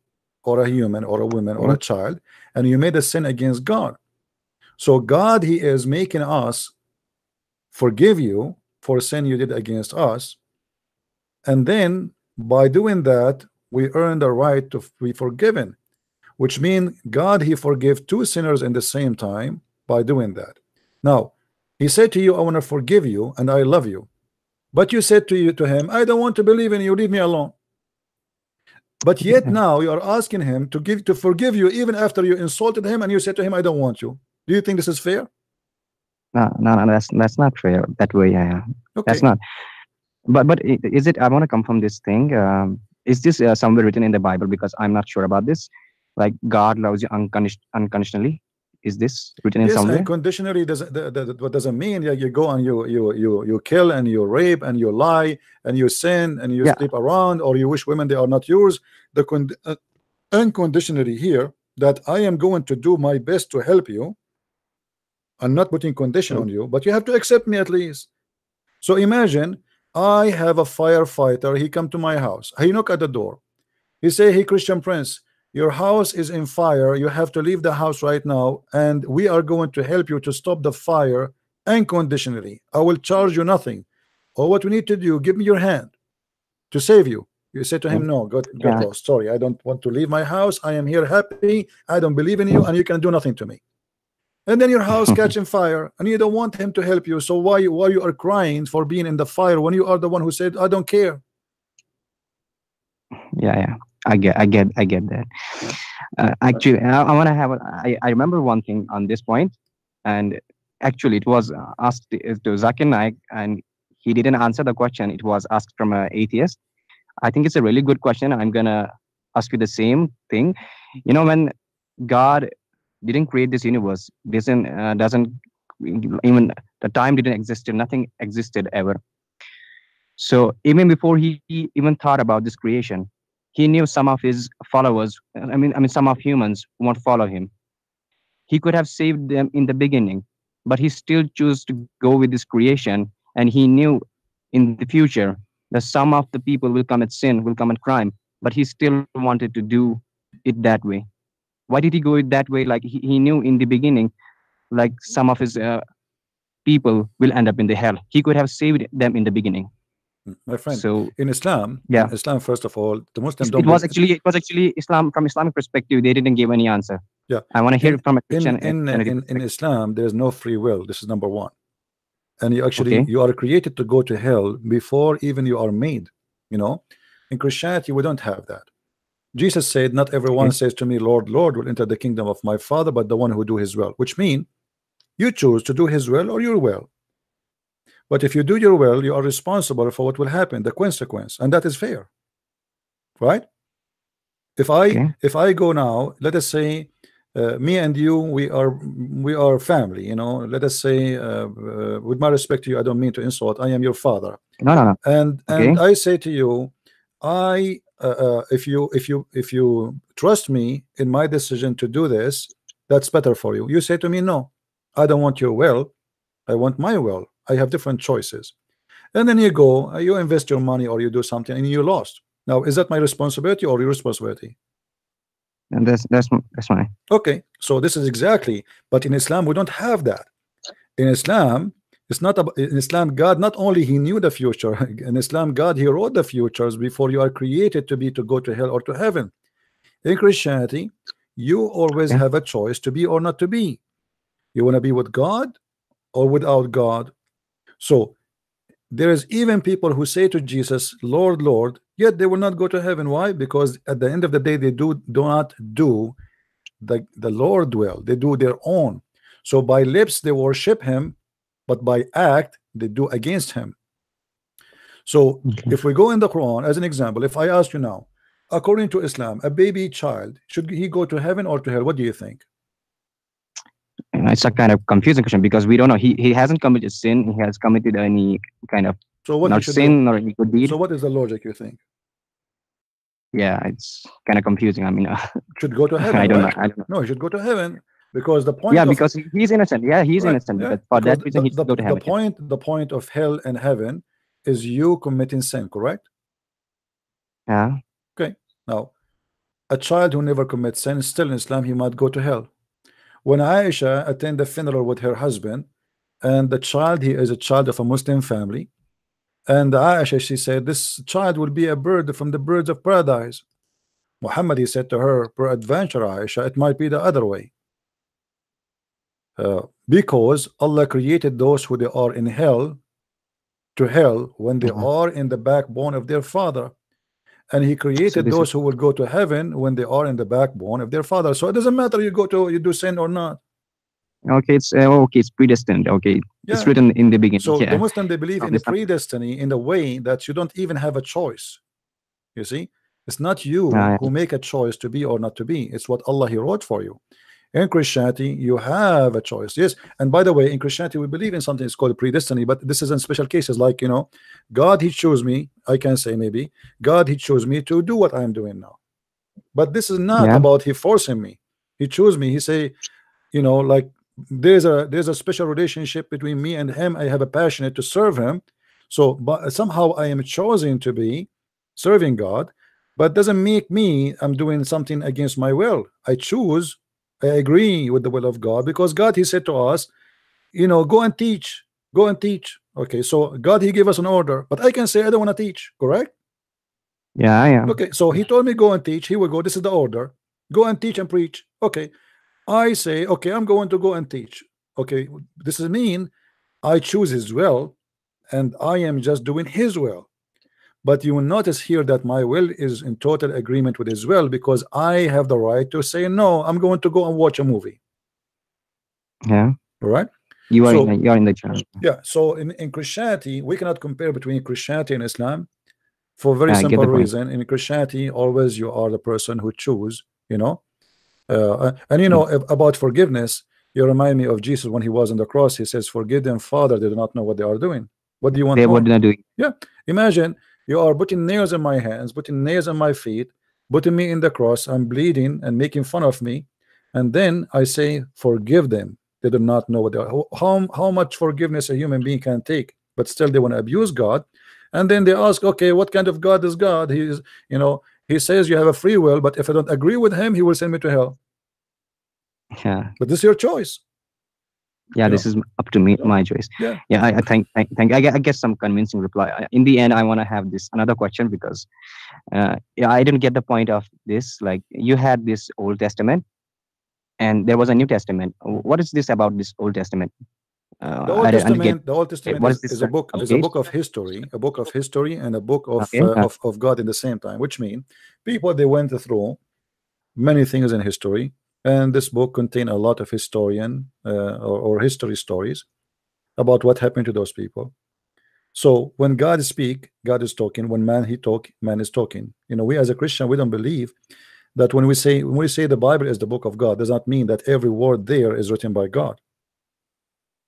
or a human or a woman or Okay. a child, and you made a sin against God. So God, He is making us forgive you for sin you did against us, and then by doing that we earn the right to be forgiven, which means God, he forgave two sinners in the same time by doing that. Now he said to you, I want to forgive you and I love you, but you said to him, I don't want to believe in you, leave me alone. But yet now you are asking him to forgive you even after you insulted him and you said to him, I don't want you. Do you think this is fair? No, that's not fair that way. Yeah, Okay. that's not. But is it? I want to confirm this thing. Is this somewhere written in the Bible? Because I'm not sure about this. Like God loves you unconditionally. Is this written in Yes, somewhere? unconditionally doesn't what doesn't mean you go and you kill and you rape and you lie and you sin and you Yeah. sleep around or you wish women they are not yours. The unconditionally here that I am going to do my best to help you. I'm not putting condition on you, but you have to accept me at least. So imagine I have a firefighter. He come to my house. He knock at the door. He say, hey, Christian Prince, your house is in fire. You have to leave the house right now, and we are going to help you to stop the fire unconditionally. I will charge you nothing. All what we need to do, give me your hand to save you. You say to him, no, get Yeah. lost. Sorry, I don't want to leave my house. I am here happy. I don't believe in you, and you can do nothing to me. And then your house catching fire, and you don't want him to help you. So why you are crying for being in the fire when you are the one who said, I don't care? Yeah. I get that. Actually, I want to have. I remember one thing on this point, and actually, it was asked to Zakir Naik, and he didn't answer the question. It was asked from an atheist. I think it's a really good question. I'm gonna ask you the same thing. You know, when God didn't create this universe, doesn't even the time didn't exist. Nothing existed ever. So even before he even thought about this creation, he knew some of his followers. I mean, some of humans won't follow him. He could have saved them in the beginning, but he still chose to go with this creation. And he knew in the future that some of the people will commit sin, will commit crime, but he still wanted to do it that way. Why did he go it that way? Like he knew in the beginning, like some of his people will end up in the hell. He could have saved them in the beginning. My friend, So in Islam, yeah, first of all, the Muslims it don't was actually Islam. From Islamic perspective, they didn't give any answer. Yeah, I want to hear it from a Christian. in Islam, there is no free will. This is number one. And you actually Okay. you are created to go to hell before even you are made. You know, in Christianity we don't have that. Jesus said, not everyone says to me, Lord, Lord, will enter the kingdom of my Father, but the one who do his will, which means you choose to do his will or your will. But if you do your will, you are responsible for what will happen, the consequence, and that is fair, right? If I go now, let us say me and you, we are family, you know. Let us say with my respect to you, I don't mean to insult, I am your father. No. And I say to you, if you trust me in my decision to do this, that's better for you. You say to me, no, I don't want your will, I want my will. I have different choices. And then you go, you invest your money or you do something and you lost. Now, is that my responsibility or your responsibility? And that's fine. Okay, so this is exactly, but in Islam we don't have that. In Islam, it's not about, in Islam, God not only he knew the future. In Islam, God he wrote the futures before you are created to go to hell or to heaven. In Christianity, you always have a choice to be or not to be. You want to be with God or without God. So there is even people who say to Jesus, Lord, Lord, yet they will not go to heaven. Why? Because at the end of the day, they do not do the Lord will. They do their own. So by lips they worship him, but by act they do against him. So if we go in the Quran as an example, if I ask you now, according to Islam, a baby child, should he go to heaven or to hell? What do you think? It's a kind of confusing question because we don't know. He hasn't committed sin. He has committed any kind of not sin or any good deed. So what is the logic you think? Yeah, it's kind of confusing. I mean, should go to heaven. I don't right? know. No, he should go to heaven because the point. Yeah, because he's innocent. Yeah, he's innocent. Yeah, but for that reason, he should go to heaven. The point of hell and heaven is you committing sin, correct? Yeah. Okay. Now, a child who never commits sin, still in Islam, he might go to hell. When Aisha attended the funeral with her husband, and the child, he is a child of a Muslim family, And Aisha, she said, this child will be a bird from the birds of paradise. Muhammad, he said to her, peradventure, Aisha, it might be the other way. Because Allah created those who they are in hell to hell when they are in the backbone of their father, and He created those who will go to heaven when they are in the backbone of their father. So it doesn't matter you do sin or not. Okay, it's predestined. Okay, Yeah. it's written in the beginning. So yeah. the Muslim, they believe in the predestiny in the way that you don't even have a choice. You see, it's not you who make a choice to be or not to be. It's what Allah He wrote for you. In Christianity, you have a choice. Yes, and by the way, in Christianity, we believe in something it's called predestiny, but this is in special cases, like, you know, God He chose me. I can say maybe God He chose me to do what I am doing now, but this is not about He forcing me. He chose me. He say, you know, like there's a special relationship between me and Him. I have a passion to serve Him, so but somehow I am chosen to be serving God, but doesn't make me I'm doing something against my will. I choose. I agree with the will of God, because God He said to us, you know, go and teach, go and teach. Okay, so God He gave us an order, but I can say I don't want to teach, correct? Yeah. Okay, so He told me go and teach. He will go. This is the order. Go and teach and preach. Okay, I say okay, I'm going to go and teach. Okay, this is mean I choose His will, and I am just doing His will. But you will notice here that my will is in total agreement with His will, because I have the right to say no, I'm going to go and watch a movie. Yeah. All right. You are in the channel. Yeah. So in Christianity, we cannot compare between Christianity and Islam for a very simple reason. In Christianity, always you are the person who choose, you know. And you know about forgiveness, you remind me of Jesus when He was on the cross. He says, forgive them, Father, they do not know what they are doing. What do you want more? What they're doing. Yeah. Imagine you are putting nails in my hands, putting nails on my feet, putting me in the cross. I'm bleeding and making fun of me, and then I say, forgive them. They do not know what they are. How much forgiveness a human being can take, but still they want to abuse God. And then they ask, okay, what kind of God is God? He is, you know, He says you have a free will, but if I don't agree with Him, He will send me to hell. Yeah. But this is your choice. Yeah, this is up to me, my choice. Yeah. I think I guess some convincing reply. In the end, I want to have this another question, because I didn't get the point of this. Like, you had this Old Testament, and there was a New Testament. What is this about this Old Testament? The Old Testament is a book of history, a book of history, and a book of God in the same time. Which means people, they went through many things in history. And this book contains a lot of historian or history stories about what happened to those people. So when God speak, God is talking. When man he talk, man is talking. You know, we as a Christian, we don't believe that when we say the Bible is the book of God, does not mean that every word there is written by God.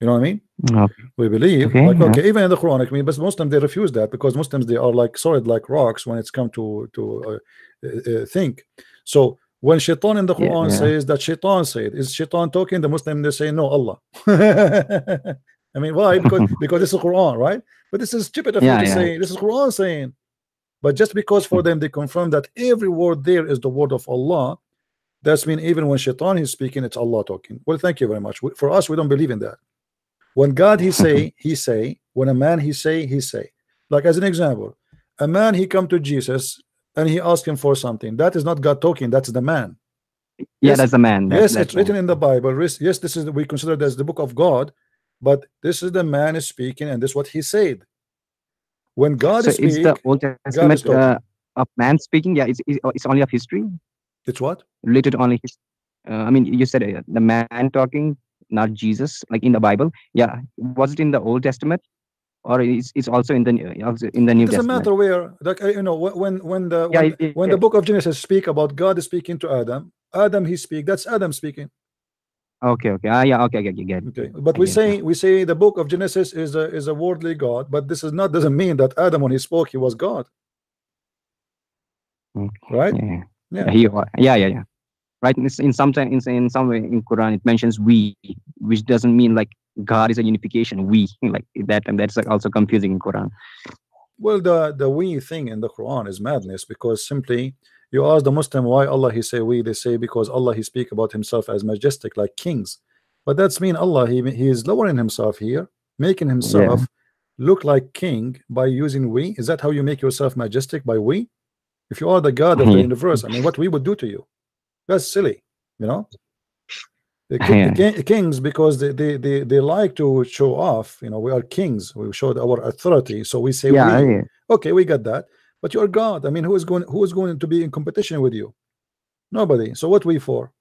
You know what I mean? Okay. We believe even in the Quran. I mean, but Muslims, they refuse that, because Muslims, they are like solid like rocks when it's come to think. So when Shaitan in the Quran says that Shaitan said, is Shaitan talking? The Muslim, they say no, Allah. I mean, why? Because this is Quran, right? But this is stupid of you to say this is Quran saying. But just because for them they confirm that every word there is the word of Allah, that's mean even when Shaitan is speaking, it's Allah talking. Well, thank you very much. For us, we don't believe in that. When God he say, He say. When a man he say, He say. Like as an example, a man he come to Jesus and he asked Him for something. That is not God talking. That's the man. Yes, that's the man. It's written in the Bible. Yes, this is we consider this the book of God, but this is the man is speaking, and this is what he said. When God speaks, is the Old Testament of man speaking? Yeah, it's only of history. It's what related only. I mean, you said the man talking, not Jesus, like in the Bible. Yeah, was it in the Old Testament, or it's also in the New Testament? It doesn't matter where. Like you know, when the book of Genesis speak about God speaking to Adam he speak. That's Adam speaking. Okay. Okay. Okay. Get it. Okay. But we say the book of Genesis is a worldly God, but this is not doesn't mean that Adam when he spoke he was God. Okay. Right? Yeah. Right. In some way in Quran it mentions we, which doesn't mean like God is a unification. We like that, and that's like also confusing in Quran. Well, the we thing in the Quran is madness, because simply you ask the Muslim why Allah he say we, they say because Allah he speak about himself as majestic like kings, but that's mean Allah he is lowering himself here, making himself look like king by using we? Is that how you make yourself majestic, by we? If you are the God of the Yeah. universe, I mean, what we would do to you? That's silly, you know. Yeah. Kings, because they like to show off, you know, we are kings, we showed our authority, so we say Yeah. we. Yeah. Okay, we got that, but you're God. I mean, who is going to be in competition with you? Nobody. So what we for,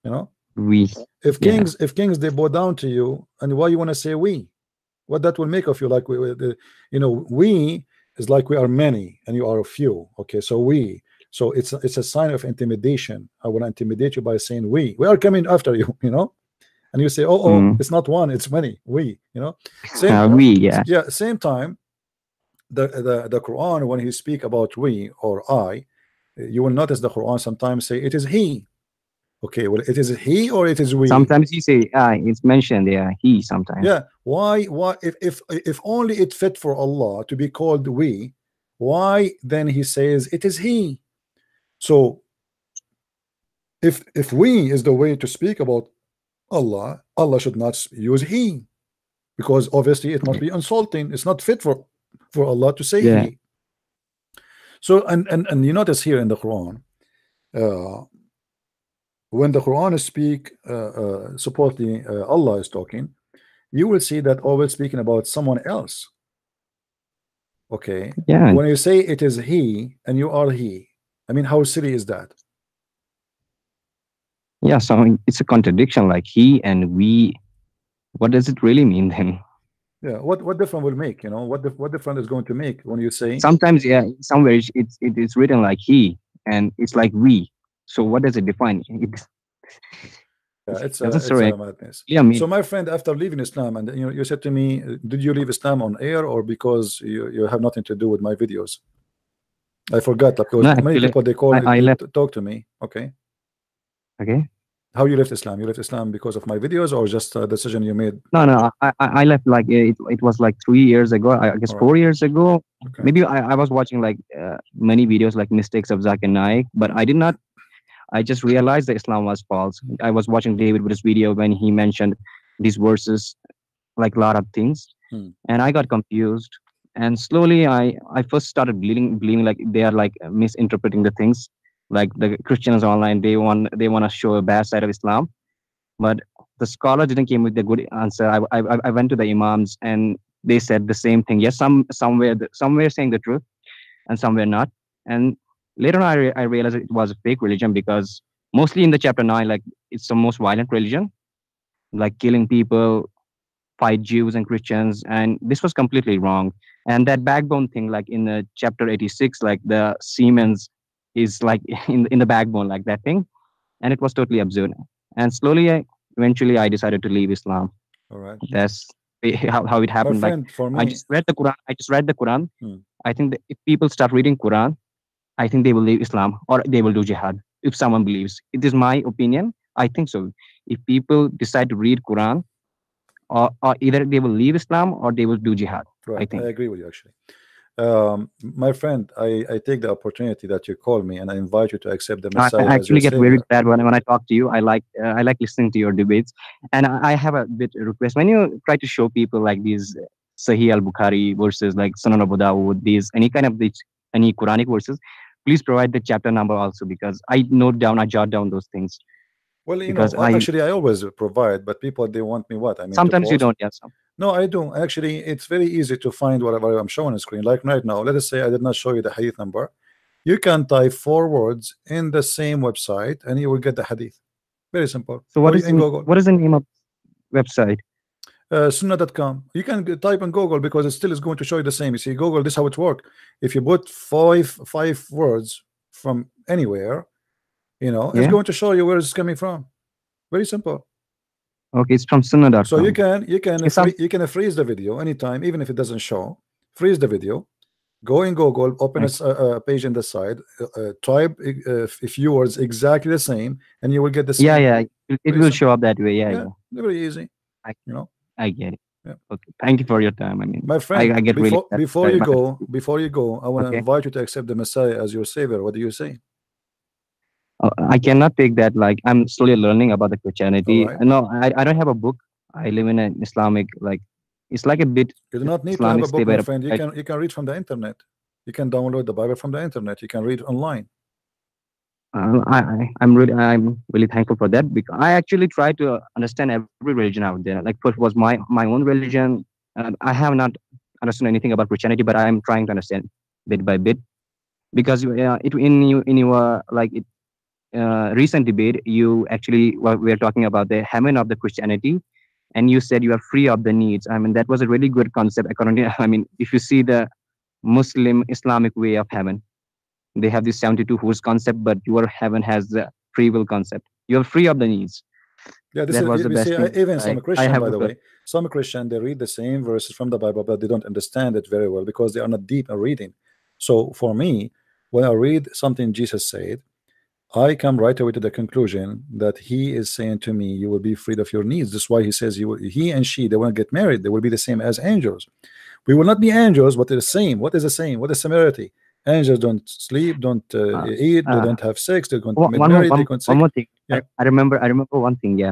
you know? We. If Yeah. kings they bow down to you, and why you want to say we? What that will make of you? Like you know, we is like we are many and you are a few. Okay, so we. So it's a sign of intimidation. I want to intimidate you by saying we are coming after you, you know. And you say, oh, Mm. it's not one, it's many. We, you know, same. We. Yeah. Yeah, same time. The Quran, when he speak about we or I, you will notice the Quran sometimes say it is he. Okay, well, it is he or it is we. Sometimes you say it's mentioned. Yeah. He sometimes. Yeah, why if only it fit for Allah to be called we, why then he says it is he? So if we is the way to speak about Allah, Allah should not use he, because obviously it must be insulting. It's not fit for Allah to say Yeah. he. So and you notice here in the Quran, uh, when the Quran speak, supposedly Allah is talking, you will see that always speaking about someone else. Okay, Yeah. when you say it is he and you are he, I mean, how silly is that? Yeah. So it's a contradiction. Like he and we. What does it really mean then? Yeah, what difference will make, you know, what difference is going to make when you say, Sometimes, yeah, somewhere it's written like he, and it's like we. So what does it define? yeah, It it's doesn't a say madness. clear meaning. So my friend, after leaving Islam, and you said to me, did you leave Islam on air or because you have nothing to do with my videos? I forgot, like, because No, many actually, people they call I they left. talk to me. Okay, Okay. how you left Islam? You left Islam because of my videos or just a decision you made? No, no, I left like it was like 3 years ago. I guess All right. 4 years ago. Okay. Maybe I was watching like many videos like mistakes of Zakir Naik, but I did not. I just realized that Islam was false. I was watching David Wood's video when he mentioned these verses, like a lot of things, and I got confused. And slowly, I first started believing like they are like misinterpreting the things. Like the Christians online, they want to show a bad side of Islam, but the scholar didn't came with a good answer. I went to the imams and they said the same thing. Yes, somewhere saying the truth and somewhere not. And later on, I realized it was a fake religion because mostly in the chapter 9, like it's the most violent religion, like killing people, fight Jews and Christians, and this was completely wrong. And that backbone thing, like in the chapter 86, like the Siemens is like in the backbone, like that thing, and it was totally absurd. And slowly, eventually, I decided to leave Islam. All right. That's how it My happened. Like friend, for I me, just read the Quran. I think that if people start reading Quran, I think they will leave Islam or they will do jihad. If someone believes, it is my opinion. I think so. If people decide to read Quran, or either they will leave Islam or they will do jihad. I right, I think. agree with you actually. My friend, I take the opportunity that you call me and I invite you to accept the I Messiah as your actually get very savior. sad when I talk to you. I like listening to your debates, and I have a bit request when you try to show people like these Sahih al Bukhari verses like Sunan Abu Dawud, these any Quranic verses. Please provide the chapter number also because I jot down those things Well, you know, because I actually, I always provide, but people they want me what? I mean, to sometimes you post. don't. Yes. No, I do. Actually, it's very easy to find whatever I'm showing on screen. Like right now, let us say I did not show you the hadith number. You can type 4 words in the same website and you will get the hadith. Very simple. So Or in Google. what is the name of website? Sunnah.com. You can type in Google because it still is going to show you the same. You see, Google, this is how it works. If you put five words from anywhere, you know, it's Yeah. going to show you where it's coming from. Very simple. Okay, it's from Sunnah.com. So you can It's some- you can freeze the video anytime, even if it doesn't show. Freeze the video. Go in Google, open a page in the side, type a few words exactly the same, and you will get the same. Yeah. It Very will simple. show up that way. Yeah. Yeah, very easy. You know. I get it. Yeah. Okay. Thank you for your time. I mean, My friend, I get really before you go, I want to Okay. invite you to accept the Messiah as your savior. What do you say? I cannot take that. Like I'm slowly learning about the Christianity. All right. No, I don't have a book. I live in an Islamic like It's like a bit You do not need to have Islamic a book, state, my but friend. You can read from the internet. You can download the Bible from the internet. You can read online. I'm really thankful for that, because I actually try to understand every religion out there. Like first was my own religion. I have not understood anything about Christianity, but I am trying to understand bit by bit, because in your like recent debate, you actually, well, we are talking about the heaven of the Christianity, and you said you are free of the needs. I mean, that was a really good concept. According to, I mean, if you see the Muslim Islamic way of heaven, they have this 72 whose concept, but your heaven has the free will concept. You're free of the needs. Yeah, this That is was the you see best thing even some I Christian, have by the heard. way, some Christian they read the same verses from the Bible, but they don't understand it very well because they are not deep in reading. So for me, when I read something Jesus said, I come right away to the conclusion that he is saying to me, you will be freed of your needs. That's why he says he and she, they won't get married. They will be the same as angels. We will not be angels, but they're the same. What is the same? What is similarity? Angels don't sleep, don't eat, they Uh, don't have sex, they don't get one more married, they can't one sick. more thing. Yeah. I remember one thing. Yeah,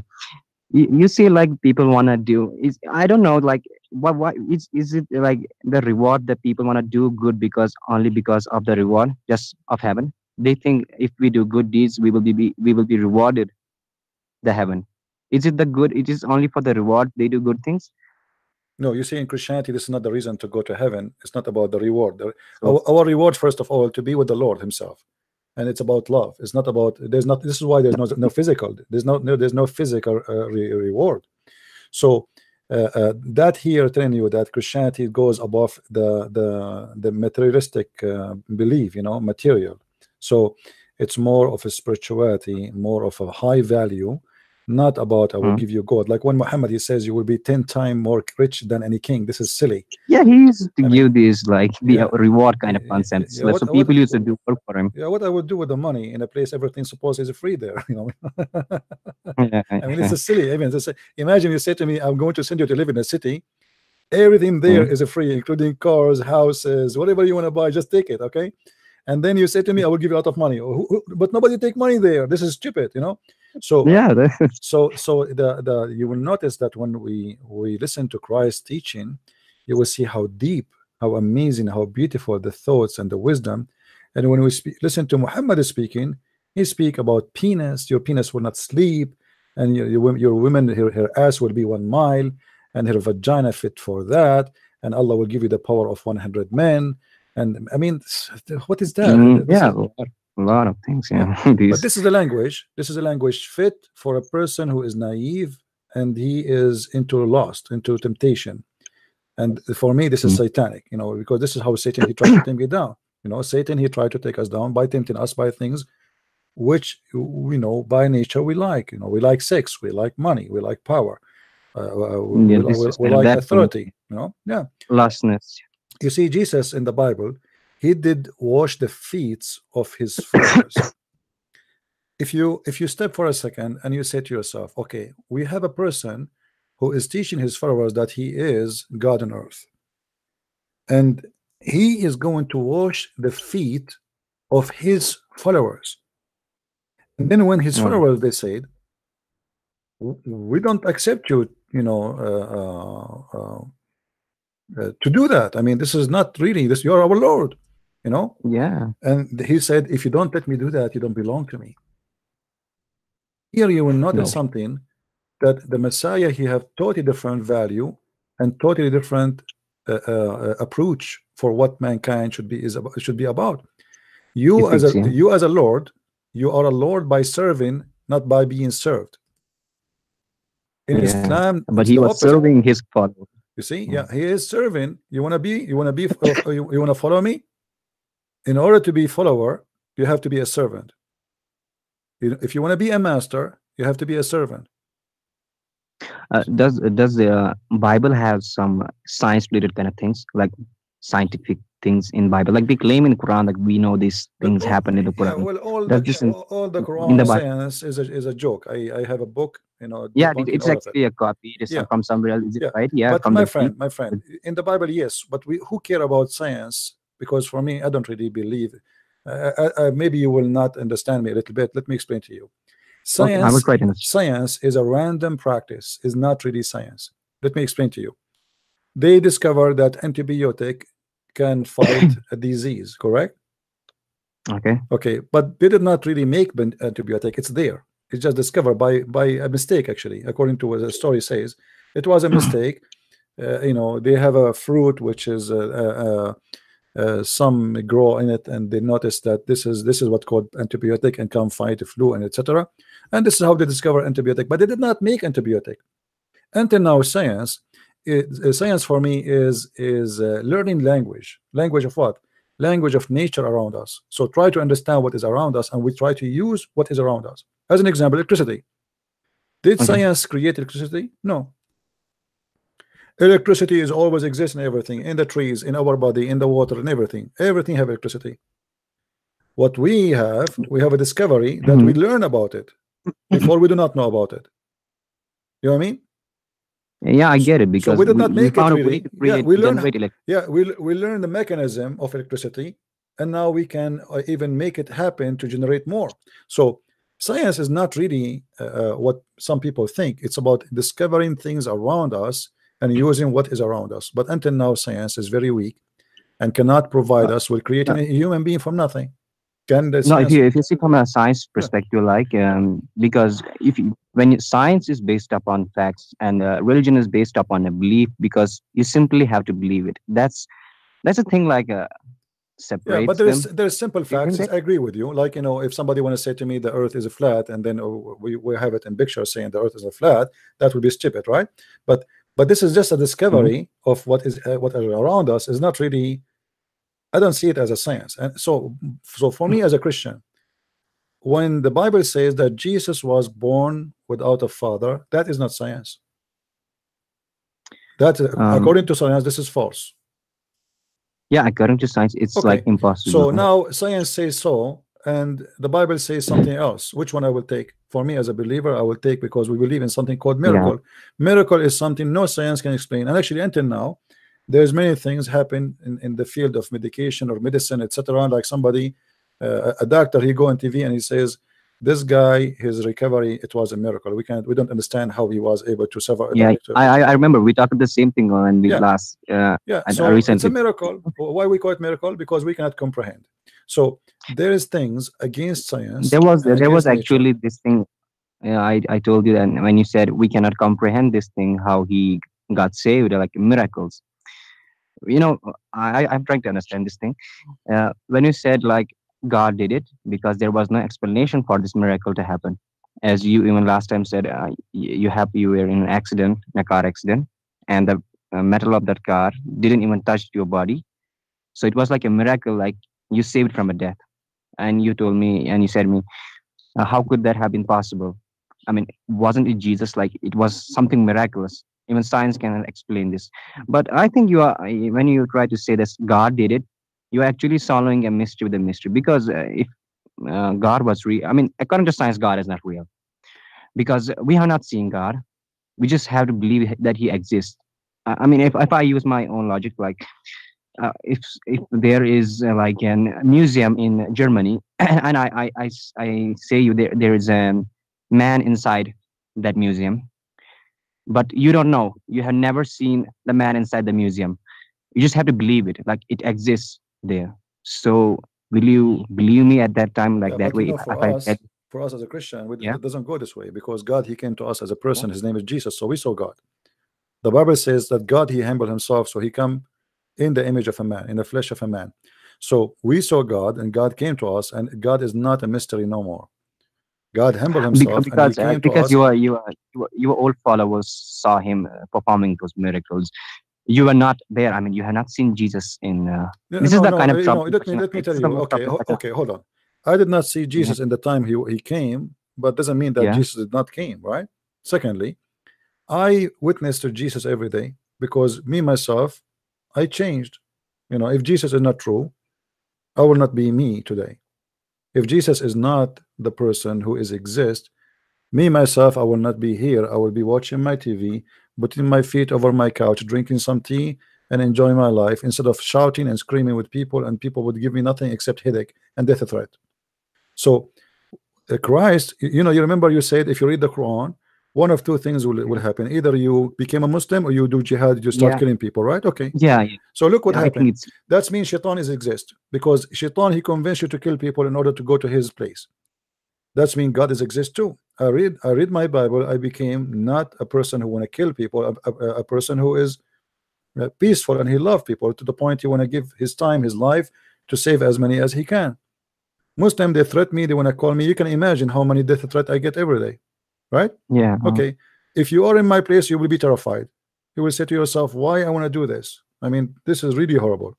you see, like people wanna do is, I don't know, like what is it, like the reward that people wanna do good because only because of the reward just of heaven? They think if we do good deeds, we will be rewarded the heaven. Is it the good? It is only for the reward they do good things. No, you see, in Christianity, this is not the reason to go to heaven. It's not about the reward. So Our reward, first of all, to be with the Lord Himself, and it's about love. It's not about. There's not. This is why there's no physical. There's no physical reward. So that here telling you that Christianity goes above the materialistic belief, material. So it's more of a spirituality, more of a high value, not about I will mm. give you God. Like when Muhammad he says you will be 10 times more rich than any king. This is silly. Yeah, he used to I mean, give this like the yeah, reward kind of concepts. yeah. Like, so people used to do work for him. Yeah, what I would do with the money in a place everything supposed is free there, Yeah, I mean, it's a silly. I mean, imagine you say to me, I'm going to send you to live in a city. Everything there mm. is free, including cars, houses, whatever you want to buy, just take it, okay? And then you say to me, I will give you a lot of money. But nobody take money there. This is stupid, So Yeah, so the you will notice that when we listen to Christ's teaching, you will see how deep, how amazing, how beautiful the thoughts and the wisdom. And when we listen to Muhammad speaking, he speak about penis. Your penis will not sleep, and your woman, her ass will be 1 mile, and her vagina fit for that, and Allah will give you the power of 100 men. And I mean, what is that? yeah, a lot of things. Yeah. Yeah, But these. this is a language. This is a language fit for a person who is naive and he is into lust, into temptation. And for me, this is Mm. satanic, because this is how Satan he tried to take me down. Satan he tried to take us down by tempting us by things which we know by nature we like. We like sex, we like money, we like power, Yeah, this is we kind of like that for me. authority. Yeah. Lostness. You see, Jesus in the Bible, he did wash the feet of his followers. If you step for a second and you say to yourself, okay, we have a person who is teaching his followers that he is God on earth, and he is going to wash the feet of his followers. And then when his Mm. followers they said, we don't accept you, to do that. I mean, this is not really this. You're our Lord, Yeah, And he said, if you don't let me do that, you don't belong to me. Here you will notice no, something, that the Messiah he have totally different value and totally different approach for what mankind should be about. You as ethics. a Yeah, Lord, you are a Lord by serving, not by being served. In yeah. Islam, But it's he the was opposite. serving his followers. You see, Mm. yeah, he is serving. You want to be, you want to follow me. In order to be follower, you have to be a servant. If you want to be a master, you have to be a servant. Does the Bible have some science related kind of things, like scientific things in Bible? Like they claim in Quran, like we know these Well, things happen in the yeah, Quran. well, Does this all the in Quran the Bible? science is a joke. I have a book, Yeah, debunking it's all of it. actually a copy. It is Yeah, from somewhere else. Is it yeah. right? Yeah, But from the sea. my friend, in the Bible, yes. But who care about science? Because for me, I don't really believe. Maybe you will not understand me a little bit. Let me explain to you. Okay, I will try to understand. Science is a random practice. Is not really science. Let me explain to you. They discovered that antibiotic can fight a disease, correct? Okay. Okay, but they did not really make antibiotic. It's there. It's just discovered by a mistake, actually, according to what the story says. It was a mistake. You know, they have a fruit which is some grow in it, and they noticed that this is what called antibiotic and can fight the flu and etc. And this is how they discover antibiotic. But they did not make antibiotic until now. Science for me is learning language of what? Language of nature around us. So try to understand what is around us, and we try to use what is around us. As an example, electricity. Did science create electricity? No. Electricity is always exists in everything, in the trees, in our body, in the water, in everything. Everything have electricity. What we have a discovery that we learn about it. Before we do not know about it. You know what I mean? Yeah, I get it, because so we did not make it really. We learn the mechanism of electricity, and now we can even make it happen to generate more. So science is not really what some people think. It's about discovering things around us and using what is around us. But until now, science is very weak and cannot provide us with creating a human being from nothing. No, if you see from a science perspective, like because when science is based upon facts and religion is based upon a belief, because you simply have to believe it. That's a thing like separates. Yeah, but there's simple facts. I agree with you. Like, you know, if somebody want to say to me the Earth is a flat, and then we have it in pictures saying the Earth is a flat, that would be stupid, right? But this is just a discovery of what is around us. Is not really. I don't see it as a science. And so for me as a Christian, when the Bible says that Jesus was born without a father, that is not science. That according to science, this is false. Yeah, according to science, it's like impossible. So now science says so, and the Bible says something else. Which one I will take? For me as a believer, I will take, because we believe in something called miracle. Miracle is something no science can explain. And actually, until now, there's many things happen in the field of medication or medicine, etc. Like somebody, a doctor, he go on TV and he says, this guy, his recovery, it was a miracle. We don't understand how he was able to survive. Yeah, I remember we talked the same thing on the last. So recently. It's a miracle. Why we call it miracle? Because we cannot comprehend. So there is things against science. There was actually this thing. I told you that when you said we cannot comprehend this thing, how he got saved, like miracles. You know, I'm trying to understand this thing. When you said like God did it, because there was no explanation for this miracle to happen. As you even last time said, you were in an accident, in a car accident, and the metal of that car didn't even touch your body. So it was like a miracle, like you saved from a death. And you told me, and you said me, how could that have been possible? I mean, wasn't it Jesus? Like it was something miraculous. Even science cannot explain this. But I think when you try to say that God did it, you're actually solving a mystery with a mystery. Because if God was real, I mean, according to science, God is not real. Because we have not seen God. We just have to believe that he exists. I mean, if I use my own logic, like if there is like a museum in Germany, and I say you there is a man inside that museum, but you don't know, you have never seen the man inside the museum, you just have to believe it, like it exists there. So will you believe me at that time, like that way? You know, for us as a Christian, it doesn't go this way, because God, he came to us as a person. His name is Jesus, so we saw God. The Bible says that God, he humbled himself, so he come in the image of a man, in the flesh of a man. So we saw God, and God came to us, and God is not a mystery no more. God humbled himself, because your old followers saw him performing those miracles. You were not there. I mean, you have not seen Jesus in. This is the kind of trouble. Let me tell you. Okay, hold on. I did not see Jesus in the time he came, but doesn't mean that Jesus did not came, right? Secondly, I witness to Jesus every day, because me myself, I changed. You know, if Jesus is not true, I will not be me today. If Jesus is not the person who exists, me myself, I will not be here. I will be watching my TV, putting my feet over my couch, drinking some tea, and enjoying my life, instead of shouting and screaming with people, and people would give me nothing except headache and death threat. So Christ, you know, you remember you said, if you read the Quran, one of two things will happen. Either you became a Muslim or you do jihad, you start Yeah. killing people, right? Okay. Yeah. Yeah. So look what I think happened. it's That means shaitan is exist, because shaitan, he convinced you to kill people in order to go to his place. That's mean God is exist too. I read my Bible. I became not a person who want to kill people, a person who is peaceful, and he love people to the point he want to give his time, his life, to save as many as he can. Muslim, they threat me, they want to call me. You can imagine how many death threat I get every day, right? yeah. Okay, if you are in my place, you will be terrified. You will say to yourself, why I want to do this? I mean, this is really horrible.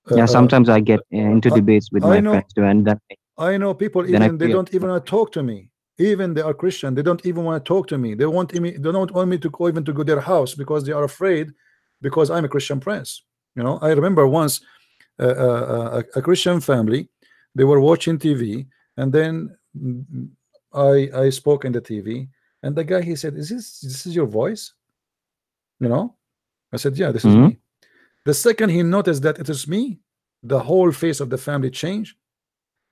Yeah. Sometimes I get into I- debates with I my know- friends too, and I know people, Then I even they fear. don't even want to talk to me. Even they are Christian, they don't even want to talk to me. They don't want me to go even to go their house, because they are afraid, because I'm a Christian prince. You know, I remember once a Christian family, they were watching TV, and then I spoke in the TV, and the guy, he said, "Is this is your voice?" You know, I said, "Yeah, this is Mhm. me." The second he noticed that it is me, the whole face of the family changed.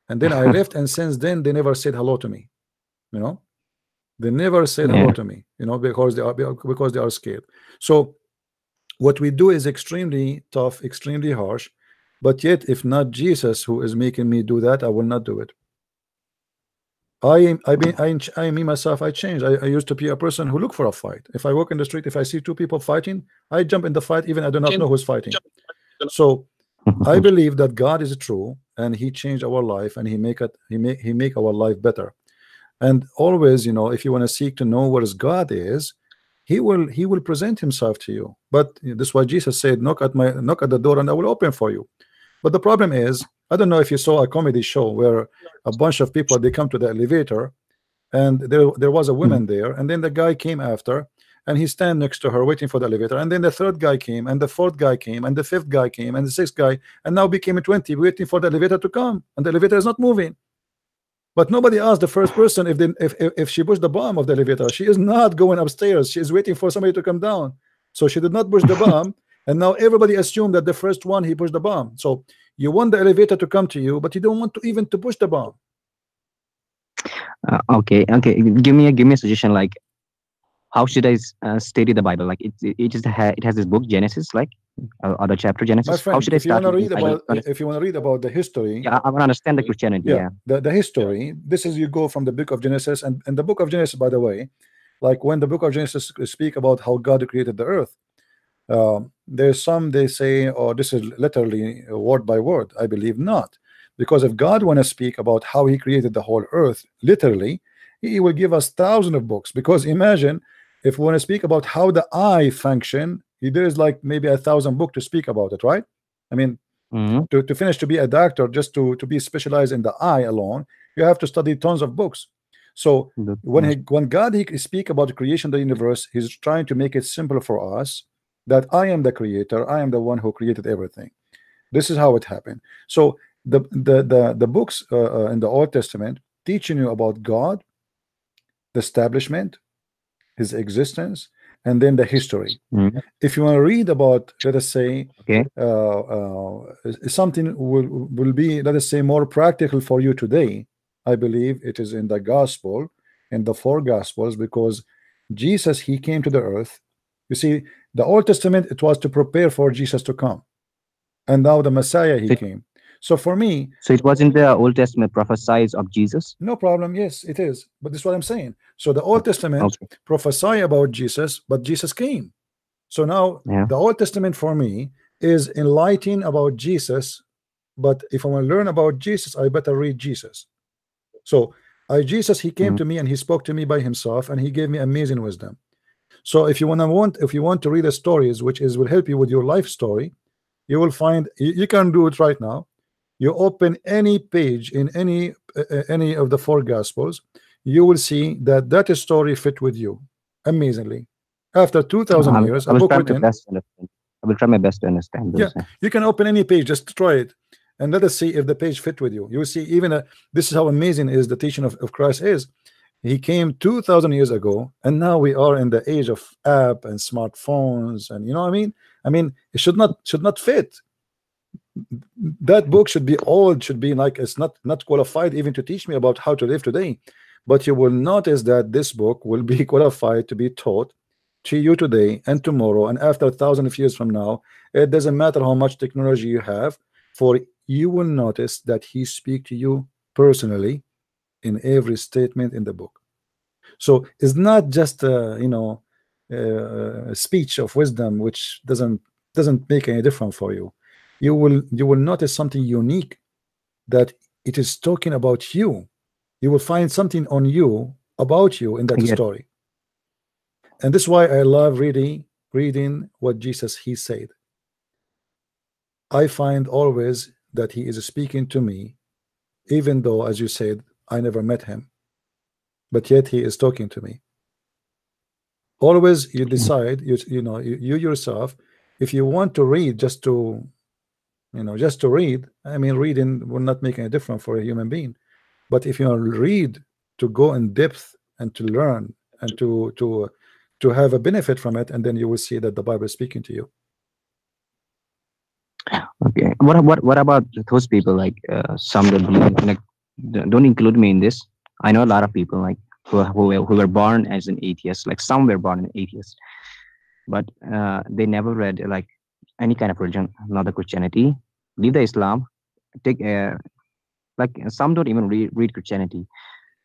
And then I left, and since then they never said hello to me. You know, they never said hello Yeah. to me. You know, because they are scared. So what we do is extremely tough, extremely harsh. But yet, if not Jesus who is making me do that, I will not do it. I me myself, I changed. I used to be a person who look for a fight. If I walk in the street, if I see two people fighting, I jump in the fight, even I do not know who's fighting. So I believe that God is true, and He changed our life, and He make our life better. And always, you know, if you want to seek to know where God is, He will present Himself to you. But this is why Jesus said, knock at the door, and I will open for you. But the problem is, I don't know if you saw a comedy show where a bunch of people, they come to the elevator, and there was a woman there, and then the guy came after, and he stand next to her waiting for the elevator, and then the third guy came, and the fourth guy came, and the fifth guy came, and the sixth guy, and now became 20 waiting for the elevator to come, and the elevator is not moving. But nobody asked the first person if she pushed the button of the elevator. She is not going upstairs. She is waiting for somebody to come down. So she did not push the button, and now everybody assumed that the first one, he pushed the button. So you want the elevator to come to you, but you don't want to even to push the button. Okay. Give me a suggestion. Like, how should I study the Bible? Like, it has this book Genesis, like other chapter Genesis. My friend, how should I if you want start? to read reading? about the history, Yeah, I want to understand the Christianity. Yeah. the history. This is, you go from the book of Genesis, and the book of Genesis, by the way, like when the book of Genesis speak about how God created the earth, there's some, they say, oh, this is literally word by word. I believe not, because if God want to speak about how He created the whole earth literally, He will give us thousands of books. Because imagine if we want to speak about how the eye function, there is like maybe 1,000 books to speak about it, right? I mean, to finish to be a doctor, just to be specialized in the eye alone, you have to study tons of books. So when God he speak about the creation of the universe, He's trying to make it simple for us, that I am the creator, I am the one who created everything. This is how it happened. So the books in the Old Testament teaching you about God, the establishment, His existence, and then the history. If you want to read about, let us say, something will be, let us say, more practical for you today, I believe it is in the gospel, in the 4 gospels, because Jesus, He came to the earth. You see, the Old Testament, it was to prepare for Jesus to come, and now the Messiah, He came. So for me, so it was in the Old Testament prophesies of Jesus. No problem. Yes, it is. But this is what I'm saying. So the Old Testament prophesy about Jesus, but Jesus came. So now the Old Testament for me is enlightening about Jesus. But if I want to learn about Jesus, I better read Jesus. So Jesus, He came to me, and He spoke to me by Himself, and He gave me amazing wisdom. So if you want to read the stories, which will help you with your life story, you will find, you can do it right now. You open any page in any of the 4 gospels, you will see that story fit with you amazingly. After 2,000 years, a book written. I will try my best to understand those. Yeah, you can open any page, just try it, and let us see if the page fit with you. You will see, even this is how amazing is the teaching of Christ is. He came 2,000 years ago, and now we are in the age of app and smartphones, and you know what I mean. I mean, it should not fit. That book should be old, should be like, it's not qualified even to teach me about how to live today. But you will notice that this book will be qualified to be taught to you today and tomorrow and after 1,000 years from now. It doesn't matter how much technology you have, for you will notice that he speak to you personally in every statement in the book. So it's not just a speech of wisdom which doesn't make any difference for you. You will notice something unique, that it is talking about you. You will find something on you, about you, in that story. And this is why I love reading what Jesus he said. I find always that he is speaking to me, even though, as you said, I never met him, but yet he is talking to me. Always you decide, you yourself, if you want to read just to read. I mean, reading will not make any difference for a human being. But if you read to go in depth and to learn and to have a benefit from it, and then you will see that the Bible is speaking to you. Okay. What about those people, like some that believe, like, don't include me in this. I know a lot of people like who were born as an atheist. Like some were born an atheist, but they never read like any kind of religion, not the Christianity. Leave the Islam. Take like some don't even read Christianity,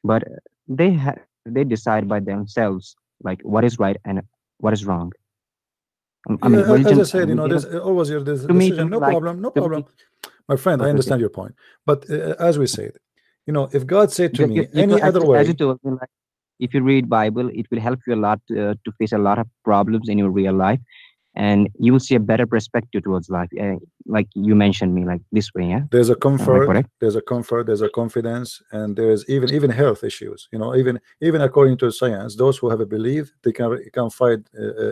but they decide by themselves like what is right and what is wrong. I mean, religion, as I said, there's always your decision. No problem. My friend, I understand your point. But as we said, if God said to me any other way, as you told me, like, if you read Bible, it will help you a lot to face a lot of problems in your real life, and you will see a better perspective towards life. Like you mentioned me, like this way. Yeah, there's a comfort, there's a confidence, and there's even health issues. Even according to science, those who have a belief, they can fight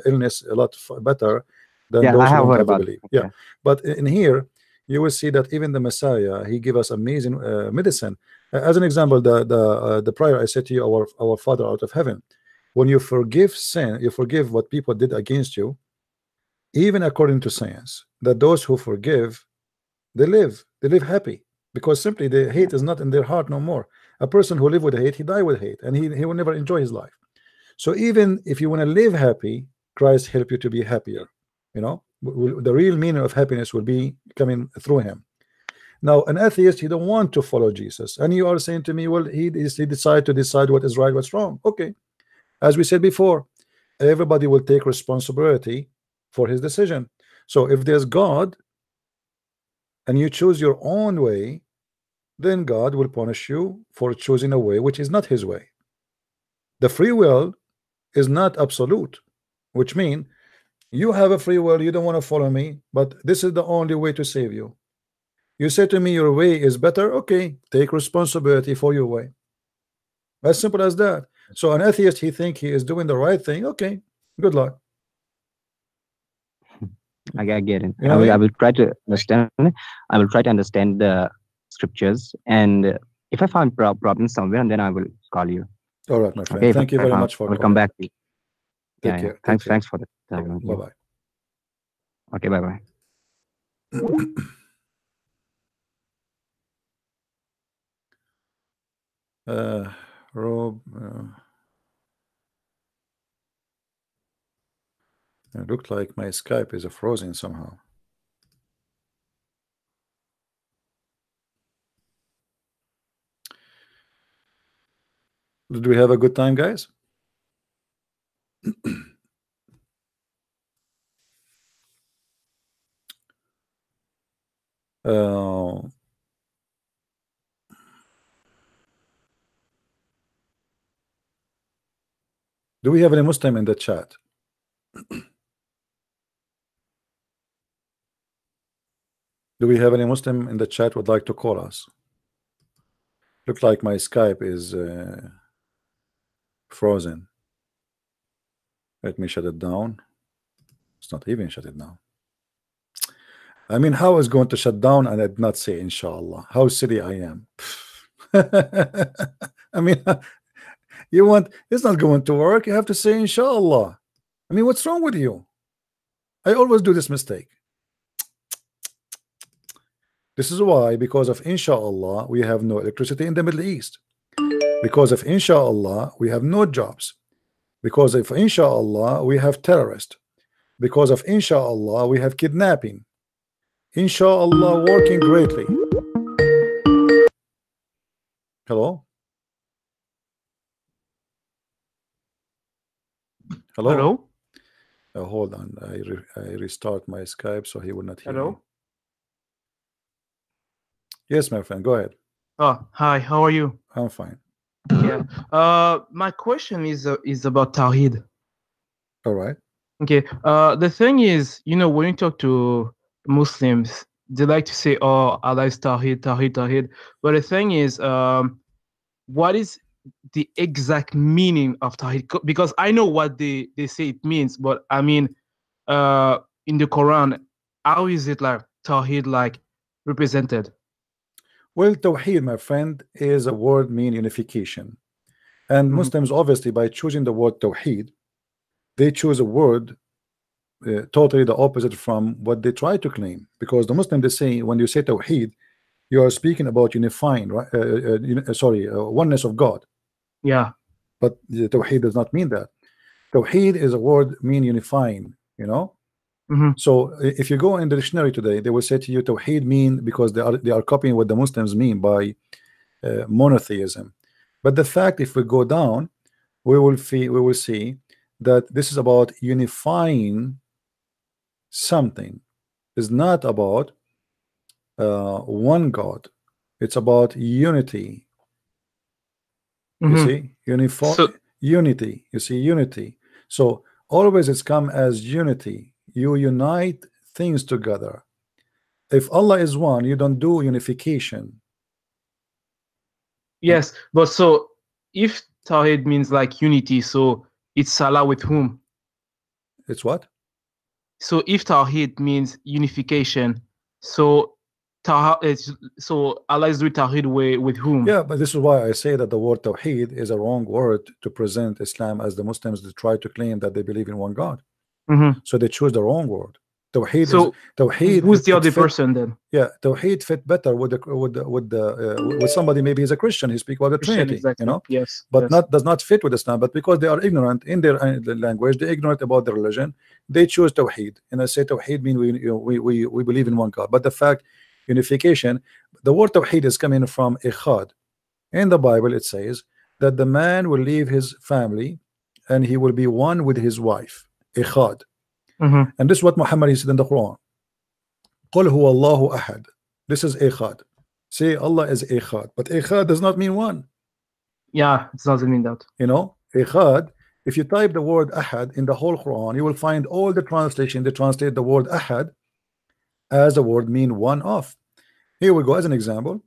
illness a lot better than those who don't have a belief. Yeah, but in here you will see that even the Messiah, he give us amazing medicine. As an example, the prayer I said to you, our Father out of heaven. When you forgive sin, you forgive what people did against you. Even according to science, that those who forgive, they live happy, because simply the hate is not in their heart no more. A person who live with hate, he die with hate, and he will never enjoy his life. So even if you want to live happy, Christ help you to be happier. The real meaning of happiness will be coming through him. Now, an atheist, he don't want to follow Jesus, and you are saying to me, well, he decide what is right, what's wrong. Okay, as we said before, everybody will take responsibility for his decision. So if there's God and you choose your own way, then God will punish you for choosing a way which is not his way. The free will is not absolute, which means you have a free will, you don't want to follow me, but this is the only way to save you. You say to me your way is better, okay, take responsibility for your way. As simple as that. So an atheist, he think he is doing the right thing, okay, good luck. I get it. I will try to understand. I will try to understand the scriptures, and if I find problems somewhere, and then I will call you. All right, my friend. Okay, thank you very much for. I will come back to you. Take care. Thanks for that. Bye bye. Okay, bye bye. Rob. It looked like my Skype is frozen somehow. Did we have a good time, guys? Do we have any Muslim in the chat? Do we have any Muslim in the chat would like to call us? Look like my Skype is frozen. Let me shut it down. It's not even shut it down. I mean, how is going to shut down and I did not say inshallah? How silly I am. I mean, it's not going to work. You have to say inshallah. I mean, what's wrong with you? I always do this mistake. This is why, because of inshallah, we have no electricity in the Middle East. Because of inshallah we have no jobs. Because of inshallah we have terrorists. Because of inshallah we have kidnapping. Inshallah working greatly. Hello? Hello? Hello? Hold on. I restart my Skype so he will not hear me. Hello? Yes, my friend, go ahead. Oh, hi, how are you? I'm fine. Yeah. My question is about Tawhid. All right. Okay. The thing is, you know, when you talk to Muslims, they like to say, "Oh, Allah is Tawhid, Tawhid, Tawhid." But the thing is, what is the exact meaning of Tawhid? Because I know what they say it means, but I mean, in the Quran, how is it like Tawhid like represented? Well, Tawheed, my friend, is a word mean unification. And Muslims, obviously, by choosing the word Tawheed, they choose a word totally the opposite from what they try to claim. Because the Muslim, they say, when you say Tawheed, you are speaking about unifying, right? Oneness of God. Yeah. But the Tawheed does not mean that. Tawheed is a word mean unifying, you know? So if you go in the dictionary today, they will say to you Tawheed mean, because they are copying what the Muslims mean by monotheism. But the fact, if we go down, we will see that this is about unifying something. It's not about one God. It's about unity. You see, unity. You see, unity. So always it's come as unity. You unite things together. If Allah is one, you don't do unification. Yes, but so if Tawhid means like unity, so it's Allah with whom? It's what? So if Tawhid means unification, so Allah is doing Tawhid with whom? Yeah, but this is why I say that the word Tawheed is a wrong word to present Islam as the Muslims that try to claim that they believe in one God. So they choose the wrong word. Tawheed. So Tawheed. Who's the other person then? Yeah, Tawheed fit better with somebody. Maybe he's a Christian. He speaks about the Trinity. Exactly. You know. Yes. But does not fit with Islam. But because they are ignorant in their language, they're ignorant about the religion. They choose Tawheed, and I say Tawheed mean we believe in one God. But the fact unification, the word Tawheed is coming from Ikhad. In the Bible, it says that the man will leave his family and he will be one with his wife. Ikhad. And this is what Muhammad said in the Quran. Qul huwa Allahu ahad. This is Ikhad. Say Allah is Ikhad. But Ikhad does not mean one. Yeah, it doesn't mean that. You know, Ikhad, if you type the word ahad in the whole Quran, you will find all the translation. They translate the word ahad as a word mean one of. Here we go as an example.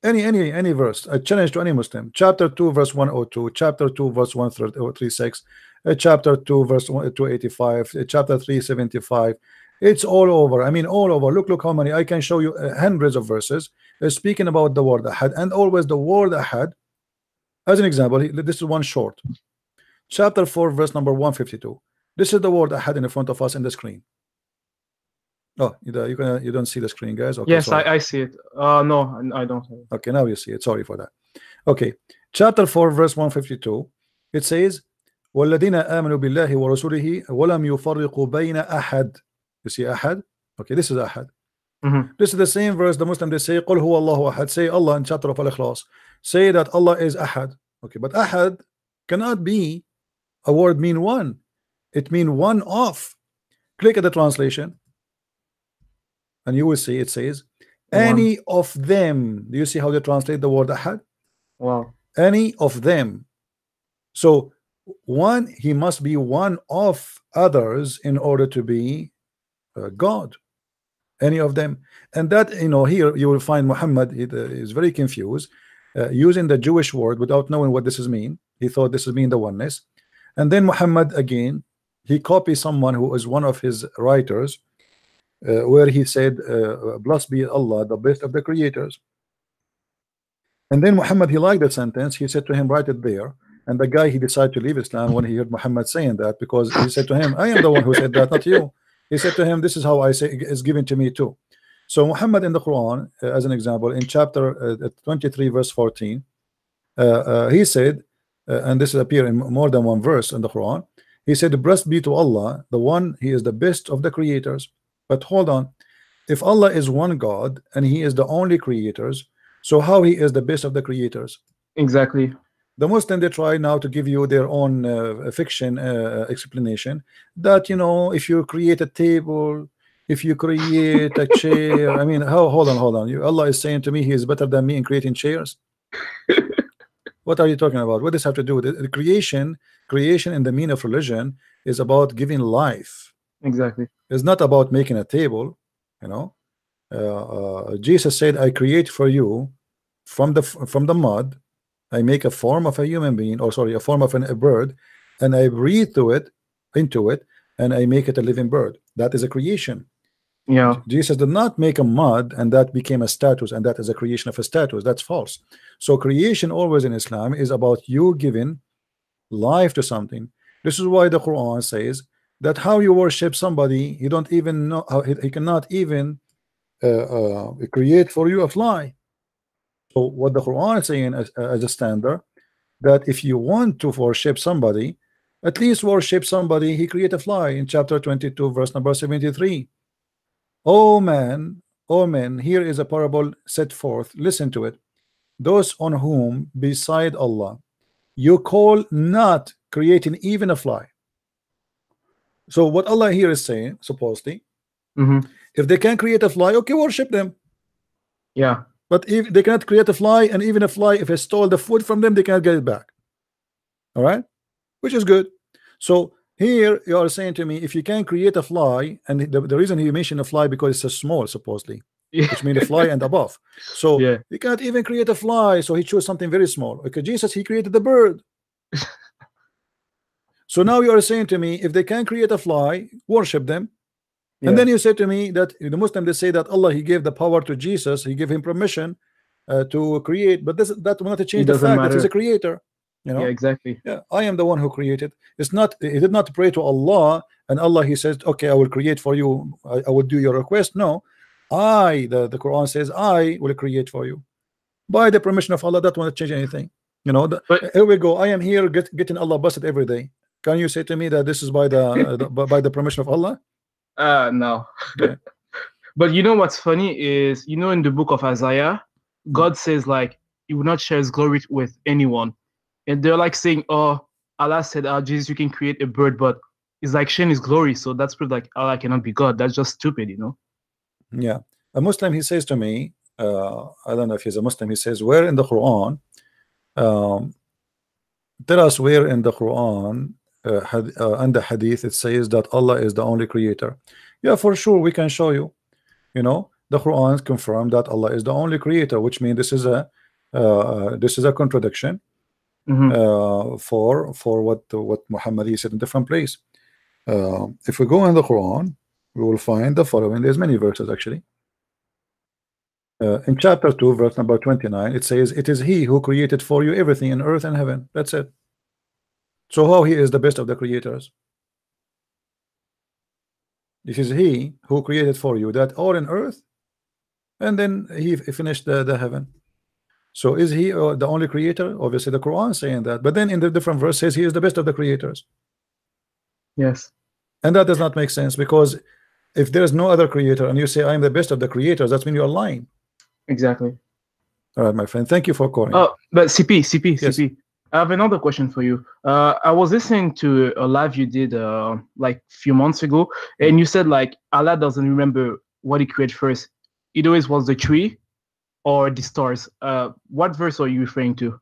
Any verse, a challenge to any Muslim. Chapter 2 verse 102, chapter 2 verse 136, chapter 2 verse 285, chapter 375. It's all over. I mean, all over. Look how many. I can show you hundreds of verses speaking about the word ahad, and always the word ahad. As an example, this is one short. Chapter 4 verse number 152. This is the word ahad in front of us in the screen. Oh, you don't see the screen, guys? Okay, yes, I see it. No, I don't. Okay, now you see it. Sorry for that. Okay, chapter 4, verse 152. It says, وَالَّذِينَ آمَنُوا بِاللَّهِ وَرَسُولِهِ وَلَمْ يُفَرِّقُوا بَيْنَ أَحَدٍ. You see ahad? Okay, this is ahad. This is the same verse. The Muslim, they say, قُلْ هُوَ اللَّهُ أَحَدٍ. Say Allah in chapter of Al-Ikhlas. Say that Allah is ahad. Okay, but ahad cannot be a word mean one. It mean one of. Click at the translation. And you will see it says any of them. Do you see how they translate the word ahad? Wow. Any of them. So one, he must be one of others in order to be God. Any of them. And that, you know, here you will find Muhammad is very confused using the Jewish word without knowing what this is mean. He thought this is mean the oneness. And then Muhammad again, he copies someone who is one of his writers, where he said, blessed be Allah, the best of the creators. And then Muhammad, he liked that sentence. He said to him, write it there. And the guy, he decided to leave Islam when he heard Muhammad saying that, because he said to him, I am the one who said that, not you. He said to him, this is how I say it's given to me too. So Muhammad in the Quran, as an example, in chapter 23 verse 14, He said, and this appear in more than one verse in the Quran. He said, "Blessed be to Allah, the one, He is the best of the creators." But hold on, if Allah is one God and He is the only creators, so how He is the best of the creators? Exactly. The Muslim, they try now to give you their own fiction explanation that, you know, if you create a table, if you create a chair, I mean, how? Hold on. Allah is saying to me He is better than me in creating chairs. What are you talking about? What does this have to do with it? The creation in the meaning of religion is about giving life. Exactly. It's not about making a table, you know. Jesus said, "I create for you from the mud. I make a form of a human being, or sorry, a form of a bird, and I breathe into it, and I make it a living bird." That is a creation. Yeah. Jesus did not make a mud and that became a status, and that is a creation of a status. That's false. So creation always in Islam is about you giving life to something. This is why the Quran says that how you worship somebody, you don't even know how he cannot even create for you a fly. So what the Quran is saying as a standard, that if you want to worship somebody, at least worship somebody He created a fly in chapter 22 verse number 73. Oh man, here is a parable set forth. Listen to it. Those on whom beside Allah you call not creating even a fly. So what Allah here is saying, supposedly, if they can create a fly, okay, worship them. Yeah. But if they cannot create a fly, and even a fly, if I stole the food from them, they cannot get it back. All right, which is good. So here you are saying to me, if you can create a fly, and the reason he mentioned a fly because it's so small, supposedly, which means a fly and above. So Yeah. you cannot even create a fly, so he chose something very small. Okay, Jesus, He created the bird. So now you are saying to me, if they can create a fly, worship them. Yeah. And then you say to me that the Muslim, they say that Allah, He gave the power to Jesus, He gave him permission to create, but that will not change the doesn't fact that matter. He's a creator. You know? Yeah, exactly. Yeah, I am the one who created. It's not, he did not pray to Allah, and Allah, He says, okay, I will create for you, I will do your request. No, the Quran says, I will create for you by the permission of Allah. That won't change anything. You know, But here we go. I am here getting Allah busted every day. Can you say to me that this is by by the permission of Allah? no. Yeah. But you know what's funny is, you know, in the book of Isaiah, God says like He will not share His glory with anyone, and they're like saying, "Oh, Allah said, oh, Jesus, you can create a bird," but it's like sharing His glory. So that's proof like Allah cannot be God. That's just stupid, you know. Yeah, a Muslim, he says to me, I don't know if he's a Muslim. He says, where in the Quran, tell us where in the Quran and the Hadith it says that Allah is the only creator. Yeah, for sure we can show you. You know, the Quran confirmed that Allah is the only creator, which means this is a contradiction for what Muhammad said in different place. If we go in the Quran, we will find the following. There's many verses actually. In chapter 2 verse number 29, it says, it is He who created for you everything in earth and heaven. That's it. So how He is the best of the creators? This is He who created for you that all in earth, and then He finished the heaven. So is He the only creator? Obviously the Quran is saying that, but then in the different verse says He is the best of the creators. Yes. And that does not make sense, because if there is no other creator and you say I am the best of the creators, that's mean you are lying. Exactly. All right, my friend, thank you for calling. Oh, but CP, Yes. CP. I have another question for you. I was listening to a live you did like a few months ago, and you said like Allah doesn't remember what He created first. It always was the tree or the stars. What verse are you referring to?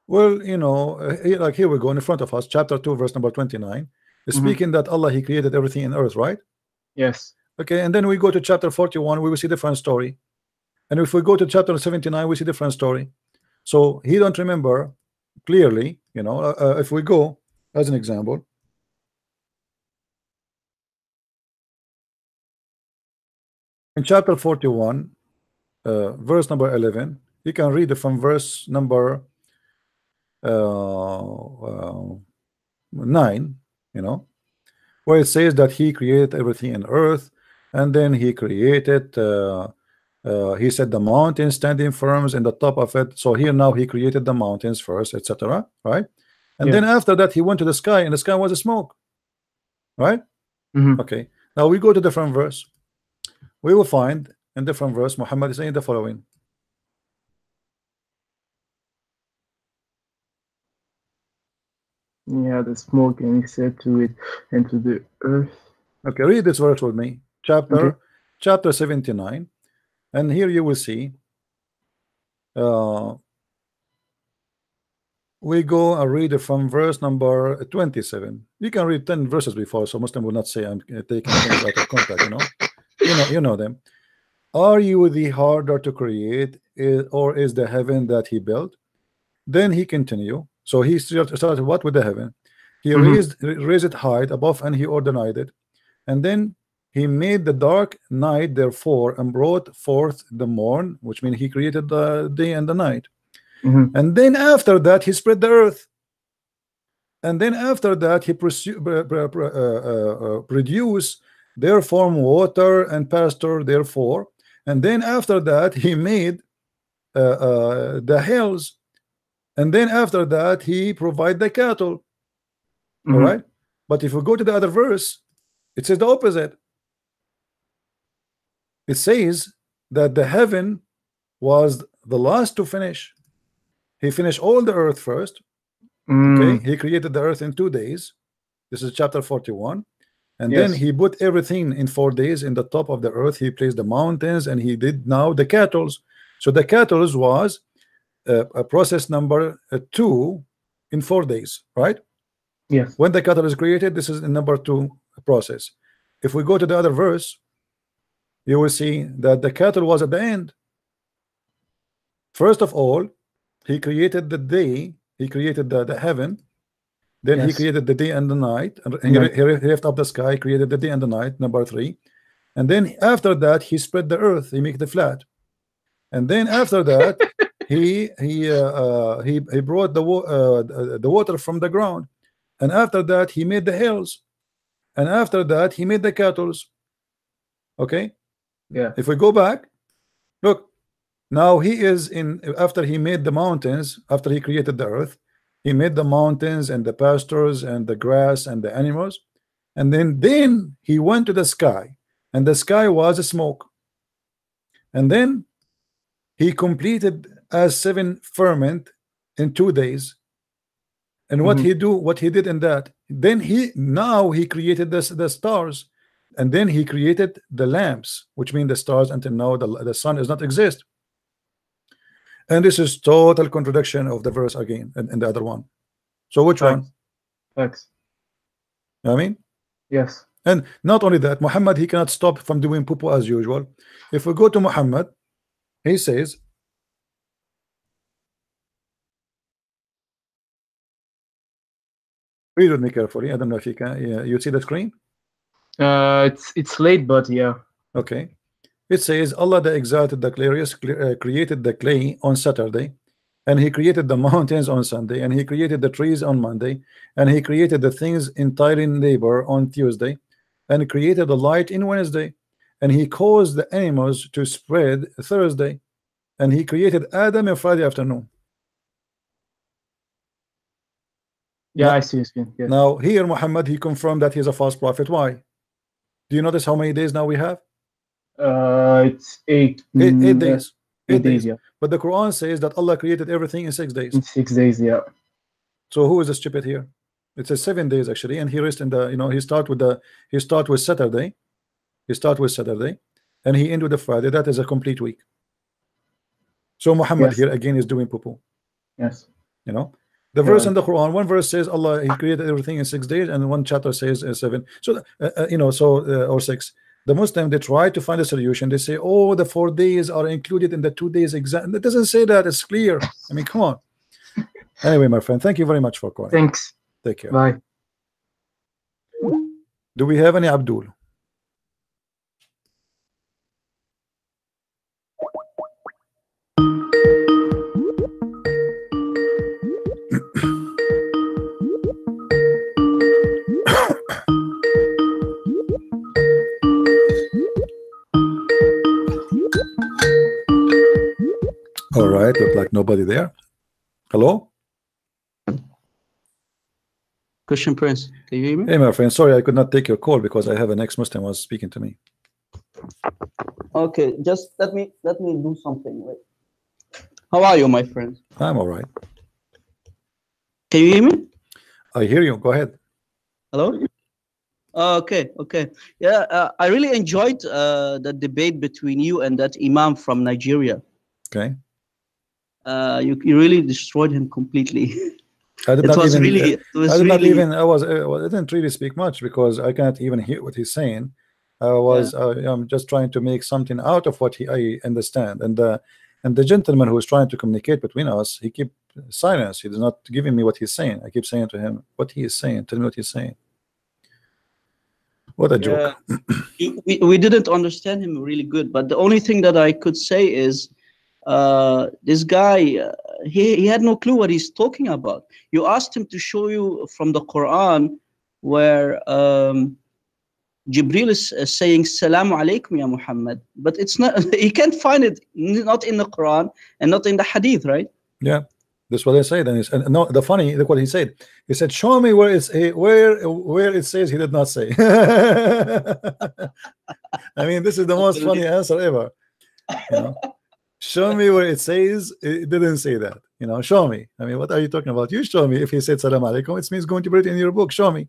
Well, you know, like here we go in front of us, chapter 2 verse number 29 is speaking that Allah, He created everything in earth, right? Yes. Okay, and then we go to chapter 41, we will see different story. And if we go to chapter 79, we see different story. So He don't remember clearly, you know. If we go as an example, in chapter 41 verse number 11, you can read it from verse number 9, you know, where it says that He created everything in earth, and then He created He said the mountains standing firm in the top of it. So here now he created the mountains first, etc. Right? And then after that he went to the sky, and the sky was a smoke. Right? Okay. Now we go to different verse. We will find in different verse Muhammad is saying the following. Yeah, the smoke, and he said to it and to the earth. Okay, read this verse with me. Chapter 79, and here you will see. We go and read it from verse number 27. You can read 10 verses before, so Muslim will not say I'm taking things out of context. You know them. Are you the harder to create, or is the heaven that he built? Then he continue. So he started what with the heaven? He raised it high above, and he ordained it. And then he made the dark night therefore, and brought forth the morn, which means he created the day and the night. And then after that he spread the earth. And then after that he produce therefore water and pasture therefore. And then after that he made the hills. And then after that he provide the cattle. All right. But if we go to the other verse, it says the opposite. It says that the heaven was the last to finish. He finished all the earth first. Okay, he created the earth in 2 days. This is chapter 41. And then he put everything in 4 days in the top of the earth. He placed the mountains, and he did now the cattle. So the cattle was a process number 2 in 4 days, right? Yes. When the cattle is created, this is the number 2 process. If we go to the other verse, you will see that the cattle was at the end. First of all, he created the day, he created the heaven, then he created the day and the night, and he lifted up the sky, created the day and the night, number 3. And then after that he spread the earth, he made it flat. And then after that he brought the water from the ground. And after that he made the hills. And after that he made the cattle. Okay? Yeah. If we go back, look, now he is in, after he made the mountains, after he created the earth, he made the mountains and the pastures and the grass and the animals. And then he went to the sky, and the sky was a smoke. And then he completed as 7 firmament in 2 days. And what he did in that, then he created the stars, and then he created the lamps, which mean the stars. Until now the sun does not exist. And this is total contradiction of the verse again in the other one. So which one? Facts. I mean, yes. And not only that, Muhammad, he cannot stop from doing poo as usual. If we go to Muhammad, he says, read with me carefully. I don't know if you can. You see the screen? It's late, but yeah. Okay. It says Allah the Exalted, the Glorious, created the clay on Saturday, and he created the mountains on Sunday, and he created the trees on Monday, and he created the things in tiring labor on Tuesday, and created the light in Wednesday, and he caused the animals to spread Thursday, and he created Adam on Friday afternoon. Yeah, now, I see. Yes. Now here Muhammad, he confirmed that he's a false prophet. Why? Do you notice how many days now we have? It's 8 days. 8 days, yeah. But the Quran says that Allah created everything in 6 days. In 6 days, yeah. So who is the stupid here? It says 7 days actually, and he rests in the, he start with Saturday. He start with Saturday, and he end with the Friday. That is a complete week. So Muhammad here again is doing poo-poo. Yes. The verse in the Quran, one verse says Allah, he created everything in 6 days, and one chapter says 7. So or 6. The Muslim, they try to find a solution. They say, oh, the 4 days are included in the 2 days exam. It doesn't say that. It's clear. I mean, come on. Anyway, my friend, thank you very much for calling. Thanks. Take care. Bye. Do we have any Abdul? All right, look like nobody there. Hello? Christian Prince, can you hear me? Hey, my friend, sorry I could not take your call because I have an ex-Muslim was speaking to me. Okay, just let me do something. Wait. How are you, my friend? I'm all right. Can you hear me? I hear you. Go ahead. Hello? Okay. Yeah, I really enjoyed the debate between you and that Imam from Nigeria. Okay. You really destroyed him completely. I did It not was even. really- it was I did not really- even. I didn't really speak much because I cannot even hear what he's saying. I'm just trying to make something out of what I understand, and the gentleman who is trying to communicate between us, he keep silence. He is not giving me what he's saying. I keep saying to him, "What he is saying? Tell me what he's saying." What a joke. We didn't understand him really good, but the only thing that I could say is this guy, he had no clue what he's talking about. You asked him to show you from the Quran where Jibril is saying Salamu alaikum ya Muhammad, but it's not, he can't find it, not in the Quran and not in the Hadith, right? Yeah, that's what I said. And no, the funny, look what he said. He said, "Show me where it's where it says." He did not say. I mean, this is the most funny answer ever. You know, show me where it says. It didn't say that. You know, show me. I mean, what are you talking about? You show me. If he said Salam alaikum, it means going to put it in your book. Show me.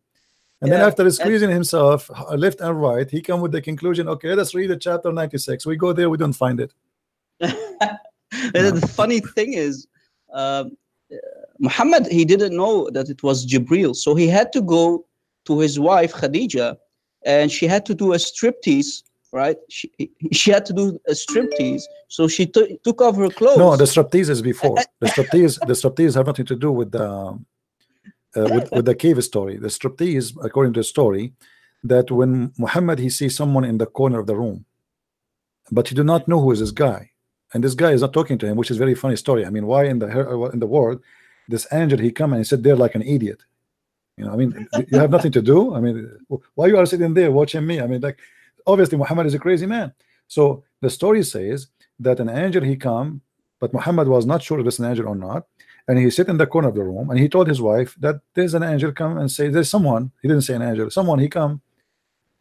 And then after squeezing himself left and right, he come with the conclusion, okay, let's read the chapter 96. We go there, we don't find it. The funny thing is, Muhammad, he didn't know that it was Jibril. So he had to go to his wife, Khadija, and she had to do a striptease, right? She had to do a striptease. So she took off her clothes. No, the striptease is before. The striptease have nothing to do with the with the cave story. The striptease, according to the story, that when Muhammad he sees someone in the corner of the room, but he do not know who is this guy, and this guy is not talking to him, which is very funny story. I mean, why in the world this angel he come and he sit there like an idiot? You know, I mean, you have nothing to do. I mean, why you are sitting there watching me? I mean, like, obviously Muhammad is a crazy man. So the story says that an angel he come, but Muhammad was not sure if it's an angel or not. And he sit in the corner of the room and he told his wife that there's an angel come and say there's someone. He didn't say an angel, someone he come.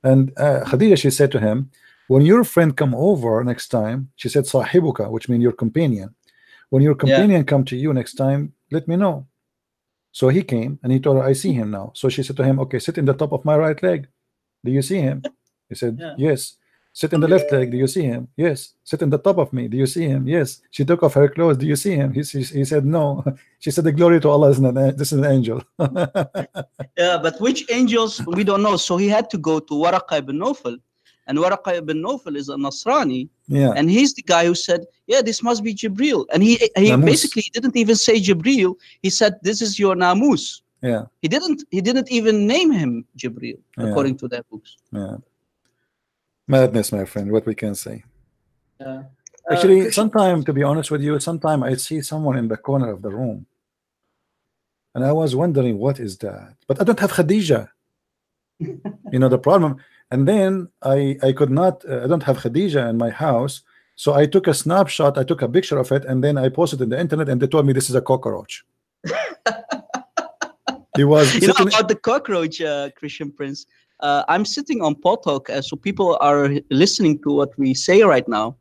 And Khadija, she said to him, when your friend come over next time, she said sahibuka, which means your companion. When your companion come to you next time, let me know. So he came and he told her, I see him now. So she said to him, okay, sit in the top of my right leg. Do you see him? He said, yes. Sit in the left leg. Do you see him? Yes. Sit in the top of me. Do you see him? Yes. She took off her clothes. Do you see him? He said no. She said, the glory to Allah, this is an angel. Yeah, but which angels we don't know. So he had to go to Waraqa ibn Nawfal, and Waraqa ibn Nawfal is a Nasrani. Yeah. And he's the guy who said, yeah, this must be Jibril. And he basically didn't even say Jibril. He said, this is your Namus. Yeah. He didn't even name him Jibril, according to their books. Yeah. Madness, my friend, what we can say. Actually, sometime, to be honest with you, sometime I see someone in the corner of the room and I was wondering what is that, but I don't have Khadija. You know the problem. And then I could not, I don't have Khadija in my house, so I took a snapshot, I took a picture of it, and then I posted it on the internet, and they told me this is a cockroach. He was, you know about the cockroach, Christian Prince. I'm sitting on Potok, so people are listening to what we say right now,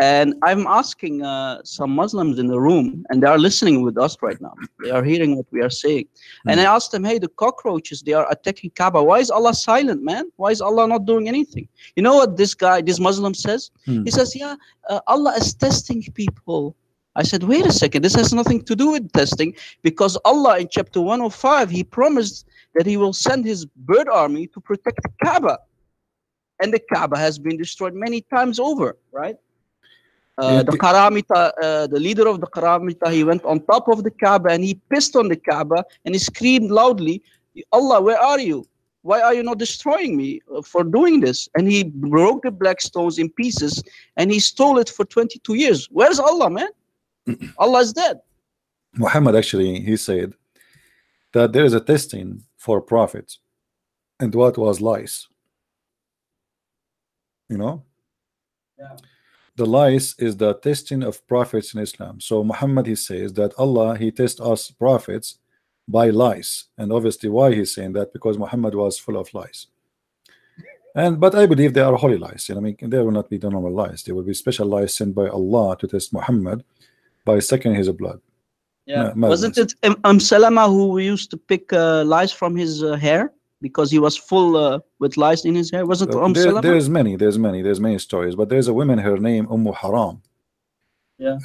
and I'm asking some Muslims in the room, and they are listening with us right now. They are hearing what we are saying, and I asked them, "Hey, the cockroaches, they are attacking Kaaba. Why is Allah silent, man? Why is Allah not doing anything?" You know what this Muslim says? He says, "Yeah, Allah is testing people." I said, wait a second, this has nothing to do with testing, because Allah in chapter 105, he promised that he will send his bird army to protect the Kaaba. And the Kaaba has been destroyed many times over, right? The Qaramita, the leader of the Qaramita, he went on top of the Kaaba and he pissed on the Kaaba and he screamed loudly, Allah, where are you? Why are you not destroying me for doing this? And he broke the black stones in pieces and he stole it for 22 years. Where's Allah, man? Allah is dead. Muhammad actually, he said that there is a testing for prophets, and what was lies. You know? The lies is the testing of prophets in Islam. So Muhammad, he says that Allah, he tests us prophets by lies, and obviously why he's saying that, because Muhammad was full of lies. And but I believe they are holy lies. You know, I mean, they will not be the normal lies. They will be special lies sent by Allah to test Muhammad by sucking his blood. Yeah, wasn't it Salama who used to pick lice from his hair because he was full with lice in his hair? Wasn't Salama? There's many stories, but there's a woman, her name Haram. Yeah.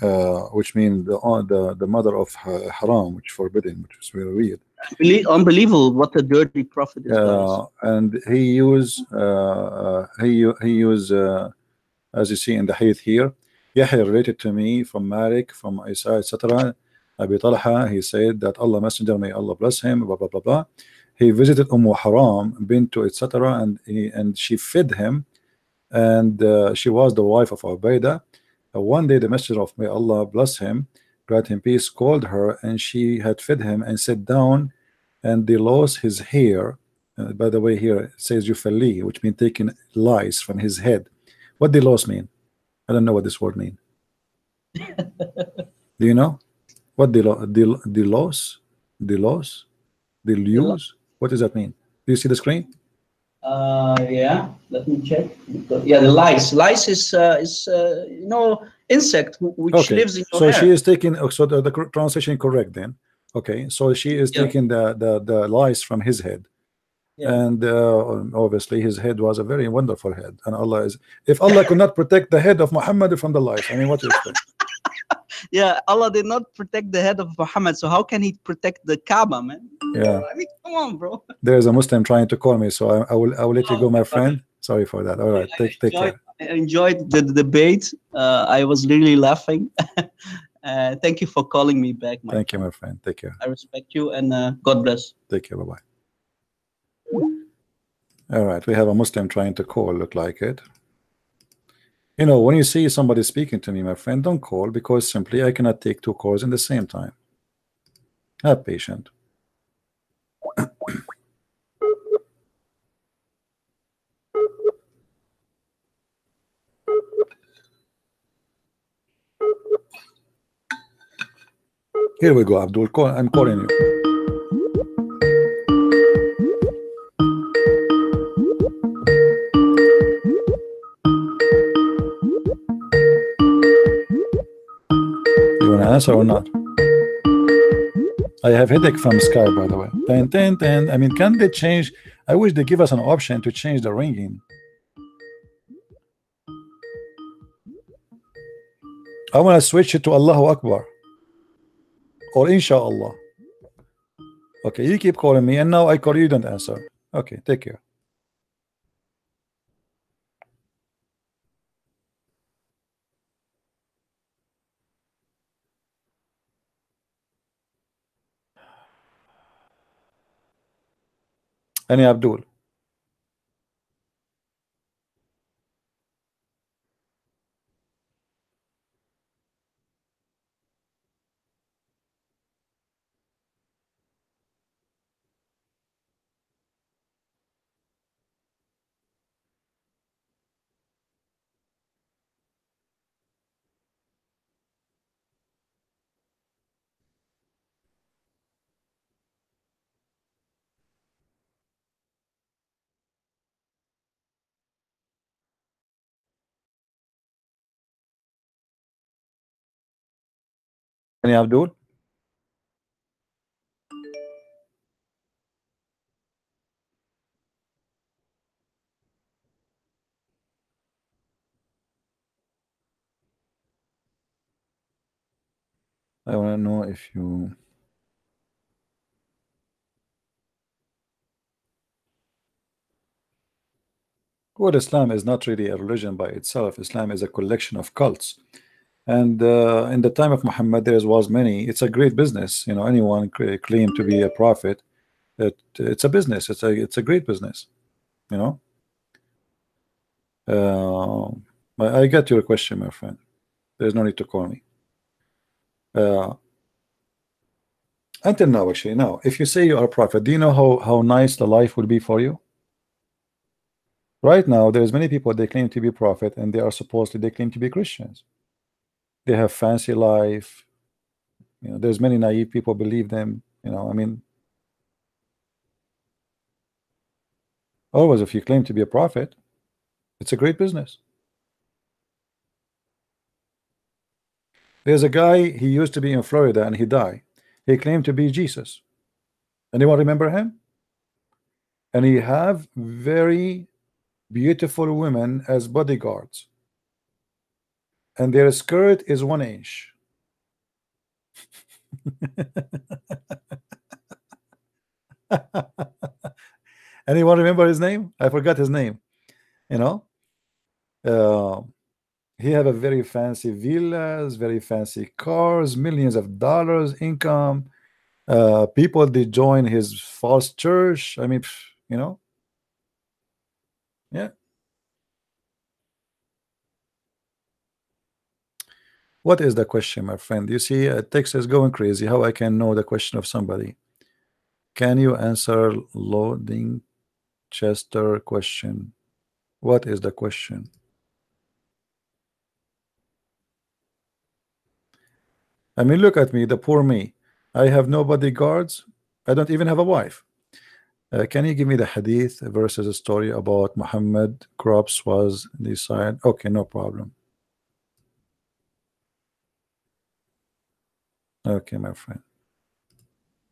Which means the mother of haram, which forbidden, which is very weird. Unbelievable what a dirty prophet is. And he used as you see in the hadith here, Yahya related to me from Malik, from Isa, etc. Abi Talha, he said that Allah Messenger, may Allah bless him, blah blah blah blah. He visited Haram, bintu, etc. and she fed him, and she was the wife of Ubaidah. One day the Messenger of, may Allah bless him, grant him peace, called her, and she had fed him and sat down, and they lost his hair. By the way, here it says yufali, which means taking lice from his head. What they lost mean? I don't know what this word mean. Do you know what they lost? What does that mean? Do you see the screen? Yeah, let me check. Yeah, the lice. Lice is you know, insect which lives in your hair. So she is taking. So the translation correct then. Okay, so she is taking the lice from his head, and obviously his head was a very wonderful head. And Allah is, if Allah could not protect the head of Muhammad from the lice, I mean, what do you expect? Yeah, Allah did not protect the head of Muhammad, so how can he protect the Kaaba, man? Yeah, I mean, come on, bro. There's a Muslim trying to call me, so I will let you go, my friend. Sorry for that. All right, take care. I enjoyed the debate. I was really laughing. Thank you for calling me back. Thank you, my friend. Take care. I respect you, and God bless. Take care. Bye bye. All right, we have a Muslim trying to call. Look like it. You know, when you see somebody speaking to me, my friend, don't call, because simply I cannot take two calls in the same time. Have patience. Here we go, Abdul. I'm calling you. You want to answer or not? I have headache from Skype, by the way. I mean, can they change? I wish they give us an option to change the ringing. I want to switch it to Allahu Akbar or Inshallah. Okay, you keep calling me, and now I call you, don't answer. Okay, take care. Any Abdul? Any Abdul? I want to know if you. Well, Islam is not really a religion by itself. Islam is a collection of cults. And in the time of Muhammad, there was many. It's a great business. You know, anyone claim to be a prophet. It's a business. It's a great business. You know. I get your question, my friend. There's no need to call me. Until now, actually, now, if you say you are a prophet, do you know how nice the life would be for you? Right now, there's many people they claim to be prophet, and they are supposedly they claim to be Christians. They have fancy life. You know, there's many naive people believe them. You know, I mean, always if you claim to be a prophet, it's a great business. There's a guy, he used to be in Florida and he died. He claimed to be Jesus. Anyone remember him? And he have very beautiful women as bodyguards. And their skirt is 1 inch. Anyone remember his name? I forgot his name. You know, he have a very fancy villas, very fancy cars, millions of dollars income. People they join his false church. I mean, you know, yeah. What is the question, my friend? You see, text is going crazy. How I can know the question of somebody? Can you answer loading Chester question? What is the question? I mean, look at me, the poor me. I have no bodyguards. I don't even have a wife. Can you give me the hadith versus a story about Muhammad crops was decided? Okay, no problem. Okay, my friend.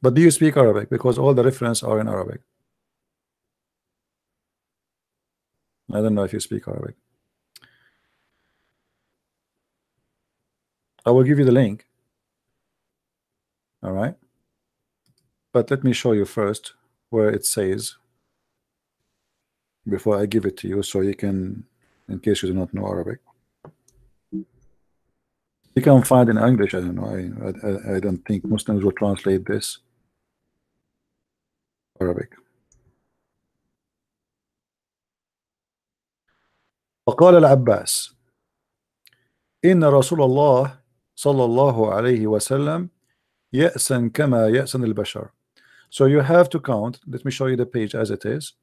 But do you speak Arabic? Because all the references are in Arabic. I don't know if you speak Arabic. I will give you the link. All right. But let me show you first where it says before I give it to you, so you can, in case you do not know Arabic. You can find in English. I don't know. I don't think Muslims will translate this Arabic. وقال العباس إن رسول الله صلى الله عليه وسلم يأسن كما يأسن البشر. So you have to count. Let me show you the page as it is.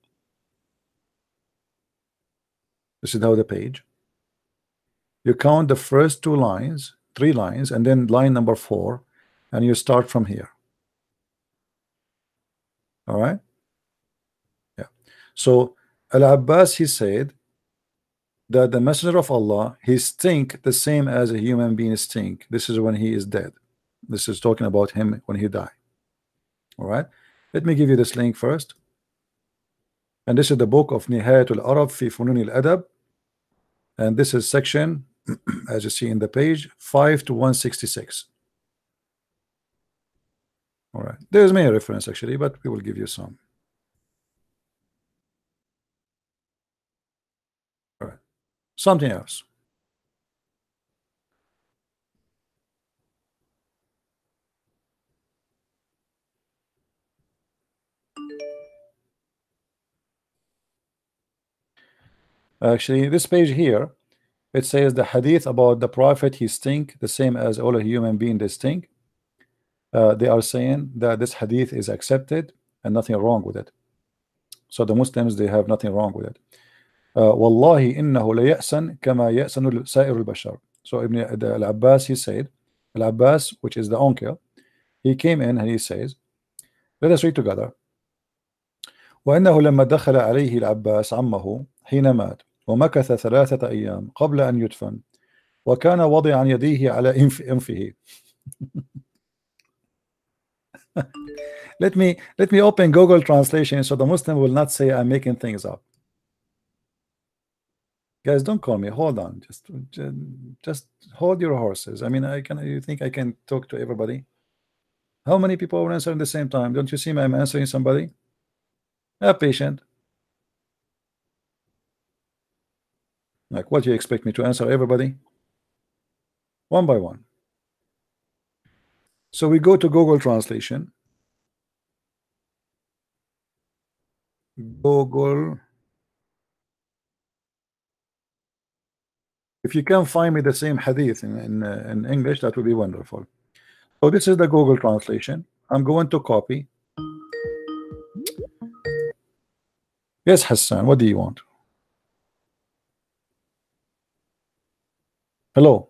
This is how the page. You count the first 2 lines, 3 lines, and then line number 4, and you start from here. All right. Yeah. So Al-Abbas, he said that the messenger of Allah, he stink the same as a human being stink. This is when he is dead. This is talking about him when he died. All right. Let me give you this link first. And this is the book of Nihayat al-Arab fi Funun al-Adab. And this is section, as you see in the page, 5 to 166. All right. There's many reference actually, but we will give you some. All right. Something else. Actually, this page here, it says the hadith about the prophet, he stink the same as all a human being they stink. They are saying that this hadith is accepted and nothing wrong with it. So the Muslims, they have nothing wrong with it. Wallahi innahu la ya'san kama ya'sanu sa'ir al-bashar. So Ibn al-Abbas, he said, Al-Abbas, which is the uncle, he came in and he says, let us read together. وإنه لما دخل عليه العباس عمه حين مات ومكث 3 أيام قبل أن يدفن وكان وضعا يديه على أنفه. Let me open Google translation so the Muslim will not say I'm making things up. Guys, don't call me. Hold on. Just hold your horses. I mean, you think I can talk to everybody? How many people are answering at the same time? Don't you see me? I'm answering somebody. Have patient. Like, what do you expect me to answer everybody? One by one. So we go to Google translation. Google. If you can find me the same hadith in English, that would be wonderful. So this is the Google translation. I'm going to copy. Yes, Hassan, what do you want? Hello.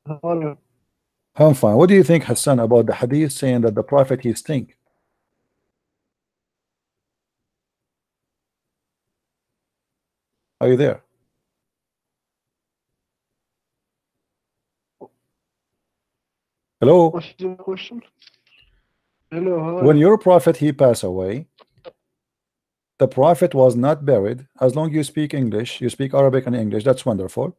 How are you? I'm fine. What do you think, Hassan, about the hadith saying that the prophet he stink? Are you there? Hello. What's your question? Hello, how are When you? your prophet he passed away, the prophet was not buried. As long as you speak English, you speak Arabic and English, that's wonderful.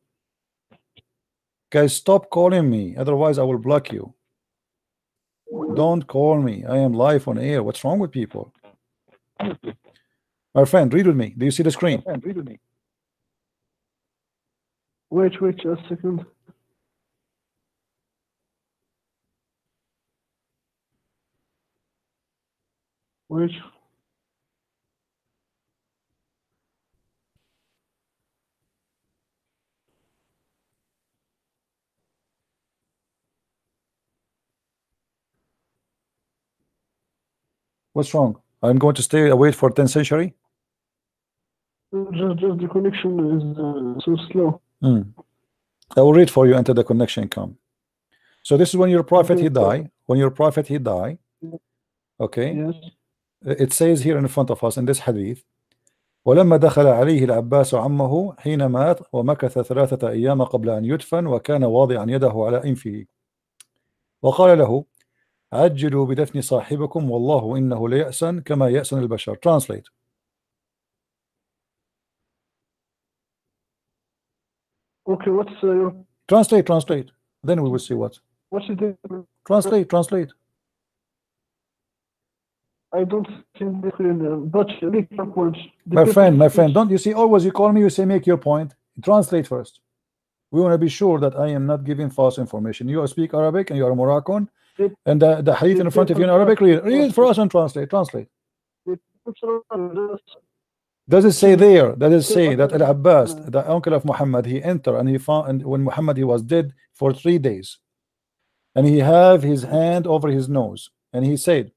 Guys, stop calling me, otherwise I will block you. Don't call me. I am live on air. What's wrong with people? My friend, read with me. Do you see the screen? Wait a second. Wait. What's wrong? I'm going to stay away for 10th century? Just the connection is so slow. I will read for you until the connection come. So this is when your prophet he died. When your prophet he died, okay? Yes. It says here in front of us in this hadith, ولما دخل عليه العباس عمه حين مات ومكث 3 أيام قبل أن يدفن وكان واضعا يده على أنفه وقال له عجلوا بدفن صاحبكم والله إنه ليأسن كما يأسن البشر. Translate. Okay, what's your... Translate. Then we will see what. What's the... Translate. I don't think the screen, but make your point. My friend, don't you see, always you call me, you say make your point. Translate first. We want to be sure that I am not giving false information. You speak Arabic and you are Moroccan, and the hadith in front of you in Arabic, read it for us and translate. Does it say there? Does it say that Al-Abbas, the uncle of Muhammad, he entered and he found, and when Muhammad he was dead for 3 days, and he have his hand over his nose, and he said,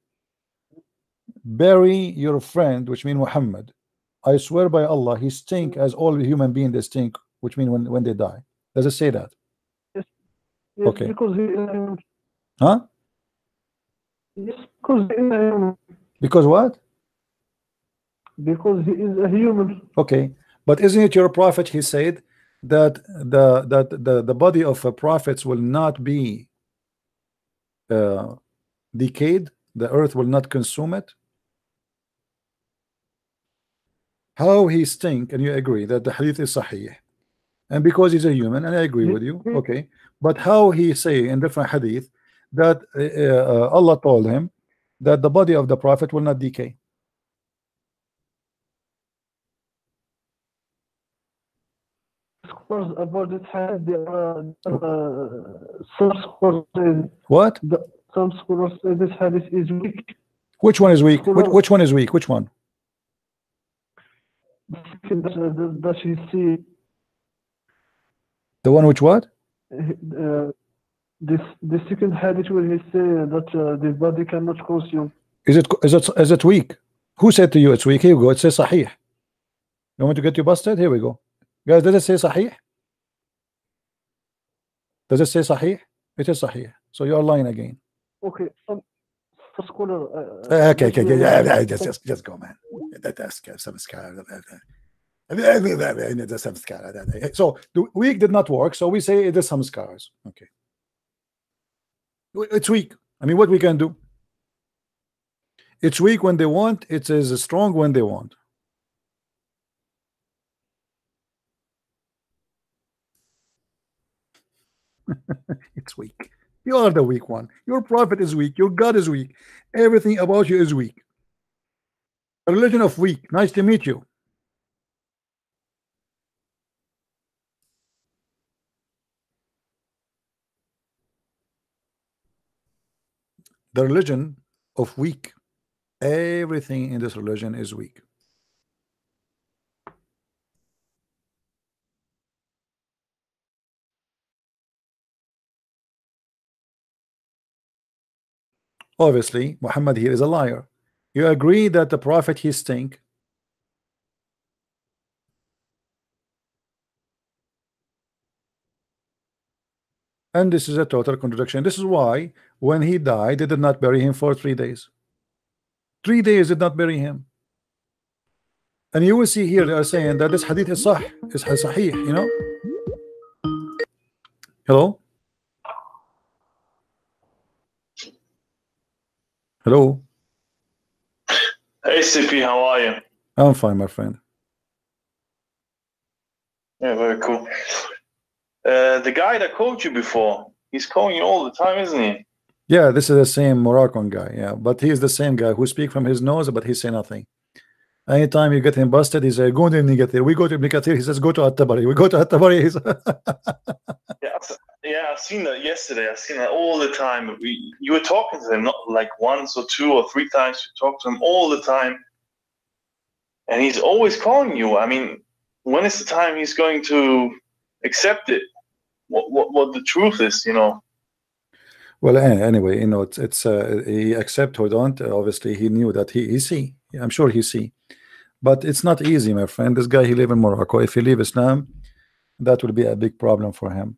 bury your friend, which means Muhammad. I swear by Allah, he stink as all human beings they stink, which means when they die. Does it say that? Yes, okay. Because he, huh? Yes, because because what? Because he is a human. Okay, but isn't it your prophet? He said that the body of prophets will not be decayed. The earth will not consume it. How he stink, and you agree that the hadith is sahih, and because he's a human, and I agree with you, okay, but how he say in different hadith that Allah told him that the body of the prophet will not decay? About this hadith, there are some scholars say what? Some scholars say this hadith is weak. Which one is weak? Which one is weak? Which one? That you see. The one which what? The second hadith where he say that the body cannot consume. Is it weak? Who said to you it's weak? Here we go. It says sahih. You want me to get you busted? Here we go. Guys, does it say sahih? Does it say sahih? It is sahih. So you are lying again. Okay. Scholar, okay. Yeah, just go, man. So the weak did not work, so we say it is some scars. Okay. It's weak. I mean, what we can do? It's weak when they want. It is strong when they want. It's weak. You are the weak one. Your prophet is weak. Your God is weak. Everything about you is weak. A religion of weak. Nice to meet you. The religion of weak. Everything in this religion is weak. Obviously, Muhammad here is a liar. You agree that the prophet he stink? And this is a total contradiction. This is why when he died, they did not bury him for 3 days. 3 days did not bury him. And you will see here they are saying that this hadith is sahih, you know. Hello? Hello? Hey CP, how are you? I'm fine, my friend. Yeah, very cool. The guy that called you before, he's calling you all the time, isn't he? Yeah, this is the same Moroccan guy, yeah, but he's the same guy who speak from his nose, but he say nothing. Anytime you get him busted, he say, go to Ibn Kathir. We go to Ibn Kathir. He says, go to At-Tabari. We go to At-Tabari. Yeah, I've seen that yesterday. I've seen that all the time. You were talking to him, not like once or 2 or 3 times. You talk to him all the time. And he's always calling you. I mean, when is the time he's going to accept it? What the truth is, you know? Well, anyway, you know, it's he accept or don't. Obviously, he knew that he see. I'm sure he see. But it's not easy, my friend. This guy, he live in Morocco. If he leave Islam, that will be a big problem for him.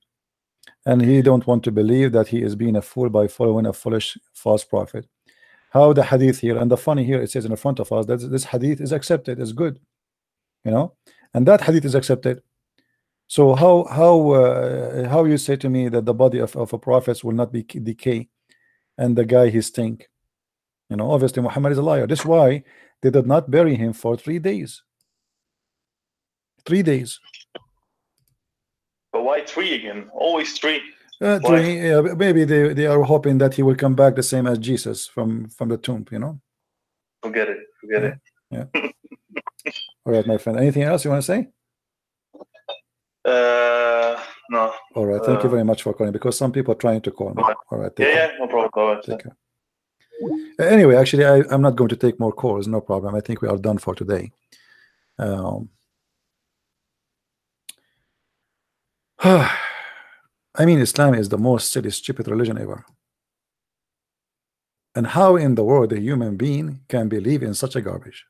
And he don't want to believe that he is being a fool by following a foolish false prophet. How the hadith here, and the funny here, it says in front of us that this hadith is accepted, is good, you know, and that hadith is accepted. So how you say to me that the body of a prophet will not be decay, and the guy he stink? You know, obviously Muhammad is a liar. That's why they did not bury him for 3 days. 3 days. But why 3 again? Always 3. 3, maybe they are hoping that he will come back the same as Jesus from the tomb, you know. Forget it. Forget it. Yeah. All right, my friend. Anything else you want to say? No. All right. Thank you very much for calling, because some people are trying to call me. All right. Yeah, no problem. All right. Take care. Anyway, actually, I'm not going to take more calls. No problem. I think we are done for today. I mean, Islam is the most silly, stupid religion ever. And how in the world a human being can believe in such a garbage?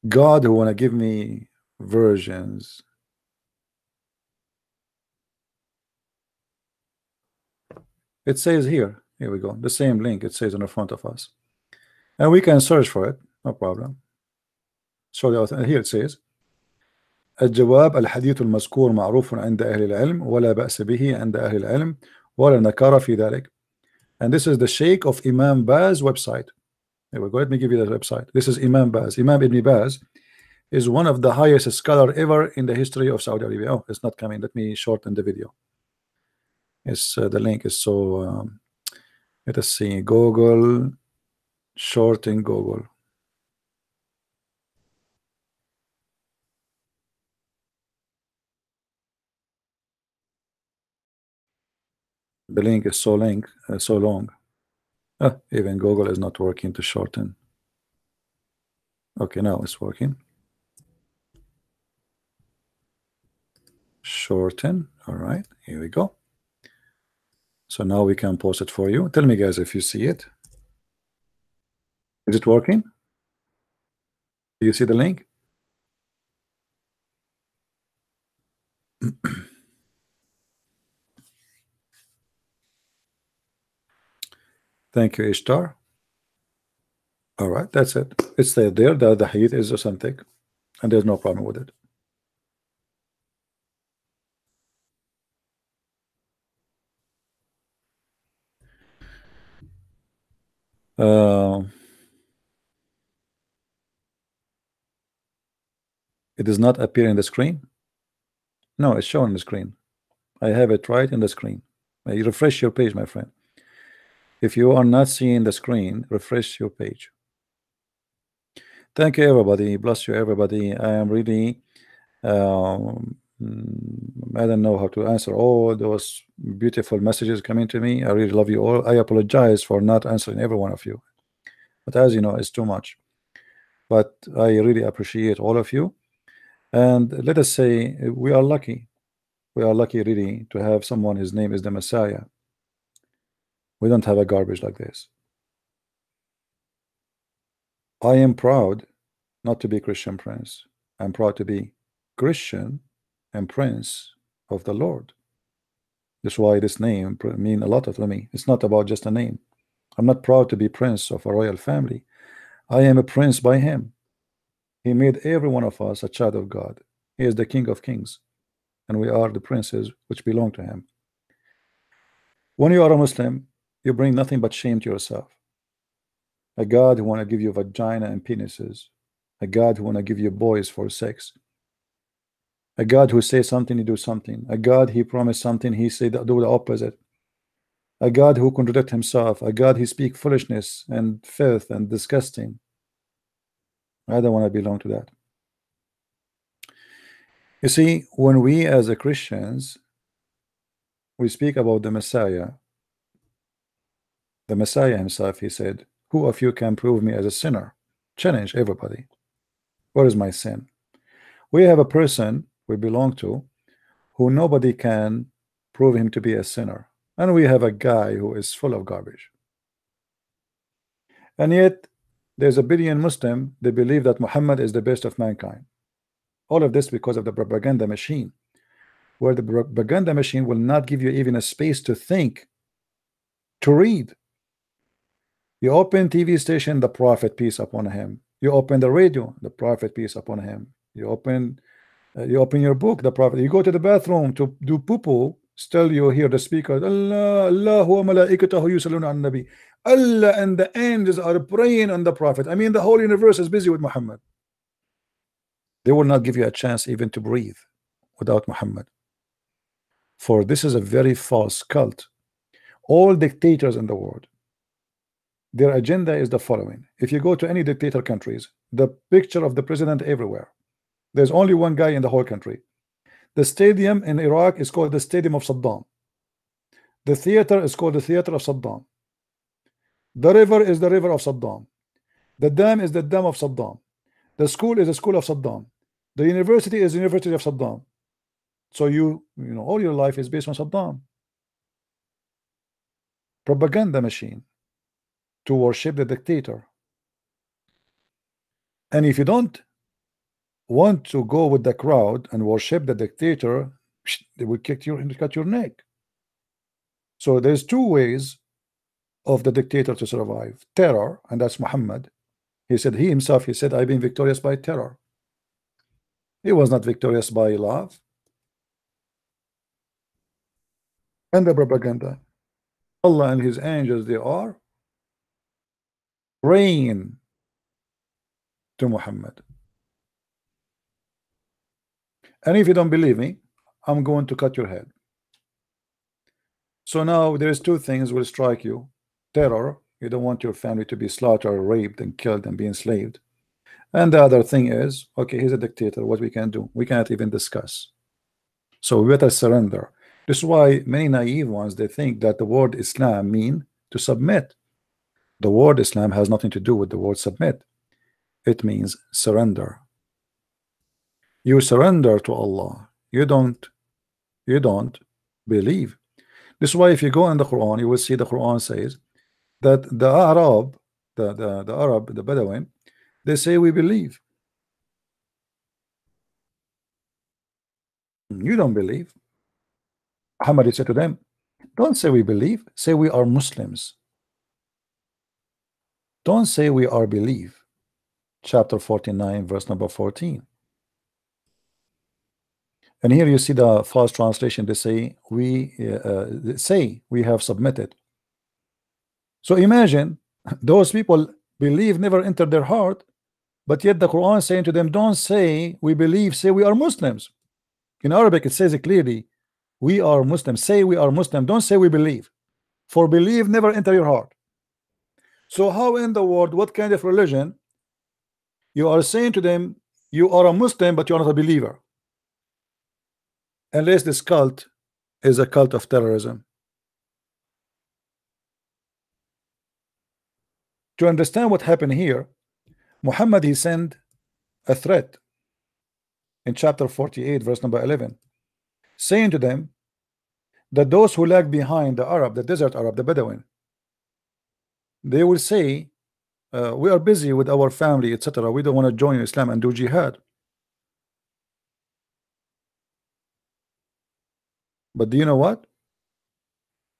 God who want to give me versions. It says here we go, the same link, it says in the front of us, and we can search for it, no problem. So here it says الجواب الحديث المذكور معروف عند أهل العلم ولا بأس به عند أهل العلم ولا نكارة في ذلك. And this is the Sheikh of Imam Baz website. Here we go. Let me give you the website. This is Imam Baz. Imam Ibn Baz is one of the highest scholar ever in the history of Saudi Arabia. Oh, it's not coming. Let me shorten the video. It's the link is so let us see. Google, shorten Google. The link is so long. Even Google is not working to shorten. Okay, now it's working. Shorten. All right, here we go. So now we can post it for you. Tell me, guys, if you see it. Is it working? Do you see the link? Thank you, Ishtar. All right, that's it. It's there. The hadith is authentic, and there's no problem with it. It does not appear in the screen. No, it's shown on the screen. I have it right in the screen. You refresh your page, my friend. If you are not seeing the screen, refresh your page. Thank you, everybody. Bless you, everybody. I am really I don't know how to answer all those beautiful messages coming to me. I really love you all. I apologize for not answering every one of you, but as you know, it's too much. But I really appreciate all of you, and let us say we are lucky. We are lucky really to have someone, his name is the Messiah. We don't have a garbage like this. I am proud not to be Christian Prince. I'm proud to be Christian and Prince of the Lord. That's why this name mean a lot to me. It's not about just a name. I'm not proud to be prince of a royal family. I am a prince by him. He made every one of us a child of God. He is the King of Kings, and we are the princes which belong to him. When you are a Muslim, you bring nothing but shame to yourself. A God who want to give you vagina and penises, a God who want to give you boys for sex, a God who says something, you do something, a God he promised something, he said do the opposite, a God who contradict himself, a God he speak foolishness and filth and disgusting. I don't want to belong to that. You see, when we as a Christians we speak about the Messiah himself, he said, who of you can prove me as a sinner? Challenge everybody. What is my sin? We have a person we belong to who nobody can prove him to be a sinner, and we have a guy who is full of garbage. And yet there's a billion Muslim, they believe that Muhammad is the best of mankind. All of this because of the propaganda machine, where the propaganda machine will not give you even a space to think, to read. You open TV station, the Prophet, peace upon him. You open the radio, the Prophet, peace upon him. You open your book, the Prophet. You go to the bathroom to do poo-poo, still you hear the speaker, Allah, Allahu wa malaikatahu yusalluna an nabi. Allah and the angels are praying on the Prophet. I mean, the whole universe is busy with Muhammad. They will not give you a chance even to breathe without Muhammad. For this is a very false cult. All dictators in the world, their agenda is the following. If you go to any dictator countries, the picture of the president everywhere. There's only one guy in the whole country. The stadium in Iraq is called the Stadium of Saddam. The theater is called the Theater of Saddam. The river is the River of Saddam. The dam is the Dam of Saddam. The school is the School of Saddam. The university is the University of Saddam. So you know all your life is based on Saddam. Propaganda machine to worship the dictator. And if you don't want to go with the crowd and worship the dictator, they will cut your neck. So there's two ways of the dictator to survive: terror, and that's Muhammad. He said, he himself, he said, I've been victorious by terror. He was not victorious by love. And the propaganda. Allah and his angels, they are praying to Muhammad. And if you don't believe me, I'm going to cut your head. So now there's two things will strike you. Terror, you don't want your family to be slaughtered, raped and killed and be enslaved. And the other thing is, okay, he's a dictator, what we can do? We cannot even discuss. So we better surrender. This is why many naive ones, they think that the word Islam mean to submit. The word Islam has nothing to do with the word submit. It means surrender. You surrender to Allah. You don't believe. This is why if you go in the Quran, you will see the Quran says that the Arab, the Bedouin, they say we believe. You don't believe. Muhammad said to them, don't say we believe, say we are Muslims. Don't say we are believe. Chapter 49, verse number 14. And here you see the false translation. They say we have submitted. So imagine those people believe never entered their heart, but yet the Quran is saying to them, don't say we believe, say we are Muslims. In Arabic it says it clearly, we are Muslims. Say we are Muslim. Don't say we believe. For believe never enter your heart. So how in the world, what kind of religion you are saying to them you are a Muslim but you are not a believer? Unless this cult is a cult of terrorism. To understand what happened here, Muhammad, he sent a threat in chapter 48 verse number 11, saying to them that those who lag behind the Arab, the desert Arab, the Bedouin, they will say we are busy with our family, etc. We don't want to join Islam and do jihad. But do you know what?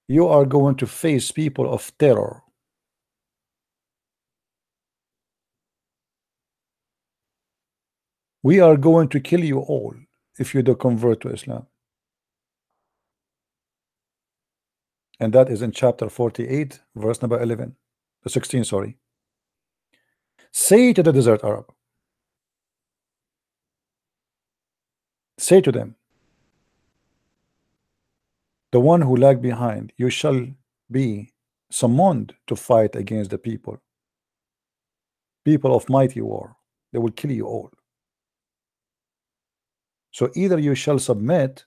You are going to face people of terror. We are going to kill you all if you don't convert to Islam. And that is in chapter 48, verse number 11, 16, sorry. Say to the desert Arab, say to them, the one who lag behind, you shall be summoned to fight against the people of mighty war. They will kill you all. So either you shall submit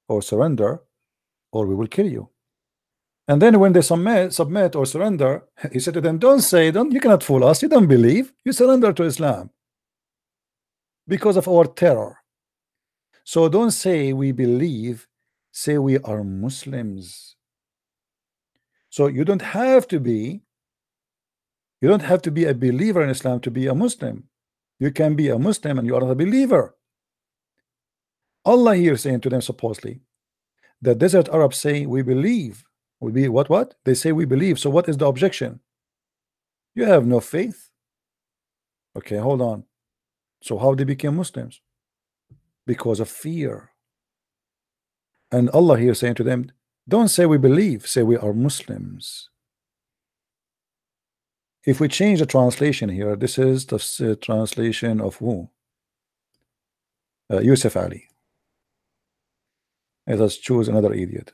or surrender, or we will kill you. And then when they submit or surrender, he said to them, you cannot fool us. You don't believe. You surrender to Islam because of our terror. So don't say we believe, say we are Muslims. So you don't have to be a believer in Islam to be a Muslim. You can be a Muslim and you are not a believer. Allah here saying to them, supposedly, the desert Arabs say we believe. We be what? They say we believe. So what is the objection? You have no faith. Okay, hold on. So how they became Muslims? Because of fear. And Allah here saying to them, don't say we believe, say we are Muslims. If we change the translation here, this is the translation of who? Yusuf Ali. Let us choose another idiot.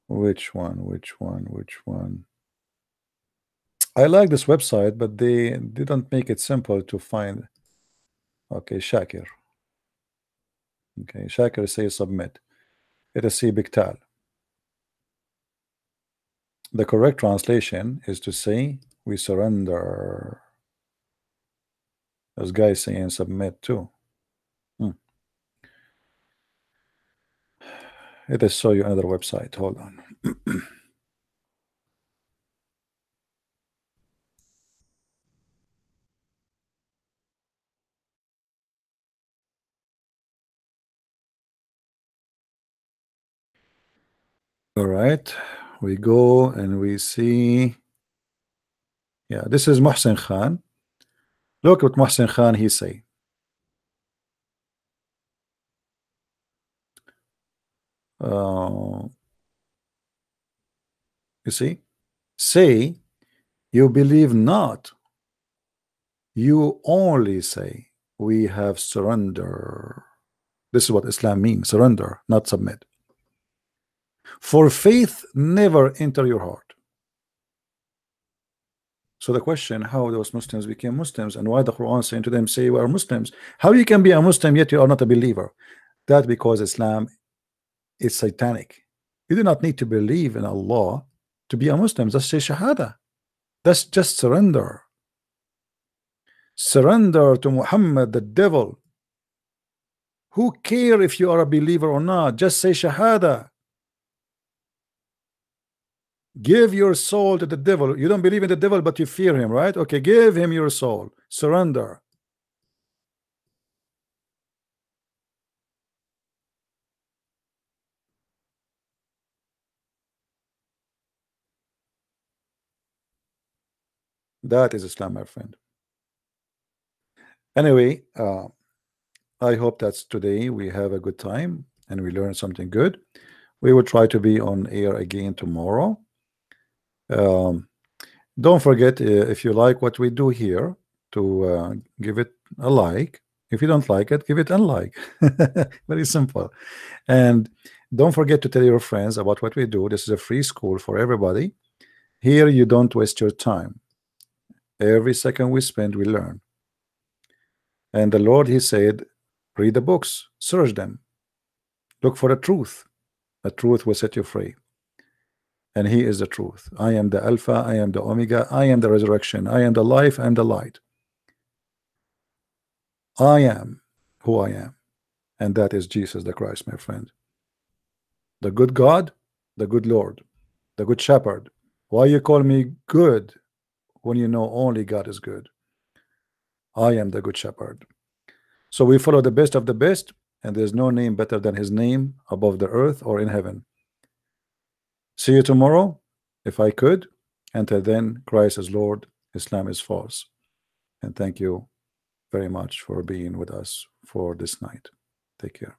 Which one? I like this website, but they didn't make it simple to find. Okay, Shakir. Okay, Shakir says submit. Let us see Biktal. The correct translation is to say we surrender. This guy saying submit too. Let us show you another website. Hold on. All right, we go and we see. Yeah, this is Muhsin Khan. Look what Muhsin Khan he say. You see, say you believe not, you only say we have surrender. This is what Islam means, surrender, not submit. For faith never enter your heart. So the question, how those Muslims became Muslims and why the Quran saying to them, say we are Muslims. How you can be a Muslim yet you are not a believer? That because Islam is satanic. You do not need to believe in Allah to be a Muslim. Just say Shahada. That's just surrender. Surrender to Muhammad, the devil. Who care if you are a believer or not? Just say Shahada. Give your soul to the devil. You don't believe in the devil, but you fear him, right? Okay, give him your soul. Surrender. That is Islam, my friend. Anyway, I hope that's today we have a good time and we learn something good. We will try to be on air again tomorrow. Don't forget, if you like what we do here, to give it a like. If you don't like it, give it unlike. Very simple. And don't forget to tell your friends about what we do. This is a free school for everybody. Here you don't waste your time. Every second we spend, we learn. And the Lord, he said, read the books, search them, look for the truth. The truth will set you free. And he is the truth. I am the Alpha, I am the Omega, I am the resurrection, I am the life, I am the light. I am who I am, and that is Jesus the Christ, my friend. The good God, the good Lord, the good shepherd. Why you call me good when you know only God is good? I am the good shepherd. So we follow the best of the best, and there's no name better than his name above the earth or in heaven. See you tomorrow, if I could. Until then, Christ is Lord, Islam is false. And thank you very much for being with us for this night. Take care.